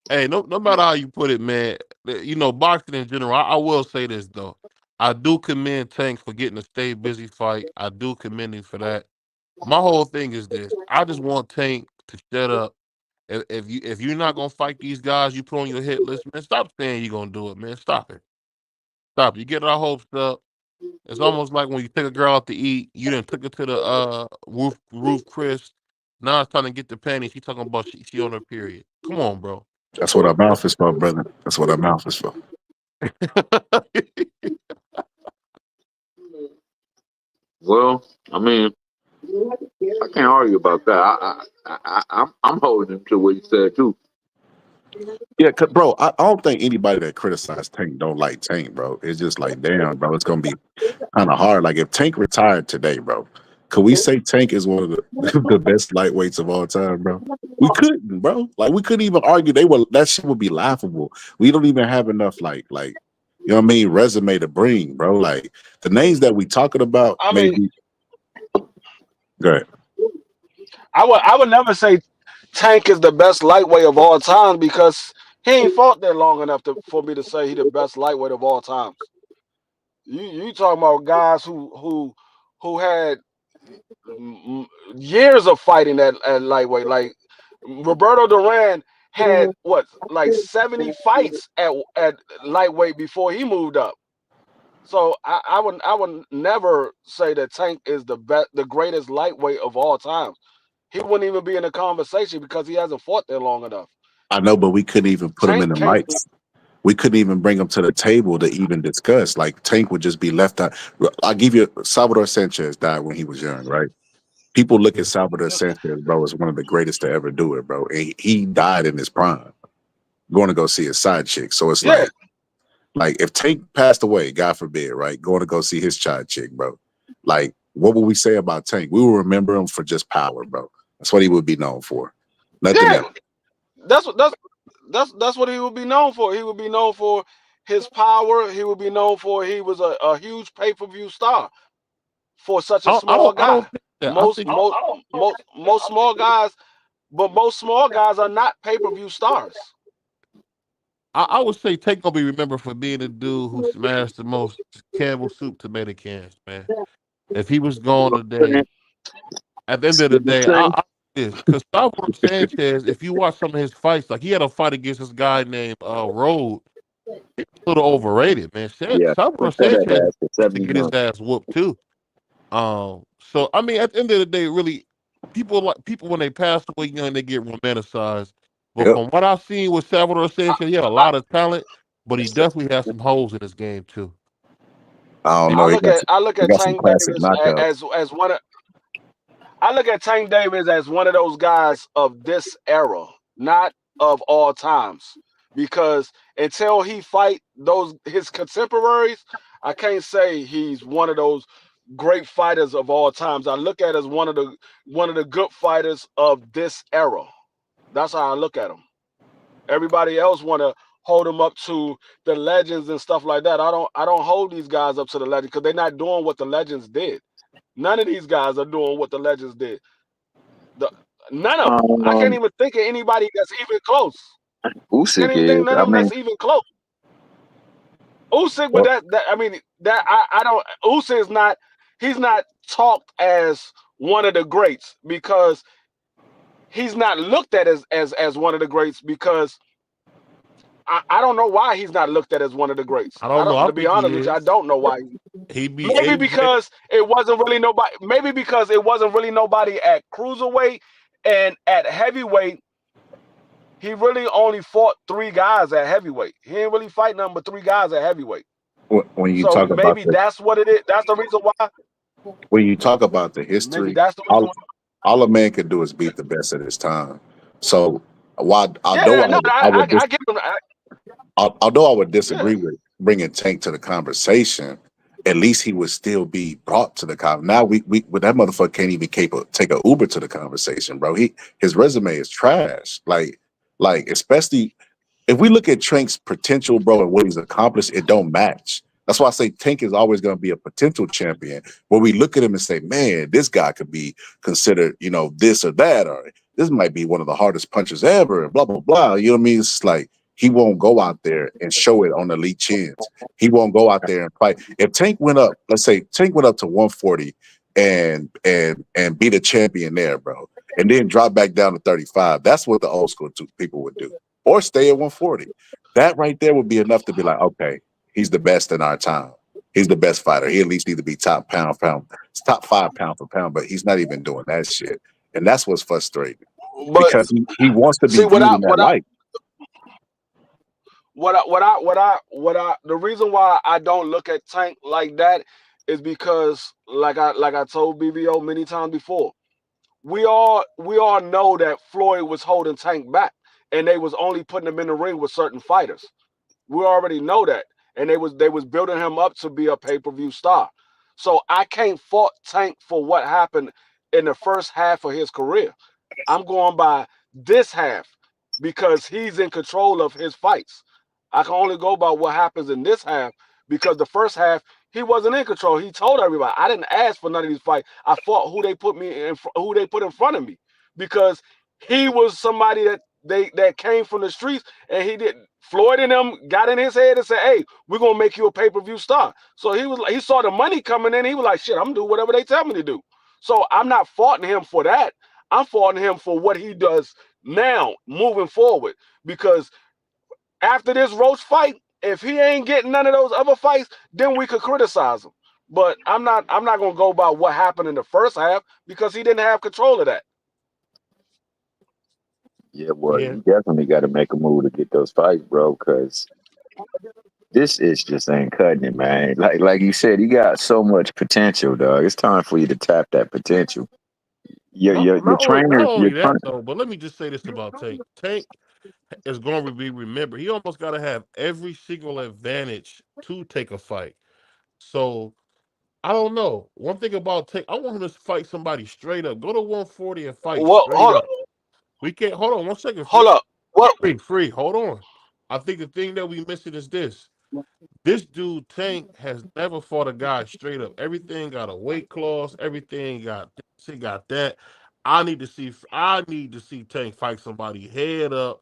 [SPEAKER 4] Hey, no matter how you put it, man. You know, boxing in general. I will say this though. I do commend Tank for getting a stay busy fight. I do commend him for that. My whole thing is this: I just want Tank to shut up. If you're not gonna fight these guys you put on your hit list, man, stop saying you're gonna do it, man. Stop it. Stop. You get our hopes up. It's almost like when you take a girl out to eat, you done took her to the roof Chris. Now it's time to get the panties. She talking about she on her period. Come on, bro.
[SPEAKER 6] That's what our mouth is for, brother. That's what our mouth is for.
[SPEAKER 8] Well, I mean, I can't argue about that. I'm holding him to what you said too.
[SPEAKER 6] Yeah, bro, I don't think anybody that criticized Tank don't like Tank, bro. It's just like, damn, bro, it's gonna be kind of hard. Like if Tank retired today, bro, could we say Tank is one of the, the best lightweights of all time, bro? We couldn't, bro. Like we couldn't even argue. That shit would be laughable. We don't even have enough like you know what I mean, resume to bring, bro. Like the names that we talking about,
[SPEAKER 5] I mean,
[SPEAKER 6] maybe. Go ahead.
[SPEAKER 5] I would never say Tank is the best lightweight of all time because he ain't fought there long enough for me to say he the best lightweight of all times. You talking about guys who had years of fighting at lightweight. Like Roberto Duran had what, like 70 fights at lightweight before he moved up. So I would never say that Tank is the greatest lightweight of all time. He wouldn't even be in the conversation because he hasn't fought there long enough.
[SPEAKER 6] I know, but we couldn't even put him in
[SPEAKER 5] Tank
[SPEAKER 6] the
[SPEAKER 5] can't.
[SPEAKER 6] mics. We couldn't even bring him to the table to even discuss. Like Tank would just be left out. I'll give you Salvador Sanchez died when he was young, right? People look at Salvador Sanchez, bro, as one of the greatest to ever do it, bro. And he died in his prime, going to go see his side chick. So it's
[SPEAKER 5] Yeah.
[SPEAKER 6] like if Tank passed away, God forbid, right? Going to go see his side chick, bro. Like, what would we say about Tank? We will remember him for just power, bro. That's what he would be known for. Nothing
[SPEAKER 5] Yeah.
[SPEAKER 6] else.
[SPEAKER 5] That's what he would be known for. He would be known for his power. He would be known for he was a huge pay-per-view star for such a small
[SPEAKER 4] I don't
[SPEAKER 5] guy.
[SPEAKER 4] think that.
[SPEAKER 5] Most small guys, but most small guys are not pay-per-view stars.
[SPEAKER 4] I would say Tank gonna be remembered for being a dude who smashed the most Campbell soup tomato cans, man. If he was gone today, at the end of the day, because Salvador Sanchez, if you watch some of his fights, like he had a fight against this guy named Rode. He's a little overrated, man. Salvador Sanchez to get his ass whooped too. So I mean, at the end of the day, really, people when they pass away young, they get romanticized. But
[SPEAKER 6] Yep.
[SPEAKER 4] from what I've seen with Salvador Sanchez, he had a lot of talent, but he definitely has some holes in his game too.
[SPEAKER 6] I don't know.
[SPEAKER 5] I look at Tank Davis as one of. I look at Tank Davis as one of those guys of this era, not of all times, because until he fight his contemporaries, I can't say he's one of those great fighters of all times. I look at as one of the good fighters of this era. That's how I look at him. Everybody else want to hold him up to the legends and stuff like that. I don't hold these guys up to the legends because they're not doing what the legends did. None of these guys are doing what the legends did. None of them. I can't even think of anybody that's even close.
[SPEAKER 7] Usyk
[SPEAKER 5] Can't even think
[SPEAKER 7] is.
[SPEAKER 5] none of them that's even close. Usyk, but I don't. Usyk is not. He's not talked as one of the greats because he's not looked at as one of the greats because I don't know why he's not looked at as one of the greats.
[SPEAKER 4] I don't know.
[SPEAKER 5] To be honest with you, I don't know why. Maybe because it wasn't really nobody. Maybe because it wasn't really nobody at cruiserweight and at heavyweight. He really only fought 3 guys at heavyweight. He ain't really fight nothing but 3 guys at heavyweight.
[SPEAKER 6] When you talk about
[SPEAKER 5] maybe that's what it is. That's the reason why.
[SPEAKER 6] When you talk about the history,
[SPEAKER 5] Maybe that's the reason
[SPEAKER 6] all a man could do is beat the best at his time. So although I would disagree with bringing Tank to the conversation, at least he would still be brought to the conversation. Now we that motherfucker can't even take a Uber to the conversation, bro. His resume is trash. Like especially if we look at Tank's potential, bro, and what he's accomplished, it don't match. That's why I say Tank is always going to be a potential champion. Where we look at him and say, man, this guy could be considered, this or that, or this might be one of the hardest punchers ever, and blah, blah, blah. You know what I mean? It's like he won't go out there and show it on elite chins. He won't go out there and fight. If Tank went up, let's say Tank went up to 140 and beat a champion there, bro, and then drop back down to 35, that's what the old school people would do. Or stay at 140. That right there would be enough to be like, okay, he's the best in our time. He's the best fighter. He at least need to be top 5 pound for pound, but he's not even doing that shit. And that's what's frustrating. Because he wants to be viewed in that light.
[SPEAKER 5] The reason why I don't look at Tank like that is because, like I told BBO many times before, we all know that Floyd was holding Tank back, and they was only putting him in the ring with certain fighters. We already know that, and they was building him up to be a pay-per-view star. So I can't fault Tank for what happened in the first half of his career. I'm going by this half because he's in control of his fights. I can only go by what happens in this half because the first half he wasn't in control. He told everybody, "I didn't ask for none of these fights. I fought who they put in front of me," because he was somebody that came from the streets, and he did. Floyd and them got in his head and said, "Hey, we're gonna make you a pay-per-view star." So he saw the money coming in. He was like, "Shit, I'm gonna do whatever they tell me to do." So I'm not faulting him for that. I'm faulting him for what he does now, moving forward. Because after this Roach fight, if he ain't getting none of those other fights, then we could criticize him. But I'm not gonna go by what happened in the first half because he didn't have control of that.
[SPEAKER 7] Yeah, well,
[SPEAKER 4] Yeah.
[SPEAKER 7] you definitely got to make a move to get those fights, bro, because this is just ain't cutting it, man. Like you said, you got so much potential, dog. It's time for you to tap that potential. Your
[SPEAKER 4] Not
[SPEAKER 7] trainer,
[SPEAKER 4] only that though, but let me just say this about Tank. Tank is going to be remembered. He almost got to have every single advantage to take a fight. So I don't know. One thing about Tank, I want him to fight somebody straight up. Go to 140 and fight
[SPEAKER 5] Well,
[SPEAKER 4] straight
[SPEAKER 5] hold
[SPEAKER 4] up.
[SPEAKER 5] up,
[SPEAKER 4] We can't. Hold on 1 second.
[SPEAKER 5] hold up. What?
[SPEAKER 4] Free. Hold on. I think the thing that we missing is this. This dude Tank has never fought a guy straight up. Everything got a weight clause. Everything got this. He got that. I need to see Tank fight somebody head up,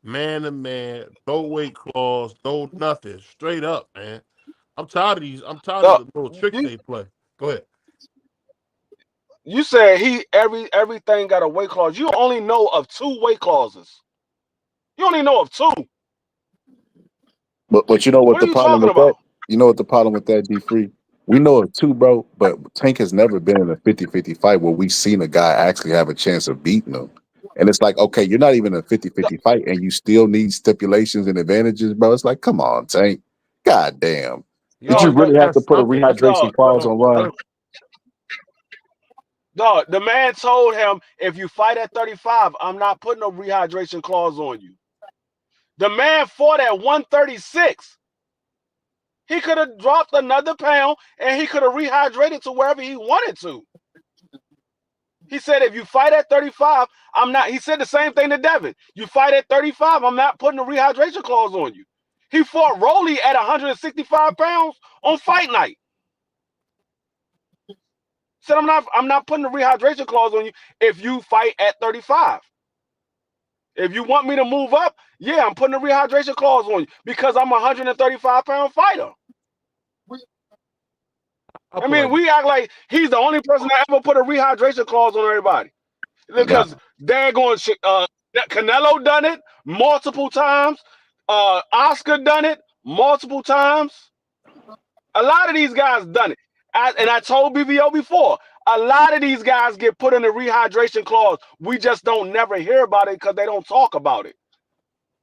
[SPEAKER 4] man to man, no weight clause, no nothing, straight up, man. I'm tired of these. I'm tired of
[SPEAKER 5] No,
[SPEAKER 4] the little tricks
[SPEAKER 5] you
[SPEAKER 4] they play. Go ahead.
[SPEAKER 5] you said everything got a weight clause. You only know of 2 weight clauses. You only know of 2.
[SPEAKER 6] But you know what
[SPEAKER 5] What are
[SPEAKER 6] the
[SPEAKER 5] you
[SPEAKER 6] problem
[SPEAKER 5] talking
[SPEAKER 6] with that?
[SPEAKER 5] about?
[SPEAKER 6] You know what the problem with that, D Free? We know of 2, bro, but Tank has never been in a 50-50 fight where we've seen a guy actually have a chance of beating him. And it's like, okay, you're not even in a 50-50 fight and you still need stipulations and advantages, bro. It's like, come on, Tank. God damn. Did you
[SPEAKER 5] Dog,
[SPEAKER 6] really have to put a
[SPEAKER 4] That's
[SPEAKER 6] rehydration clause on Ryan?
[SPEAKER 5] dog, the man told him, if you fight at 35, I'm not putting a rehydration clause on you. The man fought at 136. He could have dropped another pound and he could have rehydrated to wherever he wanted to. He said, if you fight at 35, I'm not. He said the same thing to Devin. You fight at 35, I'm not putting a rehydration clause on you. He fought Rolly at 165 pounds on fight night. Said, I'm not putting a rehydration clause on you if you fight at 35. If you want me to move up, yeah, I'm putting a rehydration clause on you because I'm a 135-pound fighter. I mean, we act like he's the only person that ever put a rehydration clause on everybody. Because they're going, Canelo done it multiple times. Oscar done it multiple times. A lot of these guys done it. And I told BVO before, a lot of these guys get put in the rehydration clause. We just don't never hear about it because they don't talk about it.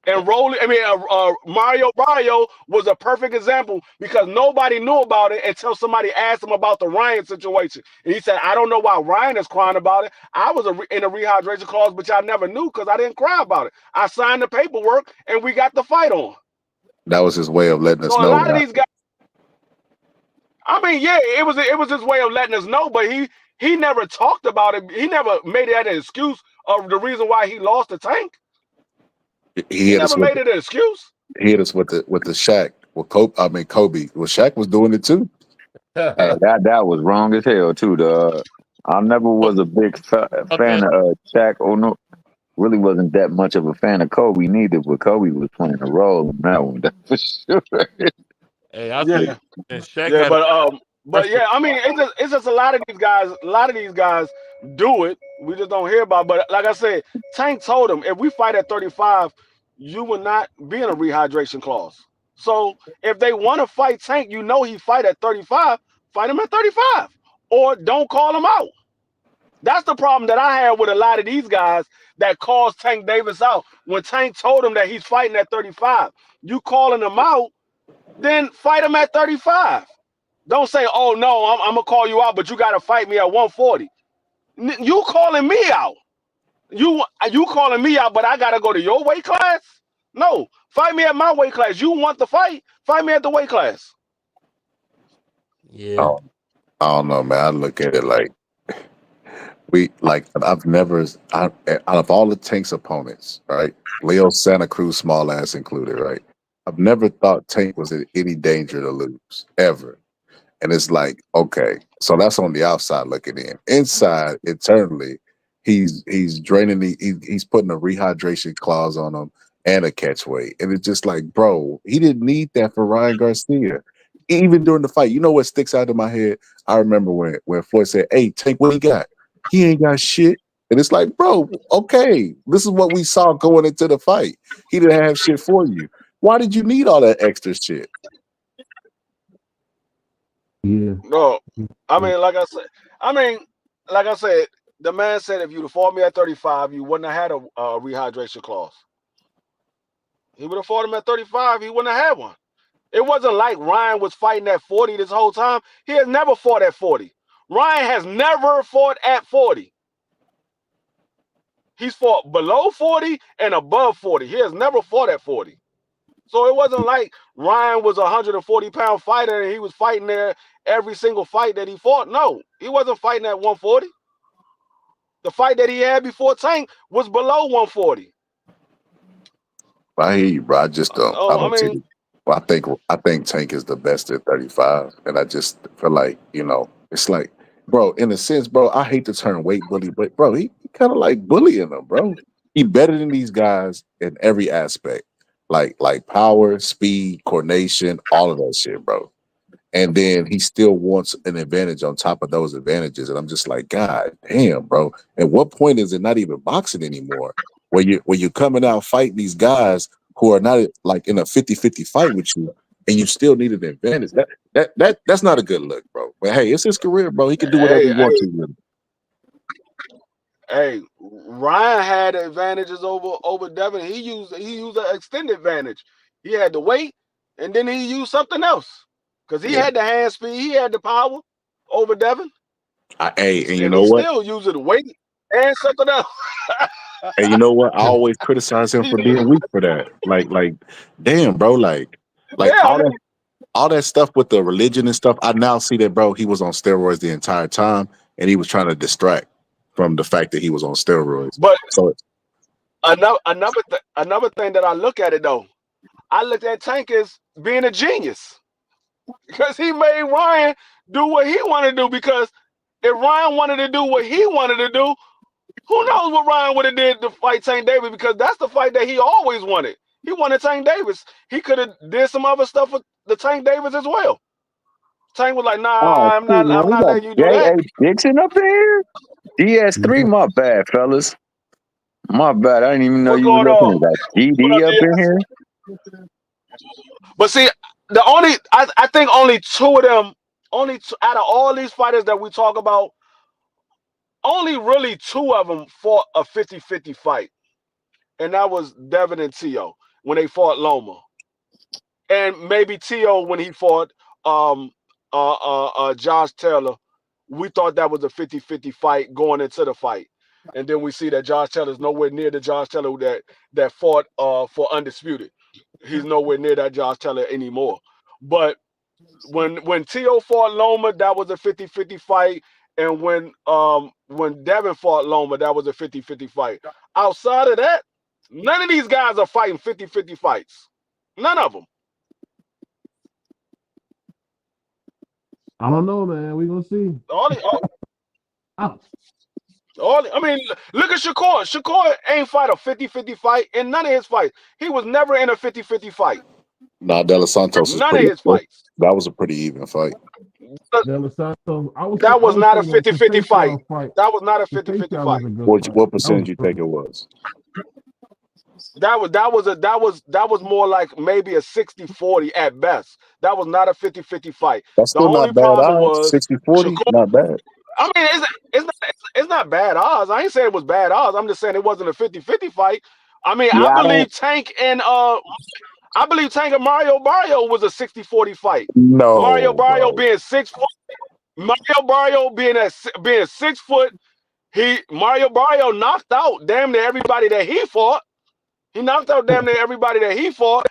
[SPEAKER 5] And Mario Barrio was a perfect example because nobody knew about it until somebody asked him about the Ryan situation. And he said, I don't know why Ryan is crying about it. I was in a rehydration clause, but I never knew because I didn't cry about it. I signed the paperwork and we got the fight on.
[SPEAKER 6] That was his way of letting us
[SPEAKER 5] So
[SPEAKER 6] know.
[SPEAKER 5] a lot of these guys, I mean, yeah, it was his way of letting us know, but he never talked about it. He never made that an excuse of the reason why he lost the Tank. He never made it an excuse.
[SPEAKER 6] He hit us with the Shaq. Well, Kobe. Well, Shaq was doing it too.
[SPEAKER 7] Hey, that was wrong as hell too, dog. I never was a big fan of Shaq. Oh no, really wasn't that much of a fan of Kobe neither. But Kobe was playing a role in that one, that's for sure.
[SPEAKER 4] Hey, I tell you, and Shaq
[SPEAKER 5] Yeah,
[SPEAKER 4] had
[SPEAKER 5] but yeah, I mean, it's just a lot of these guys. A lot of these guys do it. We just don't hear about it. But like I said, Tank told him, if we fight at 35, you will not be in a rehydration clause. So if they want to fight Tank, you know he fight at 35, fight him at 35. Or don't call him out. That's the problem that I had with a lot of these guys that calls Tank Davis out. When Tank told him that he's fighting at 35, you calling him out, then fight him at 35. Don't say, "Oh no, I'm gonna call you out, but you gotta fight me at 140." You calling me out? You calling me out, but I gotta go to your weight class? No, fight me at my weight class. You want the fight? Fight me at the weight class.
[SPEAKER 4] Yeah.
[SPEAKER 6] Oh, I don't know, man. I look at it like out of all the Tank's opponents, right? Leo Santa Cruz, small ass included, right? I've never thought Tank was in any danger to lose ever. And it's like, okay, so that's on the outside looking in. Inside, internally, he's draining he's putting a rehydration clause on him and a catch weight. And it's just like, bro, he didn't need that for Ryan Garcia. Even during the fight, you know what sticks out in my head? I remember when Floyd said, "Hey, Tank, what he got? He ain't got shit." And it's like, bro, okay, this is what we saw going into the fight. He didn't have shit for you. Why did you need all that extra shit?
[SPEAKER 4] Yeah.
[SPEAKER 5] No, I mean, like I said, the man said if you'd have fought me at 35, you wouldn't have had a rehydration clause. He would have fought him at 35. He wouldn't have had one. It wasn't like Ryan was fighting at 40 this whole time. He has never fought at 40. Ryan has never fought at 40. He's fought below 40 and above 40. He has never fought at 40. So it wasn't like Ryan was a 140-pound fighter and he was fighting there every single fight that he fought. No, he wasn't fighting at 140. The fight that he had before Tank was below 140.
[SPEAKER 6] I hear you, bro. I just don't.
[SPEAKER 5] I mean,
[SPEAKER 6] see it. Well, I think Tank is the best at 35, and I just feel like, it's like, bro, in a sense, bro, I hate the term weight bully, but bro, he kind of like bullying them, bro. He better than these guys in every aspect, like power, speed, coordination, all of that shit, bro. And then he still wants an advantage on top of those advantages, and I'm just like, God damn, bro. At what point is it not even boxing anymore? Where you're coming out fighting these guys who are not like in a 50-50 fight with you, and you still need an advantage. That's not a good look, bro. But hey, it's his career, bro. He can do whatever he wants to with it.
[SPEAKER 5] Hey, Ryan had advantages over Devin. He used an extended advantage. He had the weight, and then he used something else because he had the hand speed. He had the power over Devin.
[SPEAKER 6] And you know what?
[SPEAKER 5] Still using the weight and something else.
[SPEAKER 6] And you know what? I always criticize him for being weak for that. Like, damn, bro. Like all that stuff with the religion and stuff. I now see that, bro. He was on steroids the entire time, and he was trying to distract from the fact that he was on steroids.
[SPEAKER 5] But
[SPEAKER 6] so
[SPEAKER 5] another thing that I look at it though, I look at Tank as being a genius because he made Ryan do what he wanted to do. Because if Ryan wanted to do what he wanted to do, who knows what Ryan would have did to fight Tank Davis, because that's the fight that he always wanted. He wanted Tank Davis. He could have did some other stuff with the Tank Davis as well. Tank was like, nah, I'm not letting you do that.
[SPEAKER 7] Dixon up in here? DS3, my bad, fellas. My bad. I didn't even know you were looking at that. GD up in here?
[SPEAKER 5] But see, I think only two out of all these fighters that we talk about, only really two of them fought a 50-50 fight. And that was Devin and Tio when they fought Loma. And maybe Tio when he fought Josh Taylor. We thought that was a 50-50 fight going into the fight. And then we see that Josh Taylor's nowhere near the Josh Taylor that fought for Undisputed. He's nowhere near that Josh Taylor anymore. But when Tio fought Loma, that was a 50-50 fight. And when Devin fought Loma, that was a 50-50 fight. Outside of that, none of these guys are fighting 50-50 fights. None of them.
[SPEAKER 4] I don't know, man. We're going to see.
[SPEAKER 5] I mean, look at Shakur. Shakur ain't fight a 50-50 fight in none of his fights. He was never in a 50-50 fight.
[SPEAKER 6] Nah, De Los Santos
[SPEAKER 5] none of his fights.
[SPEAKER 6] That was a pretty even fight.
[SPEAKER 5] That was not a 50-50 fight. That was not a 50-50 fight.
[SPEAKER 6] What percentage you think it was?
[SPEAKER 5] That was more like maybe a 60-40 at best. That was not a 50-50 fight.
[SPEAKER 6] That's still not bad odds. 60-40, not bad.
[SPEAKER 5] I mean, it's not bad odds. I ain't saying it was bad odds. I'm just saying it wasn't a 50-50 fight. I mean, I believe Tank and I believe Tank and Mario Barrio was a 60-40 fight.
[SPEAKER 6] No,
[SPEAKER 5] Mario Barrio
[SPEAKER 6] bro.
[SPEAKER 5] being 6 foot. Mario Barrio being 6 foot. Mario Barrio knocked out damn near everybody that he fought. He knocked out damn near everybody that he fought,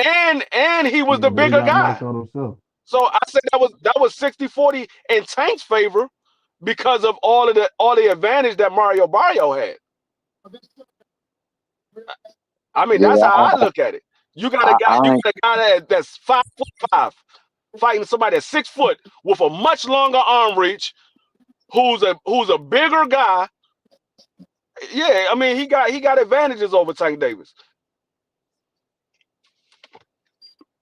[SPEAKER 5] and he was the
[SPEAKER 4] but he
[SPEAKER 5] bigger
[SPEAKER 4] got
[SPEAKER 5] guy.
[SPEAKER 4] knocked out himself.
[SPEAKER 5] So I said that was 60-40 in Tank's favor because of all the advantage that Mario Barrio had. I mean, that's how I look at it. You got a guy that's 5'5", fighting somebody that's 6 foot with a much longer arm reach, who's a bigger guy. Yeah, I mean, he got advantages over Tank Davis.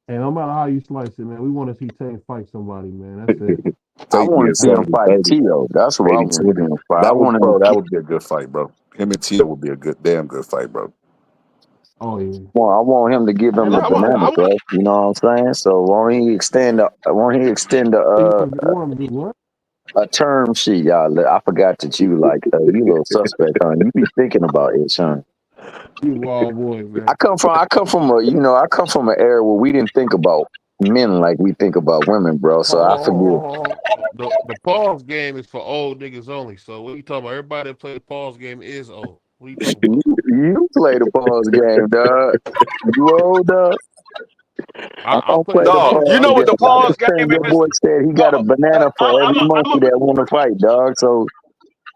[SPEAKER 4] Hey, no matter how you slice it, man, we want to see Tank fight somebody, man. That's it.
[SPEAKER 7] I want to see him fight Tio. That's what I want to see him fight.
[SPEAKER 6] That would be a good fight, bro. Him and Tio would be a damn good fight, bro.
[SPEAKER 4] Oh yeah.
[SPEAKER 7] Well, I want him to give him a banana, bro. You know what I'm saying? So won't he extend a term sheet, y'all? I forgot that you you little suspect, huh? You be thinking about it, son.
[SPEAKER 4] You wild boy, man.
[SPEAKER 7] I come from an era where we didn't think about men like we think about women, bro. So I forget.
[SPEAKER 4] The pause game is for old niggas only. So what you talking about? Everybody that play the pause game is old. What are you talking about?
[SPEAKER 7] You play the pause game, dog. You old, dog.
[SPEAKER 4] I don't play
[SPEAKER 5] the pause game. You know what the pause game is?
[SPEAKER 7] Your boy said he got a banana for every monkey that want to fight, dog. So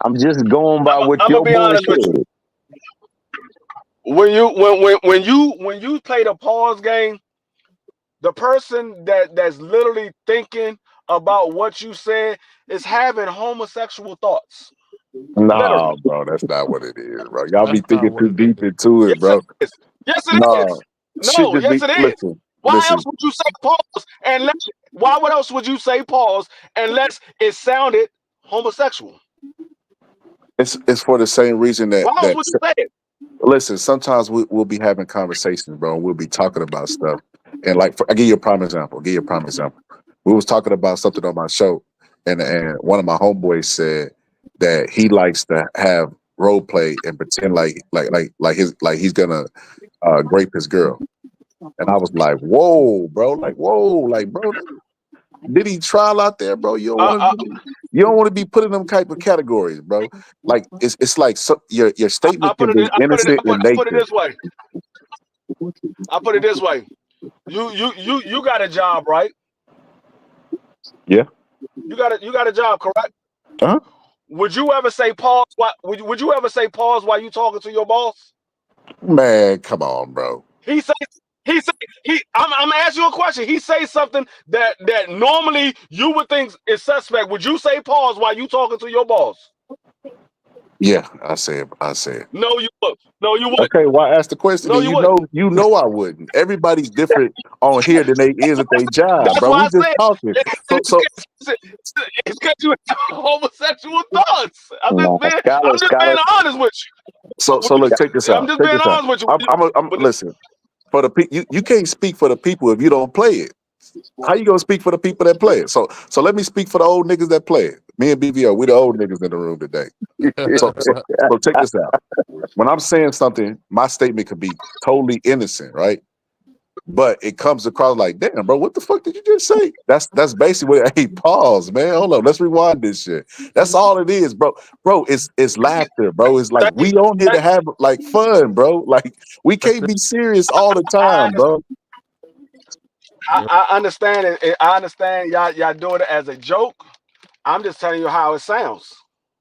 [SPEAKER 7] I'm just going by what your boy said.
[SPEAKER 5] When you play the pause game, the person that's literally thinking about what you said is having homosexual thoughts.
[SPEAKER 6] Nah, bro, that's not what it is, bro. Y'all be thinking too deep into it, bro.
[SPEAKER 5] Yes, it is. No, yes, it is.
[SPEAKER 6] Listen,
[SPEAKER 5] why else would you say pause what else would you say pause unless it sounded homosexual?
[SPEAKER 6] It's for the same reason that.
[SPEAKER 5] Why else would you say it?
[SPEAKER 6] Listen, sometimes we'll be having conversations, bro. And we'll be talking about stuff, and I give you a prime example. We was talking about something on my show, and one of my homeboys said that he likes to have role play and pretend like he's gonna grape his girl. And I was like, whoa, bro, bro, did he trial out there, bro? You don't want to be put in them type of categories, bro. Like it's like your statement can be innocent in nature.
[SPEAKER 5] I put it this way. You got a job, right?
[SPEAKER 6] Yeah.
[SPEAKER 5] You got a job, correct?
[SPEAKER 6] Huh?
[SPEAKER 5] Would you ever say pause? Would you ever say pause while you talking to your boss?
[SPEAKER 6] Man, come on, bro.
[SPEAKER 5] I'm gonna ask you a question. He say something that normally you would think is suspect. Would you say pause while you talking to your boss?
[SPEAKER 6] Yeah, I said.
[SPEAKER 5] No, you wouldn't. No, you wouldn't.
[SPEAKER 6] Okay, well, I asked the question.
[SPEAKER 5] No,
[SPEAKER 6] you know I wouldn't. Everybody's different on here than they is at their job,
[SPEAKER 5] That's
[SPEAKER 6] bro.
[SPEAKER 5] why
[SPEAKER 6] We just talking. So
[SPEAKER 5] it's because you have homosexual thoughts. I'm just being honest with you.
[SPEAKER 6] So look, check this out.
[SPEAKER 5] I'm just being honest with you.
[SPEAKER 6] I'm listen. For the people, you can't speak for the people if you don't play it. How you gonna speak for the people that play it? So let me speak for the old niggas that play it. Me and BVO, we the old niggas in the room today. So check this out. When I'm saying something, my statement could be totally innocent, right? But it comes across like, damn, bro, what the fuck did you just say? That's basically what. Hey, pause, man. Hold on, let's rewind this shit. That's all it is, bro. Bro, it's laughter, bro. It's like we on here to have like fun, bro. Like we can't be serious all the time, bro.
[SPEAKER 5] I understand it. I understand y'all doing it as a joke. I'm just telling you how it sounds.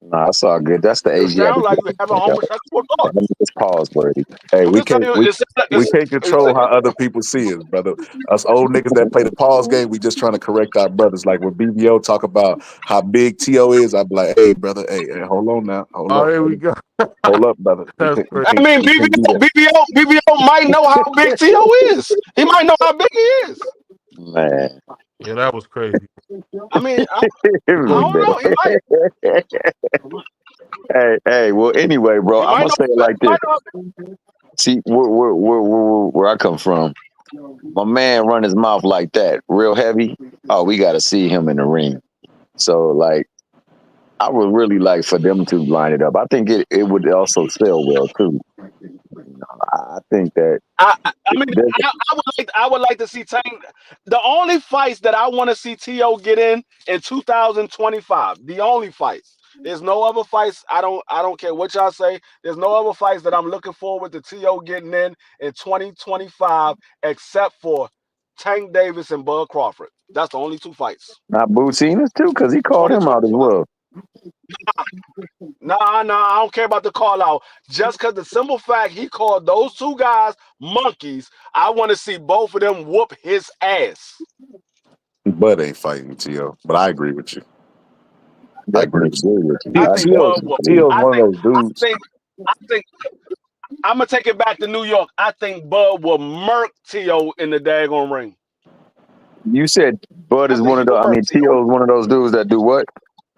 [SPEAKER 7] Nah, it's all good. That's the age.
[SPEAKER 5] It sounds like you have a homosexual thought.
[SPEAKER 7] It's pause worthy.
[SPEAKER 6] Hey, we can't control how other people see us, brother. Us old niggas that play the pause game, we just trying to correct our brothers. Like when BBO talk about how big T.O. is, I be like, hey, brother, hey, hold on now. Hold up.
[SPEAKER 4] Here we go.
[SPEAKER 6] Hold up, brother.
[SPEAKER 5] I mean, BBO might know how big T.O. is. He might know how big he is.
[SPEAKER 7] Man.
[SPEAKER 4] Yeah, that was crazy.
[SPEAKER 5] I mean, I don't know. He might.
[SPEAKER 7] Hey. Well, anyway, bro, I'm gonna say it like this. See, where I come from, my man run his mouth like that, real heavy. Oh, we got to see him in the ring. So, like, I would really like for them to line it up. I think it would also sell well too. I think that
[SPEAKER 5] I mean, I would like to see Tank. The only fights that I want to see T.O. get in 2025. The only fights. There's no other fights. I don't care what y'all say. There's no other fights that I'm looking forward to T.O. getting in 2025 except for Tank Davis and Bud Crawford. That's the only two fights.
[SPEAKER 7] not Butinas too, because he called him out as well.
[SPEAKER 5] Nah, I don't care about the call out. Just because the simple fact he called those two guys monkeys, I want to see both of them whoop his ass.
[SPEAKER 6] Bud ain't fighting T.O., but I agree with you. I agree with you.
[SPEAKER 5] I think
[SPEAKER 6] T.O.'s
[SPEAKER 5] Bud will.
[SPEAKER 6] one of those dudes.
[SPEAKER 5] I think I'm gonna take it back to New York. I think Bud will murk T.O. in the daggone ring.
[SPEAKER 7] You said Bud is one of those. I mean, T.O. is one of those dudes that do what?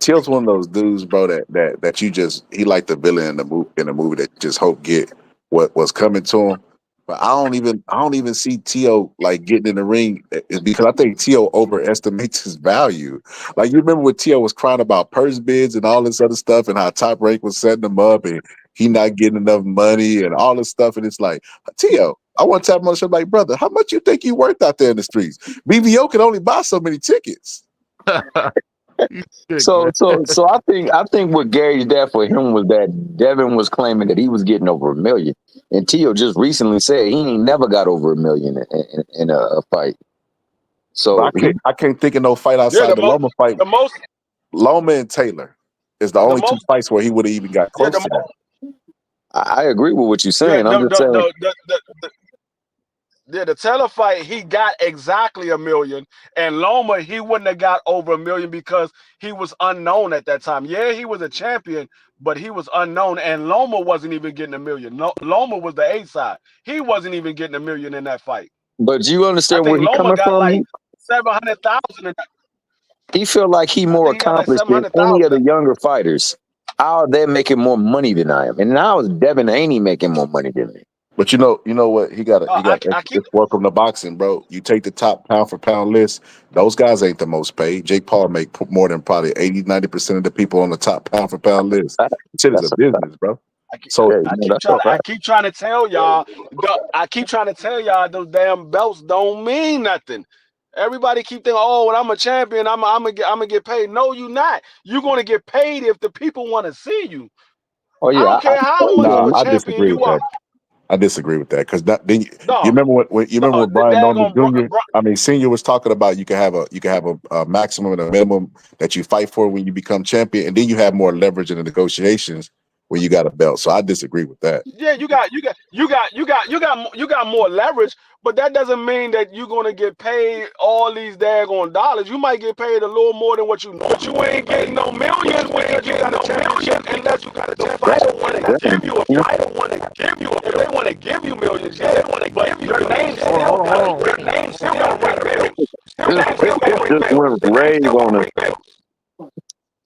[SPEAKER 6] T.O.'s one of those dudes, bro. That you just he like the villain in the movie that just hope get what was coming to him. But I don't even see T.O. like getting in the ring because I think T.O. overestimates his value. Like you remember when T.O. was crying about purse bids and all this other stuff and how Top Rank was setting him up and he not getting enough money and all this stuff. And it's like, T.O., I want to tap him on the show like, brother, how much you think you worth out there in the streets? BVO can only buy so many tickets.
[SPEAKER 7] So I think what gauged that for him was that Devin was claiming that he was getting over $1 million, and T.O. just recently said he ain't never got over $1 million in a fight. So
[SPEAKER 6] I can't think of no fight outside the Loma fight. Loma and Taylor is the only two fights where he would have even got close to that.
[SPEAKER 7] I agree with what you're saying. I'm just saying.
[SPEAKER 5] The Taylor fight, he got exactly $1 million, and Loma, he wouldn't have got over $1 million because he was unknown at that time. Yeah, he was a champion, but he was unknown, and Loma wasn't even getting $1 million. No, Loma was the A side. He wasn't even getting $1 million in that fight.
[SPEAKER 7] But you understand where he's coming from?
[SPEAKER 5] Like 700,000.
[SPEAKER 7] He feel like he more accomplished than any of the younger fighters. How they're making more money than I am, and now is Devin Haney making more money than me.
[SPEAKER 6] But you know what? He got it's welcome to boxing, bro. You take the top pound for pound list. Those guys ain't the most paid. Jake Paul make more than probably 80-90% of the people on the top pound for pound list. Shit is a business, bro. I
[SPEAKER 5] keep trying to tell y'all. Those damn belts don't mean nothing. Everybody keep thinking, oh, when I'm a champion, I'm gonna get paid. No, you're not. You're gonna get paid if the people want to see you.
[SPEAKER 7] Oh yeah,
[SPEAKER 5] I don't care how much of a champion you are.
[SPEAKER 6] I disagree with that because you remember when Brian Norman Jr. Senior was talking about you can have a maximum and a minimum that you fight for when you become champion, and then you have more leverage in the negotiations when you got a belt. So I disagree with that.
[SPEAKER 5] Yeah, you got more leverage, but that doesn't mean that you're gonna get paid all these daggone dollars. You might get paid a little more than what you know. But you ain't getting no millions when you get a championship unless you got a championship. I don't want to give you. I don't want to give you. If they want to give you millions, yeah, they want to give you. Your name still got
[SPEAKER 7] Just went rave on it.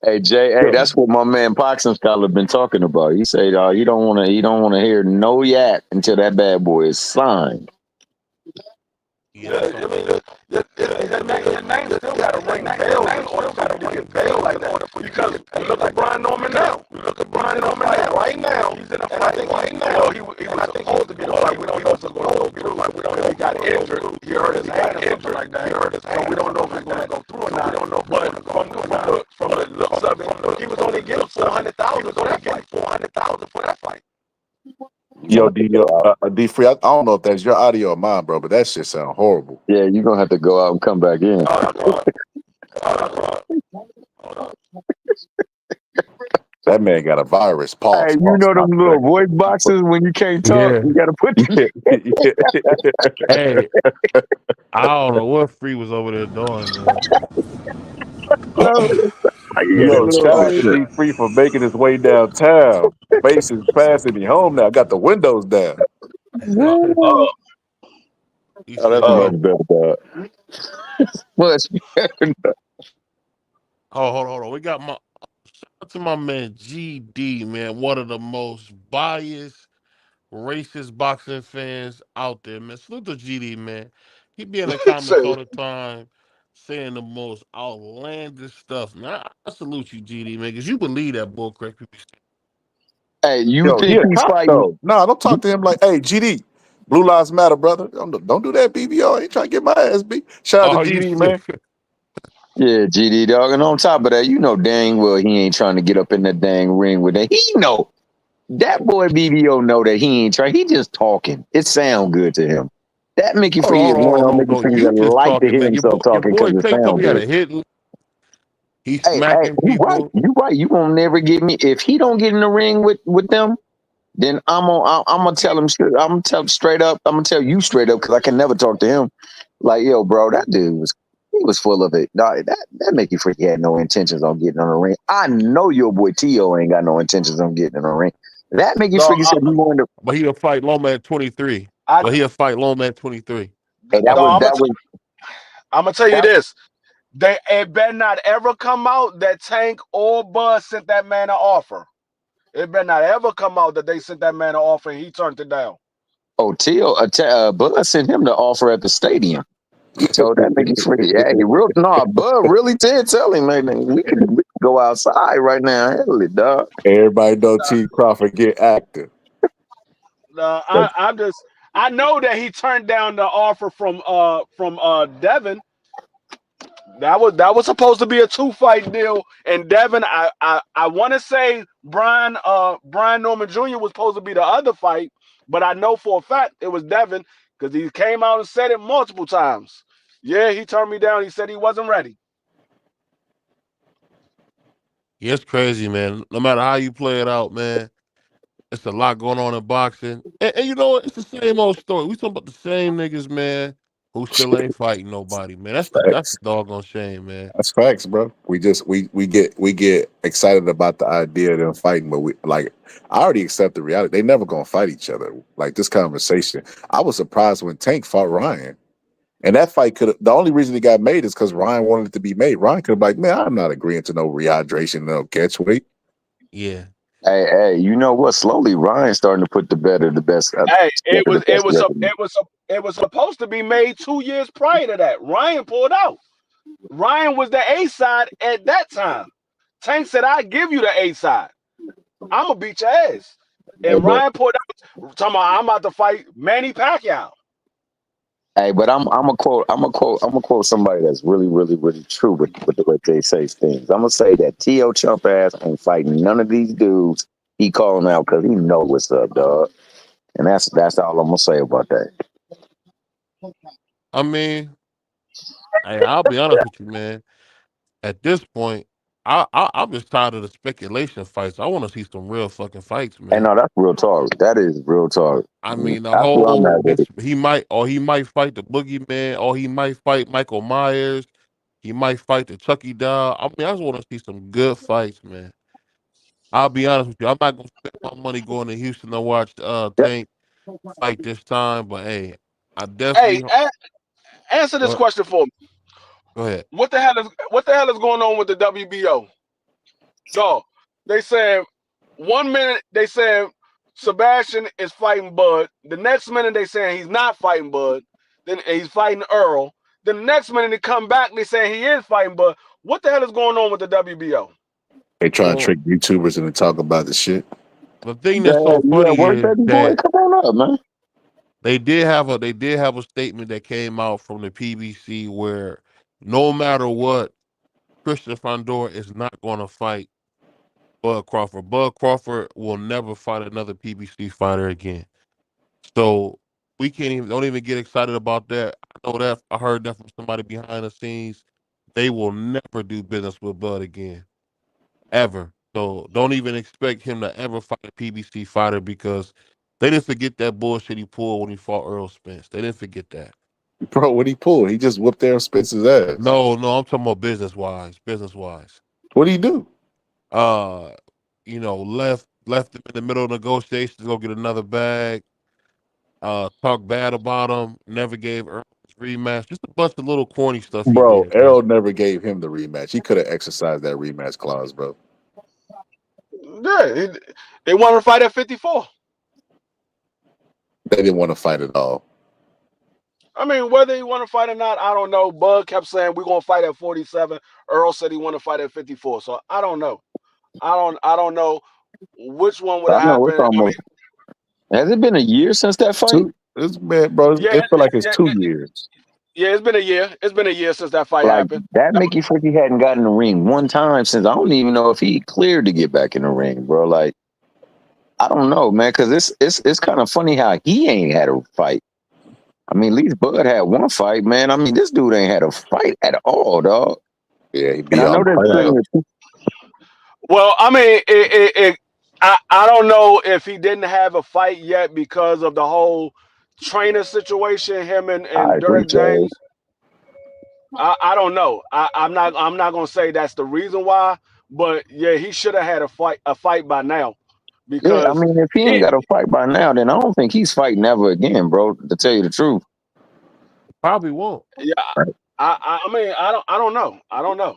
[SPEAKER 7] Hey Jay, that's what my man Boxing Scholar been talking about. He said, you don't want to hear no yak until that bad boy is signed.
[SPEAKER 5] Your name still got to ring bells in order for you to get bailed like that. Because look at Brian Norman now. Right now. He's in a fight right now. He was supposed to be like we don't know what's going to go like we don't know if he got injured. He hurt his hand injured like that. So we don't know if he's going to go through or not. We don't know. But from the looks of it, he was only getting $400,000. He was only getting $400,000 for that fight.
[SPEAKER 6] Yo, D Free, I don't know if that's your audio or mine, bro, but that shit sound horrible.
[SPEAKER 7] Yeah, you're gonna have to go out and come back in.
[SPEAKER 6] That man got a virus. Pause.
[SPEAKER 7] Hey, you know them little voice boxes when you can't talk, you gotta put
[SPEAKER 4] Hey, I don't know what Free was over there doing, man.
[SPEAKER 6] Shout out to D Free for making his way downtown. Face is passing me home now. Got the windows down.
[SPEAKER 7] Oh, that's much better. Much better.
[SPEAKER 4] Oh, hold on. We got shout out to my man GD, man. One of the most biased, racist boxing fans out there, man. Salute to GD, man. He be in the comments all the time saying the most outlandish stuff, man. I salute you, GD, man, because you believe that bullcrap people say.
[SPEAKER 7] Hey, think he's fighting?
[SPEAKER 6] No, don't talk to him like, hey, GD, Blue Lives Matter, brother. Don't do that, BBO. I ain't trying to get my ass beat. Shout out to
[SPEAKER 4] you
[SPEAKER 6] GD, man.
[SPEAKER 7] Yeah, GD dog. And on top of that, you know dang well he ain't trying to get up in that dang ring with that. He know that boy BBO know that he ain't trying. He just talking. It sound good to him. That Mickey Free is one of them Mickey Frees
[SPEAKER 4] You
[SPEAKER 7] that
[SPEAKER 4] just
[SPEAKER 7] like to
[SPEAKER 4] talking,
[SPEAKER 7] hear
[SPEAKER 4] man.
[SPEAKER 7] himself
[SPEAKER 4] Your
[SPEAKER 7] talking because
[SPEAKER 4] boy
[SPEAKER 7] it
[SPEAKER 4] Tank told
[SPEAKER 7] sound
[SPEAKER 4] me he had
[SPEAKER 7] good.
[SPEAKER 4] a hit. He's
[SPEAKER 7] Hey,
[SPEAKER 4] smacking
[SPEAKER 7] you right.
[SPEAKER 4] people.
[SPEAKER 7] You right. You won't never get me if he don't get in the ring with them. Then I'm gonna tell him. I'm gonna tell him straight up. I'm gonna tell you straight up because I can never talk to him. Like, yo, bro, that dude was full of it. Dog, that Mickey Freaky had no intentions on getting on the ring. I know your boy T.O. ain't got no intentions on getting in the ring. That Mickey Freaky said he wanted to.
[SPEAKER 4] But he'll fight Loma at 23. He'll fight Loma at 23.
[SPEAKER 7] Hey, that was.
[SPEAKER 5] I'm gonna tell you this. It better not ever come out that Tank or Bud sent that man an offer. It better not ever come out that they sent that man an offer and he turned it down.
[SPEAKER 7] Oh, Bud sent him the offer at the stadium. He told that Mickey Freaky, hey, Bud really did tell him, man, we can go outside right now. Hell it, dog.
[SPEAKER 6] Everybody know T. Crawford get active.
[SPEAKER 5] I know that he turned down the offer from Devin. That was supposed to be a 2-fight deal, and Devin, I want to say Brian Norman Jr. was supposed to be the other fight, but I know for a fact it was Devin because he came out and said it multiple times. Yeah, he turned me down. He said he wasn't ready.
[SPEAKER 4] Yeah, it's crazy, man. No matter how you play it out, man, it's a lot going on in boxing. And you know what? It's the same old story. We talking about the same niggas, man, who still ain't fighting nobody, man. That's the doggone shame, man.
[SPEAKER 6] That's facts, bro. We get excited about the idea of them fighting, but I already accept the reality. They never gonna fight each other. Like this conversation, I was surprised when Tank fought Ryan, and that fight the only reason it got made is because Ryan wanted it to be made. Ryan could have been like, man, I'm not agreeing to no rehydration, no catch weight.
[SPEAKER 4] Yeah.
[SPEAKER 7] Hey, you know what? Slowly, Ryan's starting to put the best.
[SPEAKER 5] Hey, it was supposed to be made 2 years prior to that. Ryan pulled out. Ryan was the A side at that time. Tank said, "I give you the A side. I'm gonna beat your ass." And Ryan pulled out, talking about I'm about to fight Manny Pacquiao.
[SPEAKER 7] Hey, but I'm gonna quote somebody that's really, really, really true with the way they say things. I'm gonna say that T.O. chump ass ain't fighting none of these dudes. He calling out because he know what's up, dog. And that's all I'm gonna say about that.
[SPEAKER 4] I mean, hey, I'll be honest with you, man. At this point, I'm just tired of the speculation fights. I want to see some real fucking fights, man.
[SPEAKER 7] Hey, no, that's real talk. That is real talk.
[SPEAKER 4] I mean, the
[SPEAKER 7] That's
[SPEAKER 4] whole he might fight the Boogeyman, or he might fight Michael Myers. He might fight the Chucky doll. I mean, I just want to see some good fights, man. I'll be honest with you. I'm not gonna spend my money going to Houston to watch Tank fight this time, but hey, I definitely.
[SPEAKER 5] Hey, answer this question for me.
[SPEAKER 4] Go ahead.
[SPEAKER 5] What the hell is going on with the WBO? So they said 1 minute they said Sebastian is fighting Bud. The next minute they saying he's not fighting Bud. Then he's fighting Earl. The next minute they come back they say he is fighting Bud. What the hell is going on with the WBO?
[SPEAKER 6] They try to trick YouTubers into talk about the shit.
[SPEAKER 4] The thing that's so funny is that
[SPEAKER 7] come on up, man.
[SPEAKER 4] They did have a statement that came out from the PBC where no matter what, Christian Fundora is not going to fight Bud Crawford. Bud Crawford will never fight another PBC fighter again. So we don't even get excited about that. I know that I heard that from somebody behind the scenes. They will never do business with Bud again, ever. So don't even expect him to ever fight a PBC fighter because they didn't forget that bullshit he pulled when he fought Earl Spence. They didn't forget that.
[SPEAKER 6] Bro, what he pulled? He just whooped Errol Spence's ass.
[SPEAKER 4] No, I'm talking about business wise.
[SPEAKER 6] What did he do?
[SPEAKER 4] Left him in the middle of negotiations to go get another bag. Talk bad about him. Never gave Earl his rematch. Just a bunch of little corny stuff.
[SPEAKER 6] Bro, Errol never gave him the rematch. He could have exercised that rematch clause, bro.
[SPEAKER 5] Yeah, they wanted to fight at 54.
[SPEAKER 6] They didn't want to fight at all.
[SPEAKER 5] I mean, whether he want to fight or not, I don't know. Bud kept saying we're gonna fight at 47. Earl said he want to fight at 54. So I don't know. I don't know which one would happen.
[SPEAKER 7] Has it been a year since that fight?
[SPEAKER 6] It's bad, bro.
[SPEAKER 5] Yeah,
[SPEAKER 6] It feel like it's
[SPEAKER 5] yeah,
[SPEAKER 6] 2 years.
[SPEAKER 5] yeah. It's been a year. It's been a year since that fight
[SPEAKER 7] Like
[SPEAKER 5] happened.
[SPEAKER 7] that Mickey Freaky hadn't gotten in the ring one time since I don't even know if he cleared to get back in the ring, bro. Like I don't know, man, because it's kind of funny how he ain't had a fight. I mean, at least Bud had one fight, man. I mean, this dude ain't had a fight at all, dog.
[SPEAKER 6] Yeah, he
[SPEAKER 7] And
[SPEAKER 6] be
[SPEAKER 7] I know
[SPEAKER 6] on
[SPEAKER 7] there's plenty
[SPEAKER 6] fire.
[SPEAKER 7] of
[SPEAKER 5] Well, I mean, I don't know if he didn't have a fight yet because of the whole trainer situation, him
[SPEAKER 7] I
[SPEAKER 5] and
[SPEAKER 7] agree,
[SPEAKER 5] Derek
[SPEAKER 7] Jay.
[SPEAKER 5] James. I don't know. I'm not gonna say that's the reason why, but yeah, he should have had a fight by now
[SPEAKER 7] Yeah, I
[SPEAKER 5] because
[SPEAKER 7] mean, if he ain't
[SPEAKER 5] he
[SPEAKER 7] got a fight by now, then I don't think he's fighting ever again, bro. To tell you the truth.
[SPEAKER 4] Probably won't.
[SPEAKER 5] yeah. I mean, I don't know. I don't know.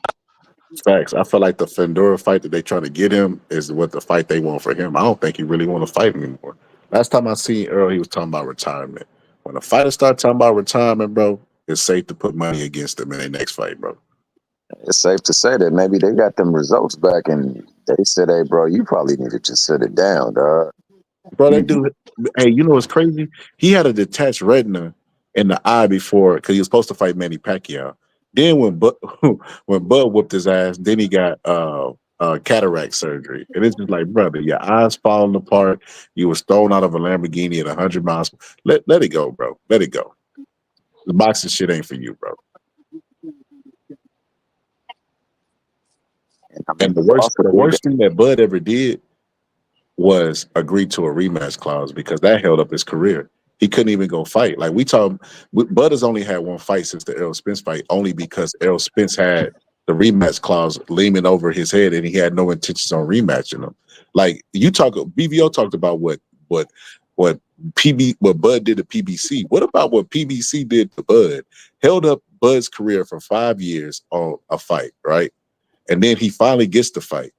[SPEAKER 6] Facts. I feel like the Fendora fight that they trying to get him is what the fight they want for him. I don't think he really want to fight anymore. Last time I seen Earl, he was talking about retirement. When a fighter start talking about retirement, bro, it's safe to put money against them in their next fight, bro.
[SPEAKER 7] It's safe to say that maybe they got them results back and they said, hey, bro, you probably need to just sit it down, dog.
[SPEAKER 6] Bro, that dude, hey, you know what's crazy? He had a detached retina in the eye before because he was supposed to fight Manny Pacquiao. Then when when Bud whooped his ass, then he got cataract surgery. And it's just like, brother, your eyes falling apart. You was thrown out of a Lamborghini at 100 miles. Let it go, bro. Let it go. The boxing shit ain't for you, bro.
[SPEAKER 7] And I
[SPEAKER 6] And
[SPEAKER 7] mean,
[SPEAKER 6] the
[SPEAKER 7] also,
[SPEAKER 6] worst thing that Bud ever did was agree to a rematch clause because that held up his career. He couldn't even go fight. Like Bud has only had one fight since the Errol Spence fight, only because Errol Spence had the rematch clause leaning over his head and he had no intentions on rematching him. Like BVO talked about what Bud did to PBC. What about what PBC did to Bud? Held up Bud's career for 5 years on a fight, right? And then he finally gets the fight.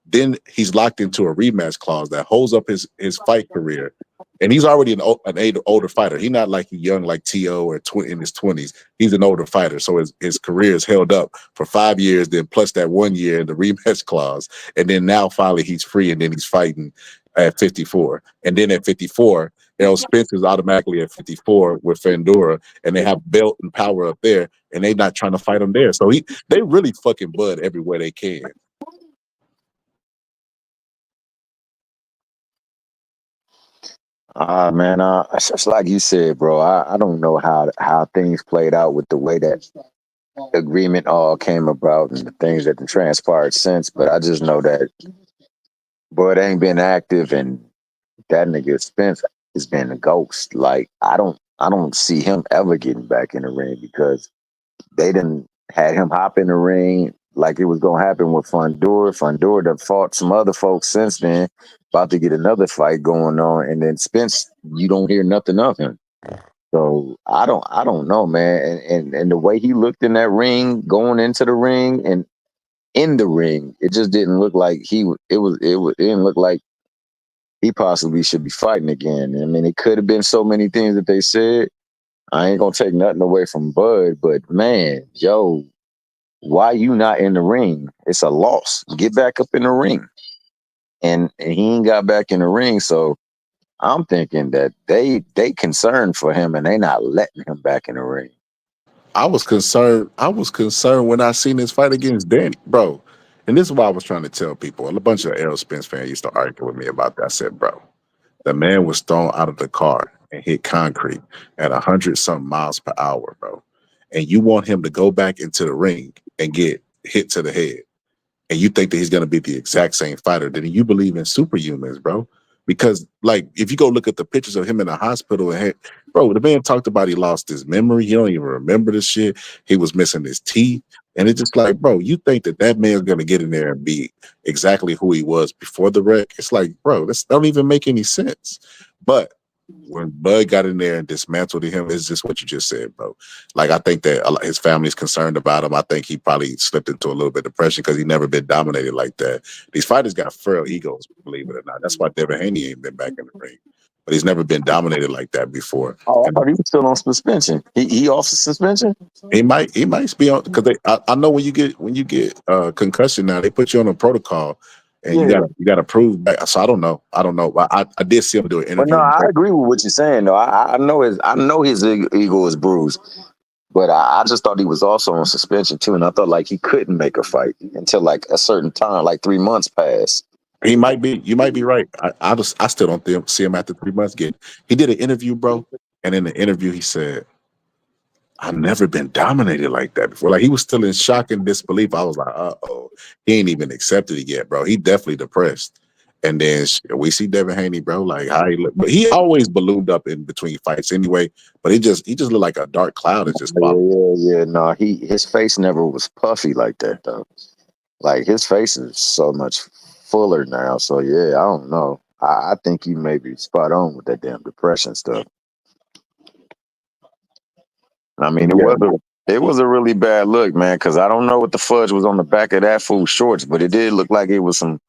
[SPEAKER 6] Then he's locked into a rematch clause that holds up his fight career. And he's already an older fighter. He's not like young like T.O. or in his 20s. He's an older fighter. So his career is held up for 5 years, then plus that 1 year in the rematch clause. And then now finally he's free and then he's fighting at 54. And then at 54, Errol Spence is automatically at 54 with Fendora, and they have belt and power up there, and they're not trying to fight him there. So they really fucking Bud everywhere they can.
[SPEAKER 7] man, it's just like you said, bro. I don't know how things played out with the way that agreement all came about and the things that transpired since, but I just know that Bud ain't been active and that nigga Spence has been a ghost. Like I don't see him ever getting back in the ring because they didn't had him hop in the ring like it was gonna happen with Fundora. Fundora done fought some other folks since then, about to get another fight going on, and then Spence, you don't hear nothing of him. So I don't know, man. And the way he looked in that ring, going into the ring and in the ring, it just didn't look like it didn't look like he possibly should be fighting again. I mean, it could have been so many things that they said. I ain't gonna take nothing away from Bud, but man, yo, why you not in the ring? It's a loss. Get back up in the ring. And he ain't got back in the ring, so I'm thinking that they concerned for him and they not letting him back in the ring.
[SPEAKER 6] I was concerned when I seen this fight against Danny, bro. And this is why I was trying to tell people. A bunch of Errol Spence fans used to argue with me about that. I said, bro, the man was thrown out of the car and hit concrete at 100-something miles per hour, bro. And you want him to go back into the ring and get hit to the head. And you think that he's going to be the exact same fighter, then you believe in superhumans, bro. Because, like, if you go look at the pictures of him in the hospital, bro, the man talked about he lost his memory. He don't even remember the shit. He was missing his teeth. And it's just like, bro, you think that man's going to get in there and be exactly who he was before the wreck? It's like, bro, this don't even make any sense. But when Bud got in there and dismantled him, it's just what you just said, bro. Like, I think that his family's concerned about him. I think he probably slipped into a little bit of depression because he never been dominated like that. These fighters got frail egos, believe it or not. That's why Devin Haney ain't been back in the ring. But he's never been dominated like that before.
[SPEAKER 7] Oh, I thought he was still on suspension. He off suspension?
[SPEAKER 6] He might be on because I know when you get concussion now, they put you on a protocol And you gotta prove that. So I don't know. I did see him do an
[SPEAKER 7] But
[SPEAKER 6] interview.
[SPEAKER 7] no, I agree with what you're saying. Though I know his ego is bruised. But I just thought he was also on suspension too, and I thought like he couldn't make a fight until like a certain time, like 3 months passed.
[SPEAKER 6] He might be. You might be right. I still don't see him after 3 months again. He did an interview, bro, and in the interview he said, "I've never been dominated like that before." Like he was still in shock and disbelief. I was like, "Uh-oh, he ain't even accepted it yet, bro. He definitely depressed." And then we see Devin Haney, bro, like how he look. But he always ballooned up in between fights anyway. But he just looked like a dark cloud. It's just
[SPEAKER 7] Yeah. No, his face never was puffy like that though. Like his face is so much fuller now. So yeah, I don't know. I think you may be spot on with that damn depression stuff. I mean, it was a really bad look, man. Because I don't know what the fudge was on the back of that fool's shorts, but it did look like it was some.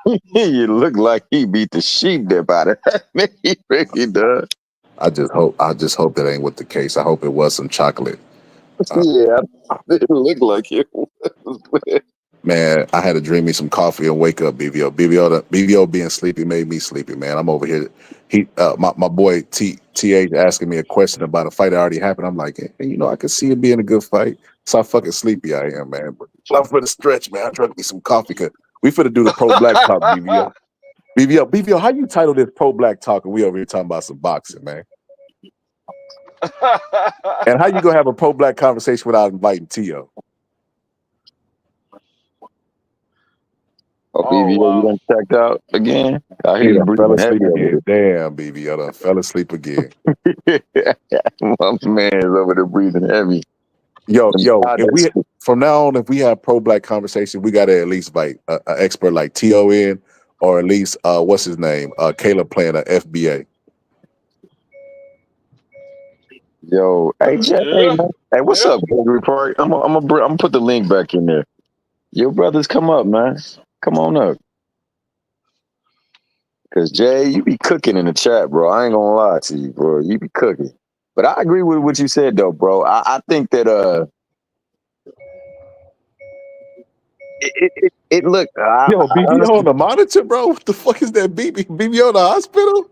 [SPEAKER 7] It looked like he beat the sheep dip out of that. He really does.
[SPEAKER 6] I just hope that ain't what the case. I hope it was some chocolate.
[SPEAKER 7] Yeah, it looked like it was.
[SPEAKER 6] Man, I had to drink me some coffee and wake up, BVO. BVO being sleepy made me sleepy, man. I'm over here. My boy TH asking me a question about a fight that already happened. I'm like, hey, I can see it being a good fight. So how fucking sleepy I am, man. But I'm for the stretch, man. I drank me some coffee because we finna do the pro black talk, BVO. BVO, how you title this pro black talk and we over here talking about some boxing, man? And how you gonna have a pro black conversation without inviting T.O.?
[SPEAKER 7] Oh, BVO, wow. You done checked out again? I hear you
[SPEAKER 6] fell
[SPEAKER 7] breathing
[SPEAKER 6] asleep
[SPEAKER 7] heavy.
[SPEAKER 6] Again. Damn, BVO done fell asleep again.
[SPEAKER 7] My man is over there breathing heavy.
[SPEAKER 6] Yo, from now on, if we have pro black conversation, we gotta at least invite an expert like T.O. in, or at least what's his name? Caleb playing a FBA.
[SPEAKER 7] Yo, hey Jeff, hey, what's up, Gregory Park? I'm gonna put the link back in there. Your brothers, come up, man. Come on up. Cause Jay, you be cooking in the chat, bro. I ain't gonna lie to you, bro. You be cooking. But I agree with what you said, though, bro. I think that it looked.
[SPEAKER 6] Yo, BBO on the monitor, bro. What the fuck is that? BBO in the hospital?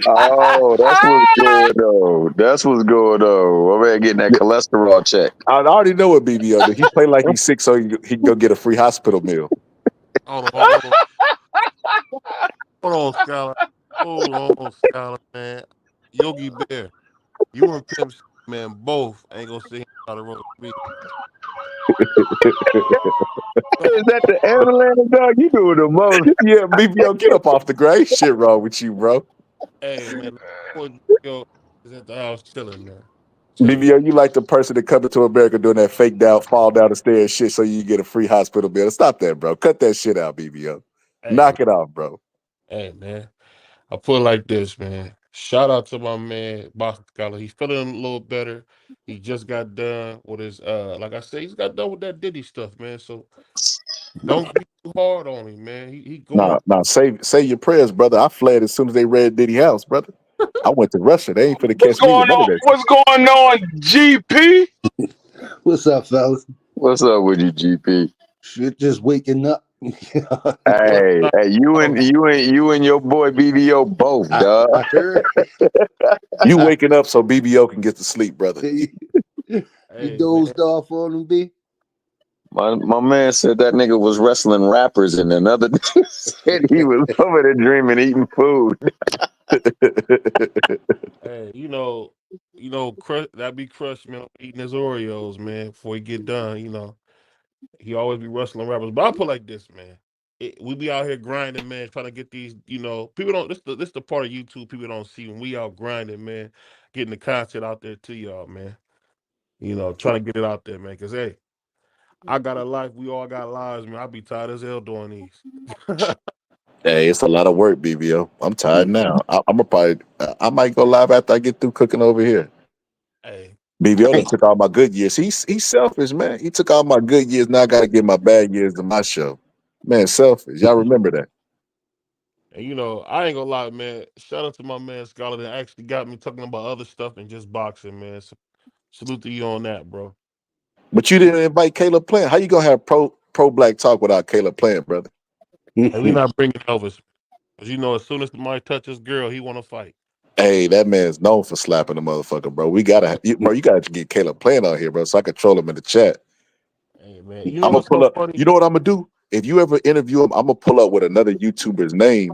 [SPEAKER 7] Oh, that's what's going on. That's what's going on. My man getting that cholesterol check.
[SPEAKER 6] I already know what BBO did. He played like he's sick, so he can go get a free hospital meal.
[SPEAKER 4] Hold on, Scholar. Hold on, Scholar, man. Yogi Bear, you and Pimp, man, both ain't gonna see him out of the road.
[SPEAKER 7] Is that the avalanche, dog? You doing the most.
[SPEAKER 6] Yeah, BBO, get up off the grave. Shit wrong with you, bro.
[SPEAKER 4] Hey, man, yo is at the house chilling, man.
[SPEAKER 6] BBO, you like the person that come into America doing that fake fall down the stairs shit so you get a free hospital bill. Stop that, bro. Cut that shit out, BBO. Hey, knock it off, bro.
[SPEAKER 4] Hey, man. I put it like this, man. Shout out to my man, Boxing Scholar. He's feeling a little better. He just got done with his, like I said, he's got done with that Diddy stuff, man. So don't be too hard on him, man. He going.
[SPEAKER 6] Nah, say your prayers, brother. I fled as soon as they read Diddy House, brother. I went to Russia. They ain't finna catch me.
[SPEAKER 5] What's going on, GP?
[SPEAKER 9] What's up, fellas?
[SPEAKER 7] What's up with you, GP?
[SPEAKER 9] Shit, just waking up.
[SPEAKER 7] hey, you and your boy BBO both, dog.
[SPEAKER 9] I heard.
[SPEAKER 6] You waking up so BBO can get to sleep, brother.
[SPEAKER 9] You dozed off on him, B?
[SPEAKER 7] My man said that nigga was wrestling rappers, and another said he was over there dreaming, eating food.
[SPEAKER 4] Hey, that be Crush, man, eating his Oreos, man, before he get done, He always be wrestling rappers. But I put like this, man. We be out here grinding, man, trying to get these, people don't, this the part of YouTube people don't see when we out grinding, man, getting the content out there to y'all, man. Trying to get it out there, man, because, hey, I got a life. We all got lives, man. I be tired as hell doing these.
[SPEAKER 6] Hey, it's a lot of work, BBO. I'm tired now. I might go live after I get through cooking over here.
[SPEAKER 4] Hey.
[SPEAKER 6] BBO took all my good years. He's selfish, man. He took all my good years. Now I got to give my bad years to my show. Man, selfish. Y'all remember that.
[SPEAKER 4] And, I ain't gonna lie, man. Shout out to my man, Scholar, that actually got me talking about other stuff than just boxing, man. So, salute to you on that, bro.
[SPEAKER 6] But you didn't invite Caleb Plant. How you gonna have pro pro-black talk without Caleb playing, brother.
[SPEAKER 4] Hey, we not bringing Elvis. Cause you know, as soon as somebody touches girl, he want to fight.
[SPEAKER 6] Hey, that man's known for slapping the motherfucker, bro. We gotta, you gotta get Caleb playing out here, bro, so I can troll him in the chat.
[SPEAKER 4] Hey man, you know
[SPEAKER 6] I'm gonna
[SPEAKER 4] what's
[SPEAKER 6] pull
[SPEAKER 4] so
[SPEAKER 6] up.
[SPEAKER 4] funny?
[SPEAKER 6] You know what I'm gonna do? If you ever interview him, I'm gonna pull up with another YouTuber's name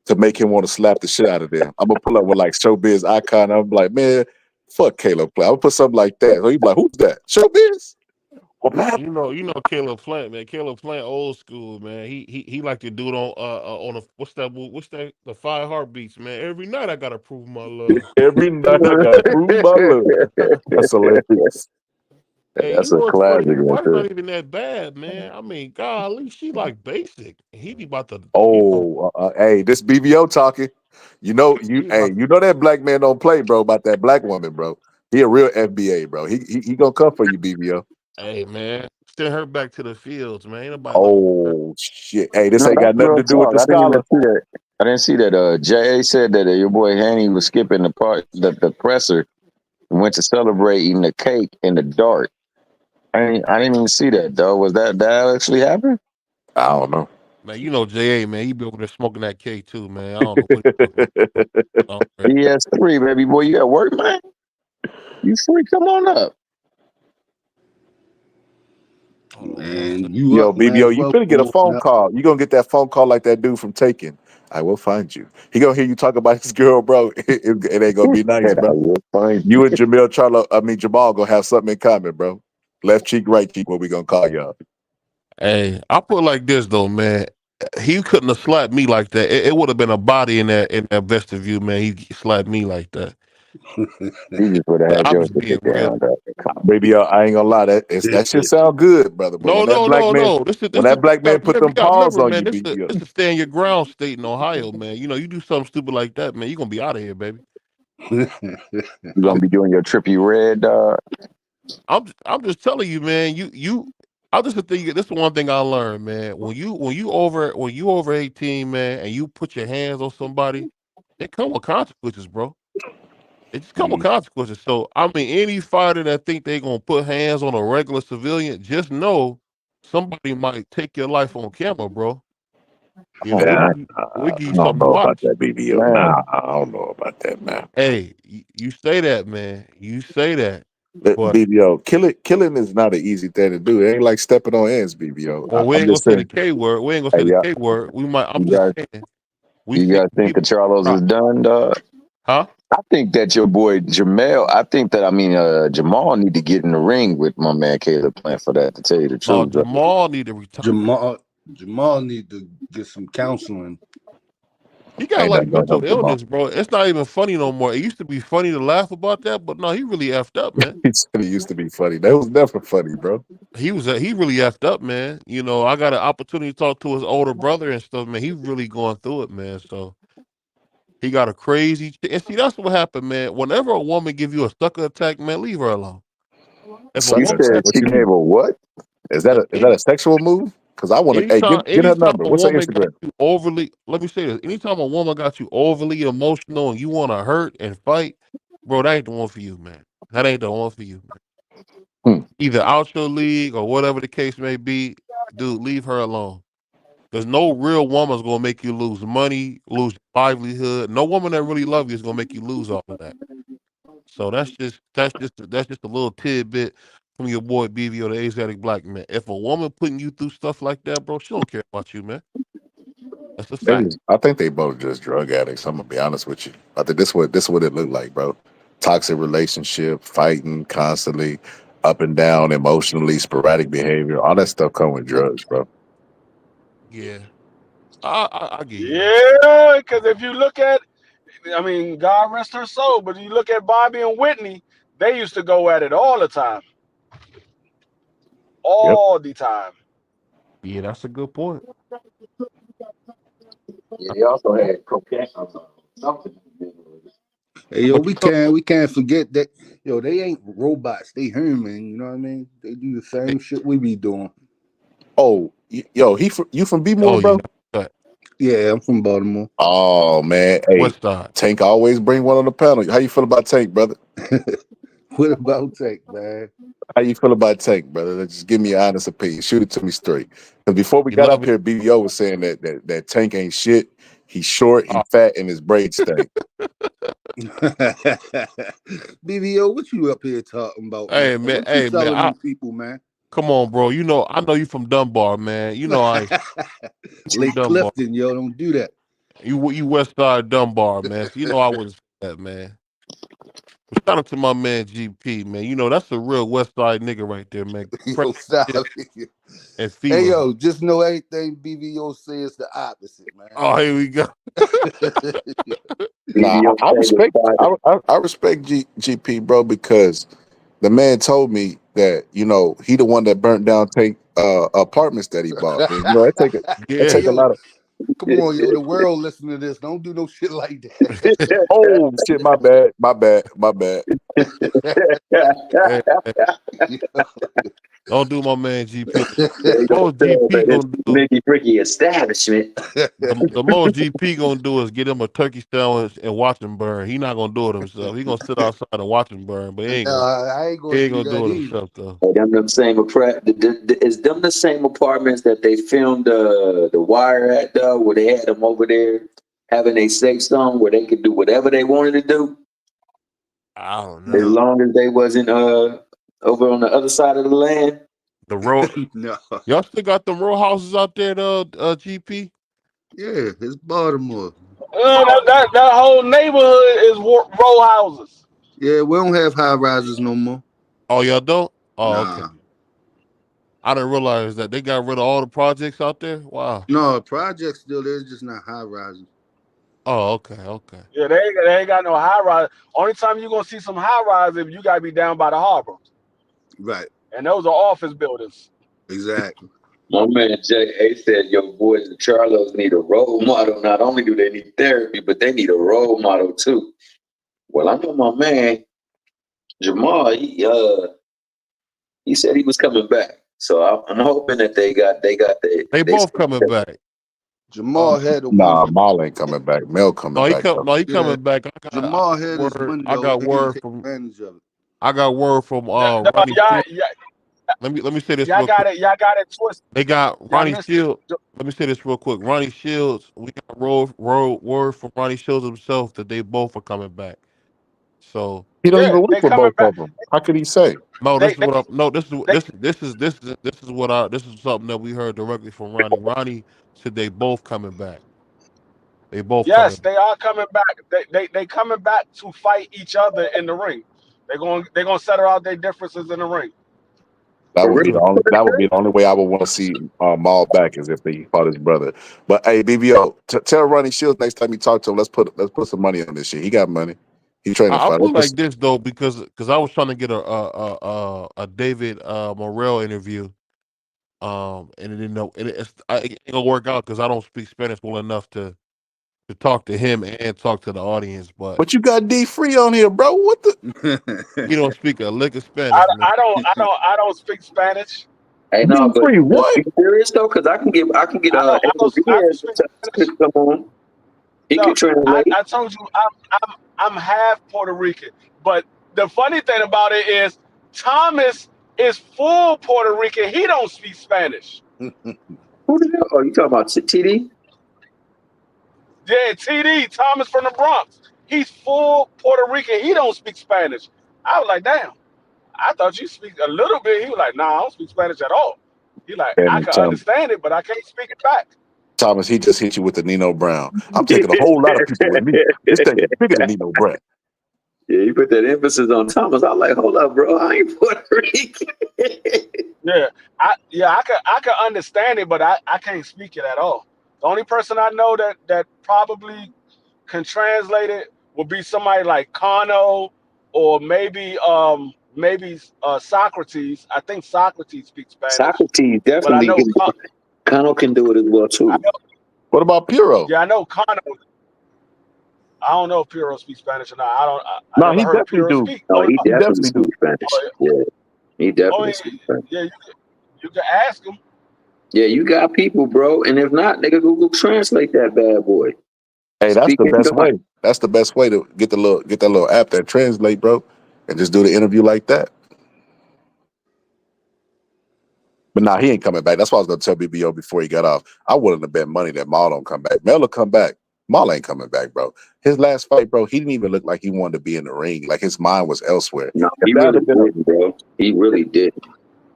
[SPEAKER 6] to make him want to slap the shit out of them. I'm gonna pull up with like Showbiz Icon. I'm like, man, fuck Caleb Plant. I'm gonna put something like that. So he's like, who's that? Showbiz?
[SPEAKER 4] You know Caleb Plant, man. Caleb Plant, old school, man. He like to do it on a what's that the 5 Heartbeats, man. Every night I gotta prove my love.
[SPEAKER 6] Every night I gotta prove my love. That's hilarious.
[SPEAKER 4] Hey,
[SPEAKER 7] That's
[SPEAKER 4] you know
[SPEAKER 7] a
[SPEAKER 4] what's funny?
[SPEAKER 7] classic
[SPEAKER 4] His
[SPEAKER 7] right
[SPEAKER 4] wife's
[SPEAKER 7] there.
[SPEAKER 4] not even that bad, man. I mean, golly, she like basic. He be about to.
[SPEAKER 6] Hey, this BBO talking. You know that black man don't play, bro, about that black woman, bro. He a real FBA, bro. He gonna come for you, BBO.
[SPEAKER 4] Hey, man, send her back to the fields, man. Ain't nobody
[SPEAKER 6] Shit. Hey, this
[SPEAKER 7] No,
[SPEAKER 6] ain't
[SPEAKER 7] that's
[SPEAKER 6] got nothing
[SPEAKER 7] real
[SPEAKER 6] to do with
[SPEAKER 7] talk.
[SPEAKER 6] the scholar.
[SPEAKER 7] I didn't see that. J.A. said that your boy Hanny was skipping the part, the presser, and went to celebrate eating the cake in the dark. I didn't even see that, though. Was that actually happened?
[SPEAKER 6] I don't know.
[SPEAKER 4] Man, you know J.A., man, he be over there smoking that K too, man. I don't know what he's talking about.
[SPEAKER 7] ES3, baby boy, you at work, man? You free? Come on up.
[SPEAKER 9] Man,
[SPEAKER 6] Yo, BBO, you finna get a phone call. You gonna get that phone call like that dude from Taken. I will find you. He gonna hear you talk about his girl, bro. It ain't gonna be nice, bro.
[SPEAKER 7] I will find
[SPEAKER 6] You and Jamal gonna have something in common, bro. Left cheek, right cheek, what we gonna call y'all.
[SPEAKER 4] Hey, I put it like this though, man. He couldn't have slapped me like that. It would have been a body in that vestibule, man. He slapped me like that.
[SPEAKER 7] He just would have had
[SPEAKER 4] I'm
[SPEAKER 7] yours
[SPEAKER 4] just
[SPEAKER 7] to
[SPEAKER 4] being
[SPEAKER 7] get down,
[SPEAKER 4] real.
[SPEAKER 7] though.
[SPEAKER 6] Baby, I ain't gonna lie, that shit sound good, brother. But
[SPEAKER 4] No.
[SPEAKER 6] when that black man put them paws on you,
[SPEAKER 4] man,
[SPEAKER 6] BBO.
[SPEAKER 4] this is stand your ground state in Ohio, man. You know, you do something stupid like that, man, you're gonna be out of here, baby.
[SPEAKER 7] You gonna be doing your trippy red, dog?
[SPEAKER 4] I'm just telling you, man. I just think this is one thing I learned, man. When you over 18, man, and you put your hands on somebody, it come with consequences, bro. It just come with consequences. So I mean, any fighter that think they gonna put hands on a regular civilian, just know somebody might take your life on camera, bro. You know, we give you something to watch.
[SPEAKER 6] That BBO. Nah, I don't know about that, man.
[SPEAKER 4] Hey, you say that, man. You say that. But
[SPEAKER 6] BBO, killing is not an easy thing to do. It ain't like stepping on ends, BBO.
[SPEAKER 4] well, we ain't gonna say the K word. We ain't gonna say the K word. We might. I'm just saying.
[SPEAKER 7] You guys think that Charlos is done, dog?
[SPEAKER 4] Huh?
[SPEAKER 7] I think that your boy Jamal. Jamal need to get in the ring with my man Caleb Plant for that. To tell you the truth,
[SPEAKER 4] Jamal need to retire.
[SPEAKER 9] Jamal need to get some counseling.
[SPEAKER 4] He got like mental illness, bro. It's not even funny no more. It used to be funny to laugh about that, but no, he really effed up, man.
[SPEAKER 6] He said it used to be funny. That was never funny, bro.
[SPEAKER 4] He really effed up, man. You know, I got an opportunity to talk to his older brother and stuff, man. He really going through it, man. So he got a crazy, and see, that's what happened, man. Whenever a woman give you a sucker attack, man, leave her alone.
[SPEAKER 7] If she said she gave a what?
[SPEAKER 6] Is that a sexual move? Because I want to get her number. What's her Instagram?
[SPEAKER 4] Let me say this. Anytime a woman got you overly emotional and you want to hurt and fight, bro, that ain't the one for you, man. That ain't the one for you, man. Either out your league or whatever the case may be, dude, leave her alone. There's no real woman's gonna make you lose money, lose livelihood. No woman that really loves you is gonna make you lose all of that. So that's just a little tidbit from your boy BBO, the Asiatic black man. If a woman putting you through stuff like that, bro, she don't care about you, man. That's a fact.
[SPEAKER 6] I think they both just drug addicts. I'm gonna be honest with you. I think this what it looked like, bro. Toxic relationship, fighting constantly, up and down, emotionally, sporadic behavior. All that stuff come with drugs, bro.
[SPEAKER 4] Yeah, I get you.
[SPEAKER 5] Yeah, because if you look at, I mean, God rest her soul, but you look at Bobby and Whitney, they used to go at it all the time. All the time.
[SPEAKER 4] Yeah, that's a good point.
[SPEAKER 8] Yeah, they also had cocaine. Something.
[SPEAKER 9] Hey, yo, we can't forget that. Yo, they ain't robots. They human. You know what I mean? They do the same shit we be doing.
[SPEAKER 6] Oh, yo, you from B-More, bro?
[SPEAKER 9] Yeah, I'm from Baltimore.
[SPEAKER 6] Oh man, hey,
[SPEAKER 4] West Side.
[SPEAKER 6] Tank always bring one on the panel. How you feel about Tank, brother?
[SPEAKER 9] What about Tank, man?
[SPEAKER 6] How you feel about Tank, brother? Just give me your honest opinion. Shoot it to me straight. Because before we
[SPEAKER 4] You
[SPEAKER 6] got
[SPEAKER 4] love
[SPEAKER 6] up
[SPEAKER 4] it.
[SPEAKER 6] here, BBO was saying that Tank ain't shit. He's short, he
[SPEAKER 4] Oh,
[SPEAKER 6] fat, and his braids stink.
[SPEAKER 9] BBO, what you up here talking about, man?
[SPEAKER 4] hey man,
[SPEAKER 9] What you
[SPEAKER 4] hey man.
[SPEAKER 9] telling them people, man?
[SPEAKER 4] Come on, bro. You know, I know you from Dunbar, man. You know I ain't from
[SPEAKER 9] Lake
[SPEAKER 4] Dunbar.
[SPEAKER 9] Clifton, yo, don't do that.
[SPEAKER 4] You West Side Dunbar, man. So you know I wouldn't say that, man. But shout out to my man GP, man. You know that's a real West Side nigga right there, man.
[SPEAKER 9] Yo,
[SPEAKER 4] Crazy
[SPEAKER 9] stop
[SPEAKER 4] shit
[SPEAKER 9] it.
[SPEAKER 4] and
[SPEAKER 9] Hey,
[SPEAKER 4] fever.
[SPEAKER 9] yo, just know everything BBO says the opposite, man.
[SPEAKER 4] Oh, here we go.
[SPEAKER 6] Nah,
[SPEAKER 8] BBO
[SPEAKER 6] I
[SPEAKER 8] favorite
[SPEAKER 6] respect
[SPEAKER 8] spot.
[SPEAKER 6] I respect GP, bro, because the man told me that, you know, he the one that burnt down Tank apartments that he bought. And, you know, it take
[SPEAKER 9] Hey,
[SPEAKER 4] Yeah.
[SPEAKER 6] a lot
[SPEAKER 9] yo,
[SPEAKER 6] of
[SPEAKER 9] come on, yo, the world listen to this. Don't do no shit like that.
[SPEAKER 6] oh shit, my bad.
[SPEAKER 4] Hey, hey, don't do my man GP.
[SPEAKER 8] They gonna
[SPEAKER 4] Most
[SPEAKER 8] tell
[SPEAKER 4] GP
[SPEAKER 8] that it's
[SPEAKER 4] gonna do
[SPEAKER 8] Nicky Fricky establishment.
[SPEAKER 4] the most GP gonna do is get him a turkey sandwich and watch him burn. He not gonna do it himself. He gonna sit outside and watch him burn, but
[SPEAKER 9] I ain't
[SPEAKER 4] he
[SPEAKER 9] gonna
[SPEAKER 4] ain't
[SPEAKER 9] do
[SPEAKER 4] gonna
[SPEAKER 9] that
[SPEAKER 4] do it
[SPEAKER 9] either.
[SPEAKER 4] himself though.
[SPEAKER 8] Them same is them the same apartments that they filmed the Wire at though, where they had them over there having a safe zone where they could do whatever they wanted to do
[SPEAKER 4] I don't
[SPEAKER 8] as
[SPEAKER 4] know.
[SPEAKER 9] No,
[SPEAKER 8] long as they wasn't over on the other side of the land.
[SPEAKER 4] The road
[SPEAKER 9] no.
[SPEAKER 4] y'all still got them row houses out there, GP?
[SPEAKER 9] Yeah, it's Baltimore.
[SPEAKER 5] That whole neighborhood is row houses.
[SPEAKER 9] Yeah, we don't have high rises no more.
[SPEAKER 4] Oh, y'all don't? Oh, okay.
[SPEAKER 9] Nah.
[SPEAKER 4] I didn't realize that they got rid of all the projects out there. Wow.
[SPEAKER 9] No, projects still there, just not high rises.
[SPEAKER 4] Oh, okay.
[SPEAKER 5] Yeah, they ain't got no high rise. Only time you gonna see some high rise if you gotta be down by the harbor,
[SPEAKER 9] Right,
[SPEAKER 5] and those are office buildings.
[SPEAKER 9] exactly.
[SPEAKER 8] My man J.A. said, "Your boys, the Charlos, need a role model. Not only do they need therapy, but they need a role model too." Well, I know my man Jamal. He said he was coming back, so I'm hoping that they
[SPEAKER 4] They both coming back.
[SPEAKER 9] Jamal had a
[SPEAKER 6] Nah,
[SPEAKER 9] window.
[SPEAKER 6] Mal ain't coming back. Mel coming back though.
[SPEAKER 4] No, he
[SPEAKER 9] Yeah,
[SPEAKER 4] coming back.
[SPEAKER 9] Jamal had his
[SPEAKER 4] I
[SPEAKER 9] window.
[SPEAKER 4] got
[SPEAKER 9] He didn't
[SPEAKER 4] word
[SPEAKER 9] take
[SPEAKER 4] from
[SPEAKER 9] advantage of it.
[SPEAKER 4] Ronnie Shields. Let me say this real quick.
[SPEAKER 5] Y'all got it twisted.
[SPEAKER 4] They got
[SPEAKER 5] Y'all
[SPEAKER 4] Ronnie
[SPEAKER 5] missed it.
[SPEAKER 4] Shields. Let me say this real quick. Ronnie Shields, we got word from Ronnie Shields himself that they both are coming back. So
[SPEAKER 6] He don't
[SPEAKER 5] Yeah,
[SPEAKER 6] even work
[SPEAKER 5] they
[SPEAKER 6] for
[SPEAKER 5] coming
[SPEAKER 6] both
[SPEAKER 5] back.
[SPEAKER 6] of them. How could he say?
[SPEAKER 4] no,
[SPEAKER 5] They,
[SPEAKER 4] this is
[SPEAKER 5] they,
[SPEAKER 4] what I'm. No, this
[SPEAKER 5] they
[SPEAKER 4] is something that we heard directly from Ronnie. Ronnie said they both coming back. They both coming
[SPEAKER 5] yes,
[SPEAKER 4] back.
[SPEAKER 5] they are coming back. They coming back to fight each other in the ring. They're gonna settle out their differences in the ring.
[SPEAKER 6] That
[SPEAKER 8] For
[SPEAKER 6] would be
[SPEAKER 8] real.
[SPEAKER 6] the only way I would want to see Maul back is if they fought his brother. But hey, BBO, tell Ronnie Shields next time you talk to him, let's put some money on this shit. He got money. He training
[SPEAKER 4] I
[SPEAKER 6] fighters.
[SPEAKER 4] put it like this though because I was trying to get a David Morrell interview, and it didn't know it ain't gonna work out because I don't speak Spanish well enough to talk to him and talk to the audience. But
[SPEAKER 6] But you got D Free on here, bro. What the
[SPEAKER 4] he don't speak a lick of Spanish, man.
[SPEAKER 5] I don't speak Spanish.
[SPEAKER 8] Hey,
[SPEAKER 6] D
[SPEAKER 8] no, but
[SPEAKER 6] Free?
[SPEAKER 8] let's
[SPEAKER 6] What?
[SPEAKER 8] be serious though, because I can get Angel
[SPEAKER 5] I don't
[SPEAKER 8] Diaz
[SPEAKER 5] speak
[SPEAKER 8] to
[SPEAKER 5] Spanish.
[SPEAKER 8] come on. He
[SPEAKER 5] No,
[SPEAKER 8] can translate.
[SPEAKER 5] I told you I'm half Puerto Rican. But the funny thing about it is Thomas is full Puerto Rican. He don't speak Spanish.
[SPEAKER 8] Who the hell? Oh, you talking about TD?
[SPEAKER 5] Yeah, TD, Thomas from the Bronx. He's full Puerto Rican. He don't speak Spanish. I was like, damn, I thought you speak a little bit. He was like, nah, I don't speak Spanish at all. He like, I
[SPEAKER 6] And
[SPEAKER 5] can understand it, but I can't speak it back.
[SPEAKER 6] Thomas, he just hit you with the Nino Brown. I'm taking a whole lot of people with me. This thing is bigger than Nino Brown.
[SPEAKER 8] Yeah, you put that emphasis on Thomas. I was like, hold up, bro. I ain't Puerto Rican.
[SPEAKER 5] Yeah, I can understand it, but I can't speak it at all. The only person I know that probably can translate it would be somebody like Kano or maybe Socrates. I think Socrates speaks Spanish,
[SPEAKER 8] Socrates
[SPEAKER 5] but I
[SPEAKER 8] definitely
[SPEAKER 5] know
[SPEAKER 8] can. Kano can do it as well
[SPEAKER 5] I
[SPEAKER 8] too.
[SPEAKER 5] know
[SPEAKER 6] What about Puro?
[SPEAKER 5] yeah I know Kano. I don't know if Puro speaks Spanish or not. I
[SPEAKER 6] No,
[SPEAKER 5] never
[SPEAKER 6] he
[SPEAKER 5] heard
[SPEAKER 6] definitely
[SPEAKER 5] Puro
[SPEAKER 6] do.
[SPEAKER 5] speak.
[SPEAKER 8] No,
[SPEAKER 5] Only
[SPEAKER 8] he
[SPEAKER 6] He
[SPEAKER 8] definitely
[SPEAKER 6] definitely do.
[SPEAKER 8] speaks Spanish.
[SPEAKER 5] oh,
[SPEAKER 8] Yeah, he definitely
[SPEAKER 5] only
[SPEAKER 8] speaks Spanish.
[SPEAKER 5] yeah you can ask him.
[SPEAKER 8] Yeah, you got people, bro. And if not, nigga, Google Translate that bad boy.
[SPEAKER 6] Hey, that's
[SPEAKER 8] Speak
[SPEAKER 6] the
[SPEAKER 8] into
[SPEAKER 6] best
[SPEAKER 8] the mic.
[SPEAKER 6] way. That's the best way to get that little app that translate, bro. and just do the interview like that. But nah, he ain't coming back. That's why I was gonna tell BBO before he got off. I wouldn't have bet money that Maul don't come back. Mel will come back. Maul ain't coming back, bro. His last fight, bro, he didn't even look like he wanted to be in the ring. Like his mind was elsewhere.
[SPEAKER 8] No,
[SPEAKER 6] If
[SPEAKER 8] he
[SPEAKER 6] that
[SPEAKER 8] really
[SPEAKER 6] had been
[SPEAKER 8] didn't, bro. He really did.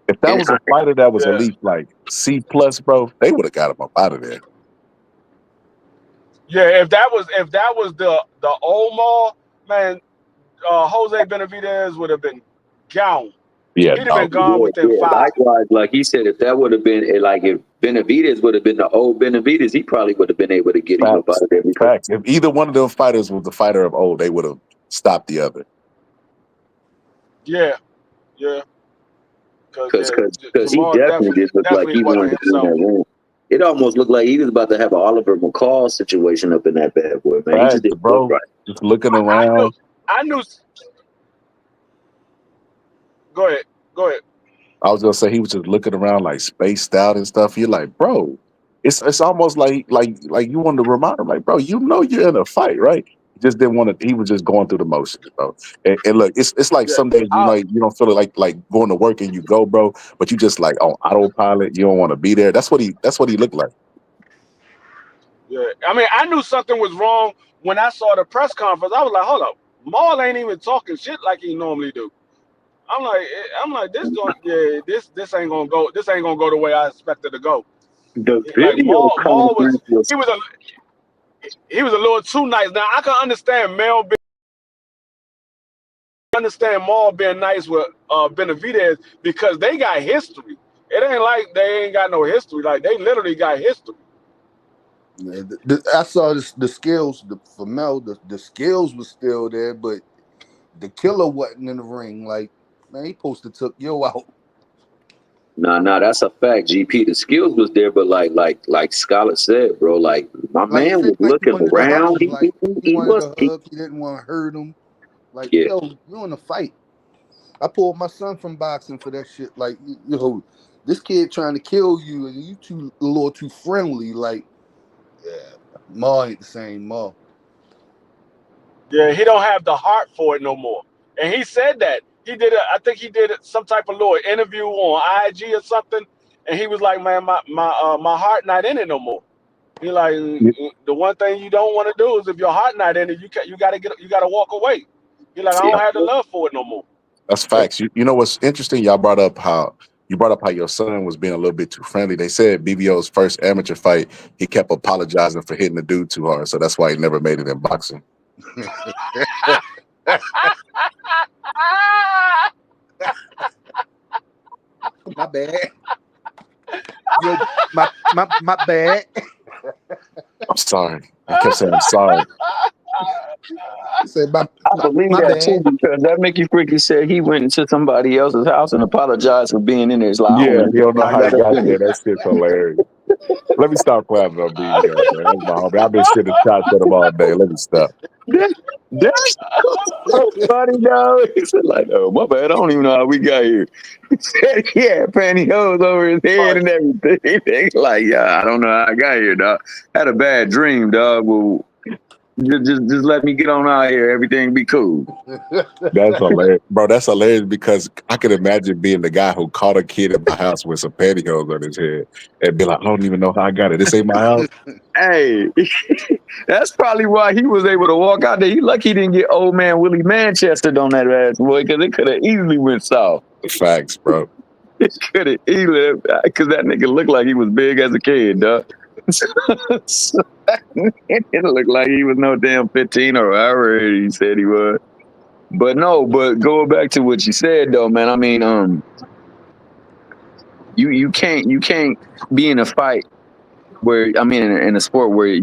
[SPEAKER 6] if that
[SPEAKER 8] And
[SPEAKER 6] was a fighter that was
[SPEAKER 5] Yeah.
[SPEAKER 6] at least like C plus, bro, they would have got him up out of there.
[SPEAKER 5] Yeah, if that was the old Maul, man, Jose Benavidez would have been gone.
[SPEAKER 6] Yeah,
[SPEAKER 5] He'd have been
[SPEAKER 6] dog.
[SPEAKER 5] gone within 5.
[SPEAKER 8] Likewise, like he said, if that would have been like if Benavidez would have been the old Benavidez, he probably would have been able to get him up out of there.
[SPEAKER 6] Facts. If either one of them fighters was the fighter of old, they would have stopped the other.
[SPEAKER 5] Yeah.
[SPEAKER 8] Because he
[SPEAKER 5] Jamal
[SPEAKER 8] definitely did look like he
[SPEAKER 5] wasn't
[SPEAKER 8] wanted to be in that
[SPEAKER 5] himself.
[SPEAKER 8] room. It almost looked like he was about to have an Oliver McCall situation up in that bad boy, man. He
[SPEAKER 6] Facts,
[SPEAKER 8] just didn't
[SPEAKER 6] bro.
[SPEAKER 8] look right.
[SPEAKER 6] Just looking around.
[SPEAKER 5] I knew. Go ahead.
[SPEAKER 6] I was gonna say he was just looking around like spaced out and stuff. You're like, bro, it's almost like you wanted to remind him, like, bro, you know you're in a fight, right? He just didn't want to. He was just going through the motions, bro. And look, it's like
[SPEAKER 5] Yeah.
[SPEAKER 6] some days you don't feel like going to work and you go, bro, but you just like on autopilot. You don't want to be there. That's what he looked like.
[SPEAKER 5] Yeah. I mean, I knew something was wrong when I saw the press conference. I was like, hold up, Maul ain't even talking shit like he normally do. I'm like, this ain't gonna go. This ain't gonna go the way I expected to go.
[SPEAKER 8] The
[SPEAKER 5] Like
[SPEAKER 8] video
[SPEAKER 5] Maul was
[SPEAKER 8] conference
[SPEAKER 5] he was a little too nice. Now I can understand Maul being nice with Benavidez because they got history. It ain't like they ain't got no history. Like they literally got history.
[SPEAKER 9] Yeah, I saw the skills for Mel. The skills was still there, but the killer wasn't in the ring. Like, man, he supposed to took Yo out.
[SPEAKER 8] Nah, that's a fact, GP. The skills was there, but like Scarlett said, bro, like my
[SPEAKER 9] Like,
[SPEAKER 8] man was
[SPEAKER 9] like he
[SPEAKER 8] looking
[SPEAKER 9] wanted to hug
[SPEAKER 8] around.
[SPEAKER 9] him. Like he wanted
[SPEAKER 8] Was
[SPEAKER 9] to hug. He didn't want to hurt him. Like,
[SPEAKER 8] Yeah.
[SPEAKER 9] yo, you're in a fight. I pulled my son from boxing for that shit. Like, yo, this kid trying to kill you, and you a little too friendly. Like, yeah, Ma ain't the same Ma.
[SPEAKER 5] Yeah, he don't have the heart for it no more. And he said that. I think he did some type of little interview on IG or something, and he was like, man, my heart not in it no more. He like, the one thing you don't want to do is if your heart not in it, you gotta walk away. He like, I don't have the love for it no more.
[SPEAKER 6] That's facts. You know what's interesting? Y'all brought up how your son was being a little bit too friendly. They said BBO's first amateur fight, he kept apologizing for hitting the dude too hard, so that's why he never made it in boxing.
[SPEAKER 9] My bad. Yo, my bad.
[SPEAKER 6] I'm sorry. I kept saying I'm sorry.
[SPEAKER 9] Said
[SPEAKER 8] I believe
[SPEAKER 9] my
[SPEAKER 8] that
[SPEAKER 9] bad.
[SPEAKER 8] too, because that Mickey Freaky said he went into somebody else's house and apologized for being in there. It's like,
[SPEAKER 6] Yeah, he don't know how he got there. That shit's hilarious. Let me stop clapping on BBO, man. That's my homie. I've been sitting shots at him all day. Let me stop.
[SPEAKER 8] That's so funny, though. He said, like, oh, my bad. I don't even know how we got here. He said he had pantyhose over his head and everything. Like, yeah, I don't know how I got here, dog. I had a bad dream, dog. Well, just let me get on out here. Everything be cool.
[SPEAKER 6] That's hilarious. Bro, that's hilarious because I could imagine being the guy who caught a kid in my house with some pantyhose on his head and be like, I don't even know how I got it. This ain't my house.
[SPEAKER 8] Hey, that's probably why he was able to walk out there. He lucky he didn't get old man Willie Manchester on that ass, boy, because it could have easily went south.
[SPEAKER 6] Facts, bro.
[SPEAKER 8] It could have easily, because that nigga looked like he was big as a kid, dog. It looked like he was no damn 15 or however he said he was. But going back to what you said though, man. I mean, you can't be in a fight where, I mean, in a sport where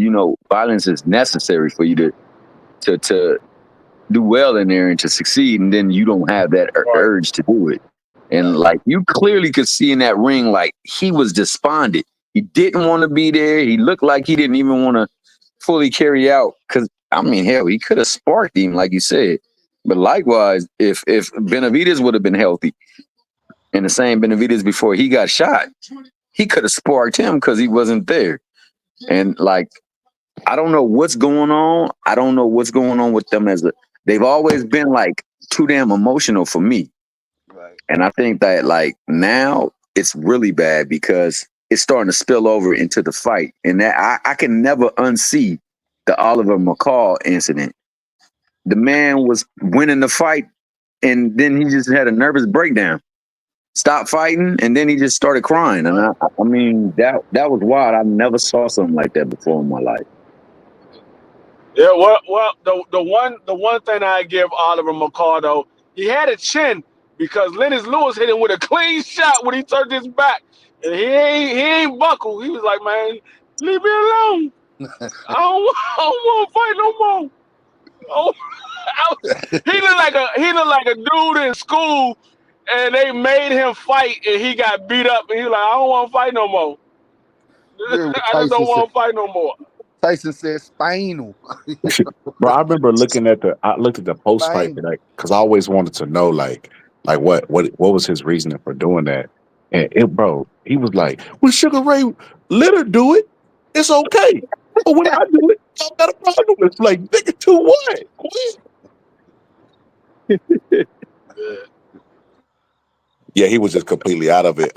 [SPEAKER 8] violence is necessary for you to do well in there and to succeed, and then you don't have that urge to do it. And like you clearly could see in that ring, like he was despondent. He didn't want to be there. He looked like he didn't even want to fully carry out. Because I mean, hell, he could have sparked him, like you said. But likewise, if Benavidez would have been healthy, and the same Benavidez before he got shot, he could have sparked him because he wasn't there. And like, I don't know what's going on. I don't know what's going on with them they've always been like too damn emotional for me.
[SPEAKER 5] Right.
[SPEAKER 8] And I think that like now it's really bad because it's starting to spill over into the fight. And that I can never unsee the Oliver McCall incident. The man was winning the fight and then he just had a nervous breakdown. Stopped fighting and then he just started crying. And I mean that was wild. I never saw something like that before in my life.
[SPEAKER 5] Yeah, well, the one thing I give Oliver McCall though, he had a chin because Lennox Lewis hit him with a clean shot when he turned his back, and he ain't buckle. He was like, man, leave me alone. I don't want to fight no more. He looked like a dude in school, and they made him fight, and he got beat up, and he was like, I don't want to fight no more.
[SPEAKER 9] Yeah,
[SPEAKER 5] I just don't want to fight no more.
[SPEAKER 9] Tyson said spinal.
[SPEAKER 6] Bro, I remember I looked at the post fight because I always wanted to know like what was his reasoning for doing that. And he was like, when Sugar Ray let her do it, it's okay. But when I do it, I got a problem. It's like, nigga, to what? Yeah, he was just completely out of it.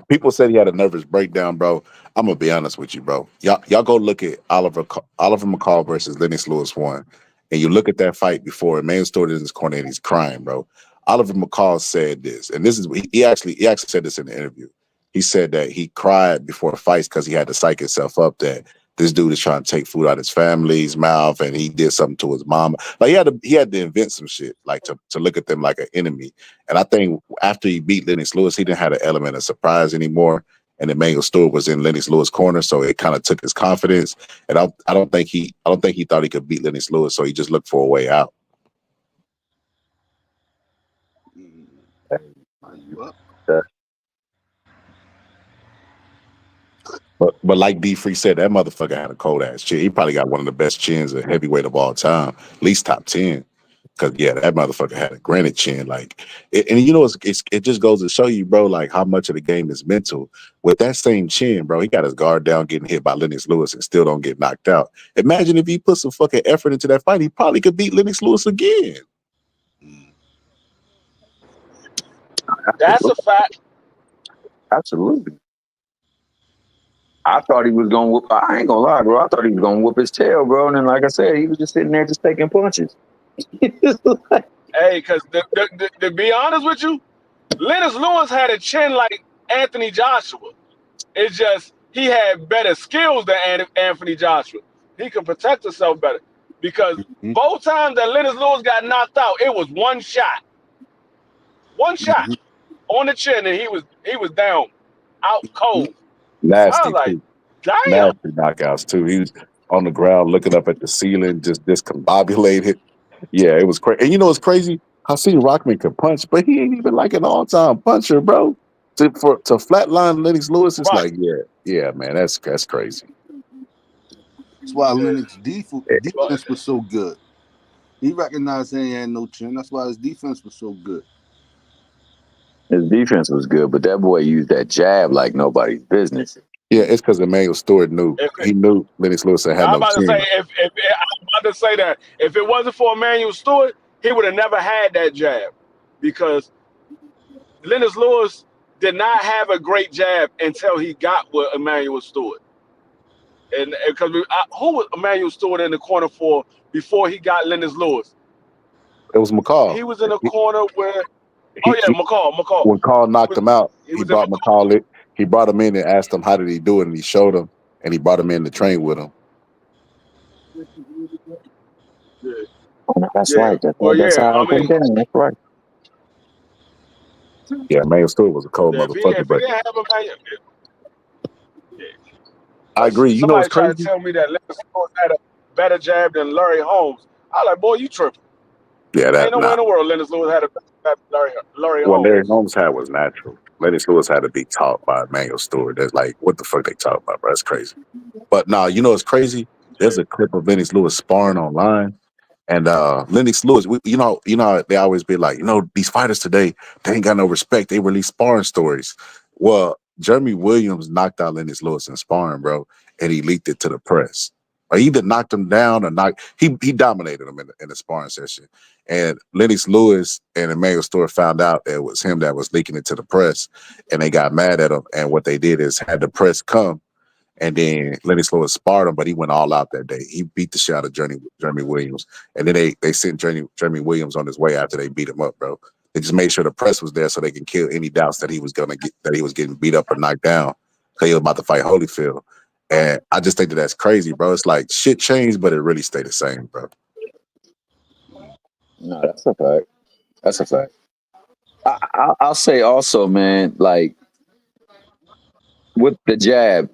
[SPEAKER 6] People said he had a nervous breakdown, bro. I'm gonna be honest with you, bro. Y'all go look at Oliver McCall versus Lennox Lewis 1, and you look at that fight before. Emmanuel Stewart in his corner and he's crying, bro. Oliver McCall said this, and this is he actually said this in the interview. He said that he cried before fights because he had to psych himself up that this dude is trying to take food out of his family's mouth, and he did something to his mom. Like he had to invent some shit, like to look at them like an enemy. And I think after he beat Lennox Lewis, he didn't have an element of surprise anymore. And Emmanuel Stewart was in Lennox Lewis' corner, so it kind of took his confidence. And I don't think he thought he could beat Lennox Lewis, so he just looked for a way out. But like D Free said, that motherfucker had a cold ass chin. He probably got one of the best chins of heavyweight of all time, at least top 10. Cause yeah, that motherfucker had a granite chin. Like, and you know, it just goes to show you, bro, like how much of the game is mental. With that same chin, bro, he got his guard down, getting hit by Lennox Lewis, and still don't get knocked out. Imagine if he put some fucking effort into that fight, he probably could beat Lennox Lewis again.
[SPEAKER 5] That's a fact.
[SPEAKER 8] Absolutely. I thought he was gonna whoop. I ain't gonna lie, bro. I thought he was gonna whoop his tail, bro. And then, like I said, he was just sitting there, just taking punches.
[SPEAKER 5] Hey, because to be honest with you, Lennox Lewis had a chin like Anthony Joshua. It's just he had better skills than Anthony Joshua. He could protect himself better because both times that Lennox Lewis got knocked out, it was one shot on the chin, and he was down, out cold.
[SPEAKER 6] Nasty,
[SPEAKER 5] I was like, damn.
[SPEAKER 6] Nasty knockouts too. He was on the ground looking up at the ceiling, just discombobulated. Yeah, it was crazy. And you know what's crazy? I seen Rockman could punch, but he ain't even like an all-time puncher, bro. To flatline Lennox Lewis, it's like, yeah, man, that's crazy.
[SPEAKER 9] That's why Lennox defense was so good. He recognized he had no chin. That's why his defense was so good.
[SPEAKER 8] His defense was good, but that boy used that jab like nobody's business.
[SPEAKER 6] Yeah, it's because Emmanuel Stewart knew. He knew Lennox Lewis had no chin.
[SPEAKER 5] I'm about to say that if it wasn't for Emmanuel Stewart, he would have never had that jab because Lennox Lewis did not have a great jab until he got with Emmanuel Stewart. And because who was Emmanuel Stewart in the corner for before he got Lennox Lewis?
[SPEAKER 6] It was McCall.
[SPEAKER 5] He was in a corner where. McCall.
[SPEAKER 6] When Carl knocked him out, he brought McCall. He brought him in and asked him how did he do it, and he showed him, and he brought him in to train with him.
[SPEAKER 8] That's right. That's how I mean, that's right.
[SPEAKER 6] Yeah, Emmanuel Stewart was a cold motherfucker. But I agree. You know what's crazy?
[SPEAKER 5] Somebody tried to tell me that Lennox Lewis had a better jab than Larry Holmes. I was like, boy, you tripping.
[SPEAKER 6] Yeah,
[SPEAKER 5] ain't no way in the world Lennox Lewis had a better jab than Larry Holmes.
[SPEAKER 6] What Larry Holmes had was natural. Lennox Lewis had to be taught by Emmanuel Stewart. That's like, what the fuck they talk about, bro? That's crazy. But nah, you know what's crazy? There's a clip of Lennox Lewis sparring online. And Lennox Lewis, you know, they always be like, these fighters today, they ain't got no respect. They release sparring stories. Well, Jeremy Williams knocked out Lennox Lewis in sparring, bro, and he leaked it to the press. or either knocked him down or he dominated him in the sparring session. And Lennox Lewis and Emmanuel Stewart found out that it was him that was leaking it to the press, and they got mad at him. And what they did is had the press come, and then Lennox Lewis sparred him, but he went all out that day. He beat the shit out of Jeremy Williams, and then they sent Jeremy Williams on his way after they beat him up, bro. They just made sure the press was there so they can kill any doubts that he was getting beat up or knocked down. So he was about to fight Holyfield. And I just think that's crazy, bro. It's like shit changed, but it really stayed the same, bro.
[SPEAKER 8] No, that's a fact. That's a fact. I'll say also, man, like with the jab,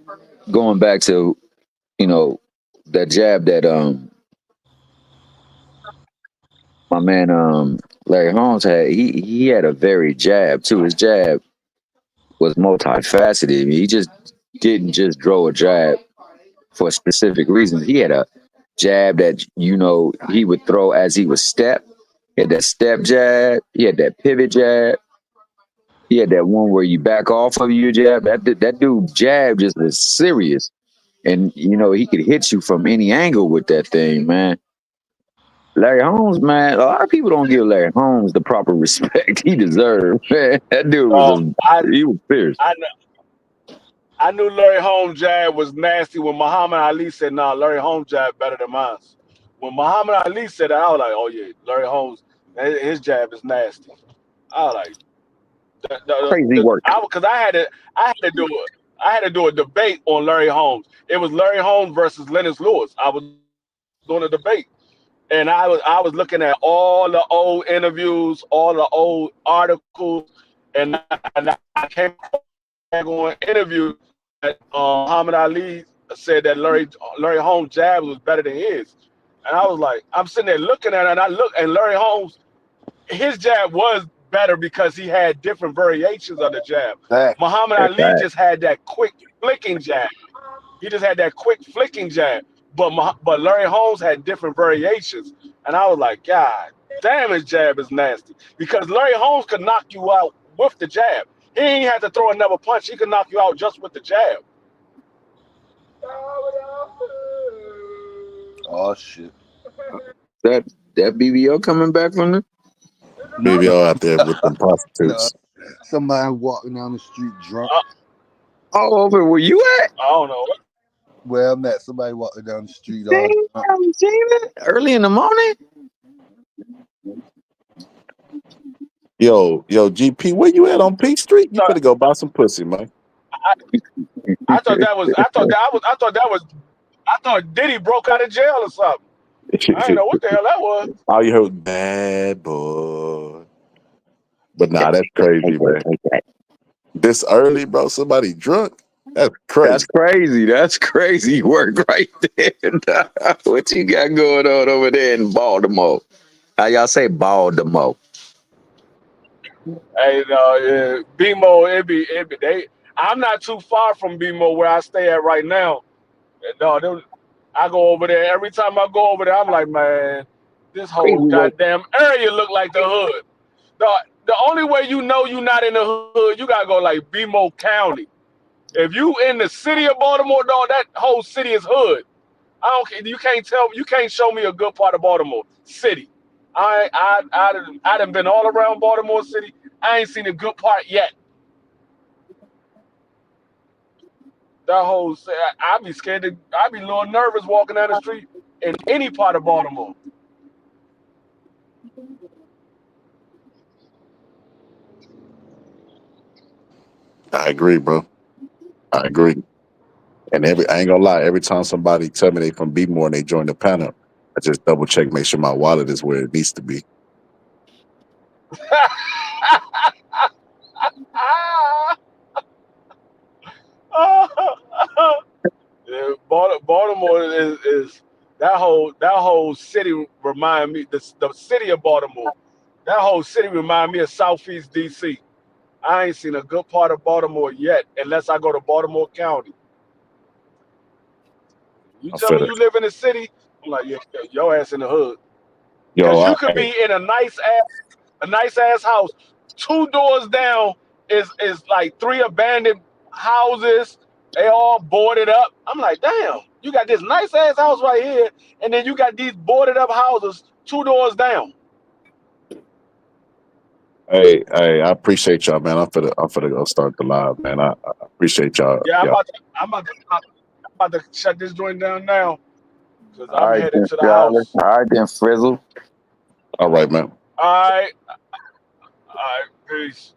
[SPEAKER 8] going back to, that jab that my man Larry Holmes had, he had a very jab too. His jab was multifaceted. He just didn't just throw a jab for specific reasons. He had a jab that he would throw as he would step. He had that step jab. He had that pivot jab. He had that one where you back off of your jab. That dude jab just was serious. And, he could hit you from any angle with that thing, man. Larry Holmes, man, a lot of people don't give Larry Holmes the proper respect he deserved. Man, that dude was he was fierce.
[SPEAKER 5] I knew Larry Holmes' jab was nasty when Muhammad Ali said, "Nah, Larry Holmes' jab better than mine." When Muhammad Ali said that, I was like, "Oh yeah, Larry Holmes, his jab is nasty." I was like,
[SPEAKER 8] crazy work.
[SPEAKER 5] Because I had to do a debate on Larry Holmes. It was Larry Holmes versus Lennox Lewis. I was doing a debate, and I was looking at all the old interviews, all the old articles, and I came back on an interview that Muhammad Ali said that Larry Holmes' jab was better than his. And I was like, I'm sitting there looking at it, and I look, and Larry Holmes, his jab was better because he had different variations of the jab. Muhammad Ali just had that quick flicking jab. He just had that quick flicking jab. But Larry Holmes had different variations. And I was like, God damn, his jab is nasty. Because Larry Holmes could knock you out with the jab. He ain't had to throw another punch. He could knock you out just with the jab.
[SPEAKER 9] Oh shit!
[SPEAKER 8] That BBO coming back from the
[SPEAKER 6] BBO out there with them prostitutes.
[SPEAKER 9] Somebody walking down the street drunk.
[SPEAKER 8] All over where you at?
[SPEAKER 5] I don't know.
[SPEAKER 9] Where I'm at, somebody walking down the street.
[SPEAKER 8] Early in the morning.
[SPEAKER 6] Yo, GP, where you at on Peach Street? You better go buy some pussy, man.
[SPEAKER 5] I thought Diddy broke out of jail or something. I didn't know what the hell that was.
[SPEAKER 6] All you heard, bad boy. But nah, that's crazy, man. This early, bro, somebody drunk? That's crazy.
[SPEAKER 8] That's crazy work right there. What you got going on over there in Baltimore? How y'all say Baltimore?
[SPEAKER 5] Hey, BMO, I'm not too far from BMO where I stay at right now. No, I go over there. Every time I go over there, I'm like, man, this whole goddamn area look like the hood. The only way you know you're not in the hood, you gotta go like BMO County. If you in the city of Baltimore, dog, that whole city is hood. I don't care. You can't show me a good part of Baltimore City. I done been all around Baltimore City. I ain't seen a good part yet. That whole, I'd be scared I'd be a little nervous walking down the street in any part of Baltimore.
[SPEAKER 6] I agree, bro. I agree. And I ain't gonna lie, every time somebody tell me they from B-More and they join the panel, I just double check, make sure my wallet is where it needs to be.
[SPEAKER 5] Baltimore is that whole city remind me, the city of Baltimore, that whole city remind me of Southeast DC. I ain't seen a good part of Baltimore yet unless I go to Baltimore County. You tell me you live in the city, I'm like, yeah, your ass in the hood. Because you could be in a nice ass house. 2 doors down is like 3 abandoned houses. They all boarded up. I'm like, damn. You got this nice ass house right here, and then you got these boarded up houses 2 doors down.
[SPEAKER 6] Hey, I appreciate y'all, man. I'm finna go start the live, man. I appreciate y'all.
[SPEAKER 5] Yeah,
[SPEAKER 6] y'all.
[SPEAKER 5] I'm about to shut this joint down now because
[SPEAKER 8] All
[SPEAKER 5] I'm
[SPEAKER 8] right,
[SPEAKER 5] headed
[SPEAKER 8] then,
[SPEAKER 5] to the
[SPEAKER 8] Charlie.
[SPEAKER 5] house.
[SPEAKER 8] All right, then, Frizzle.
[SPEAKER 6] All right, man.
[SPEAKER 5] All right, peace.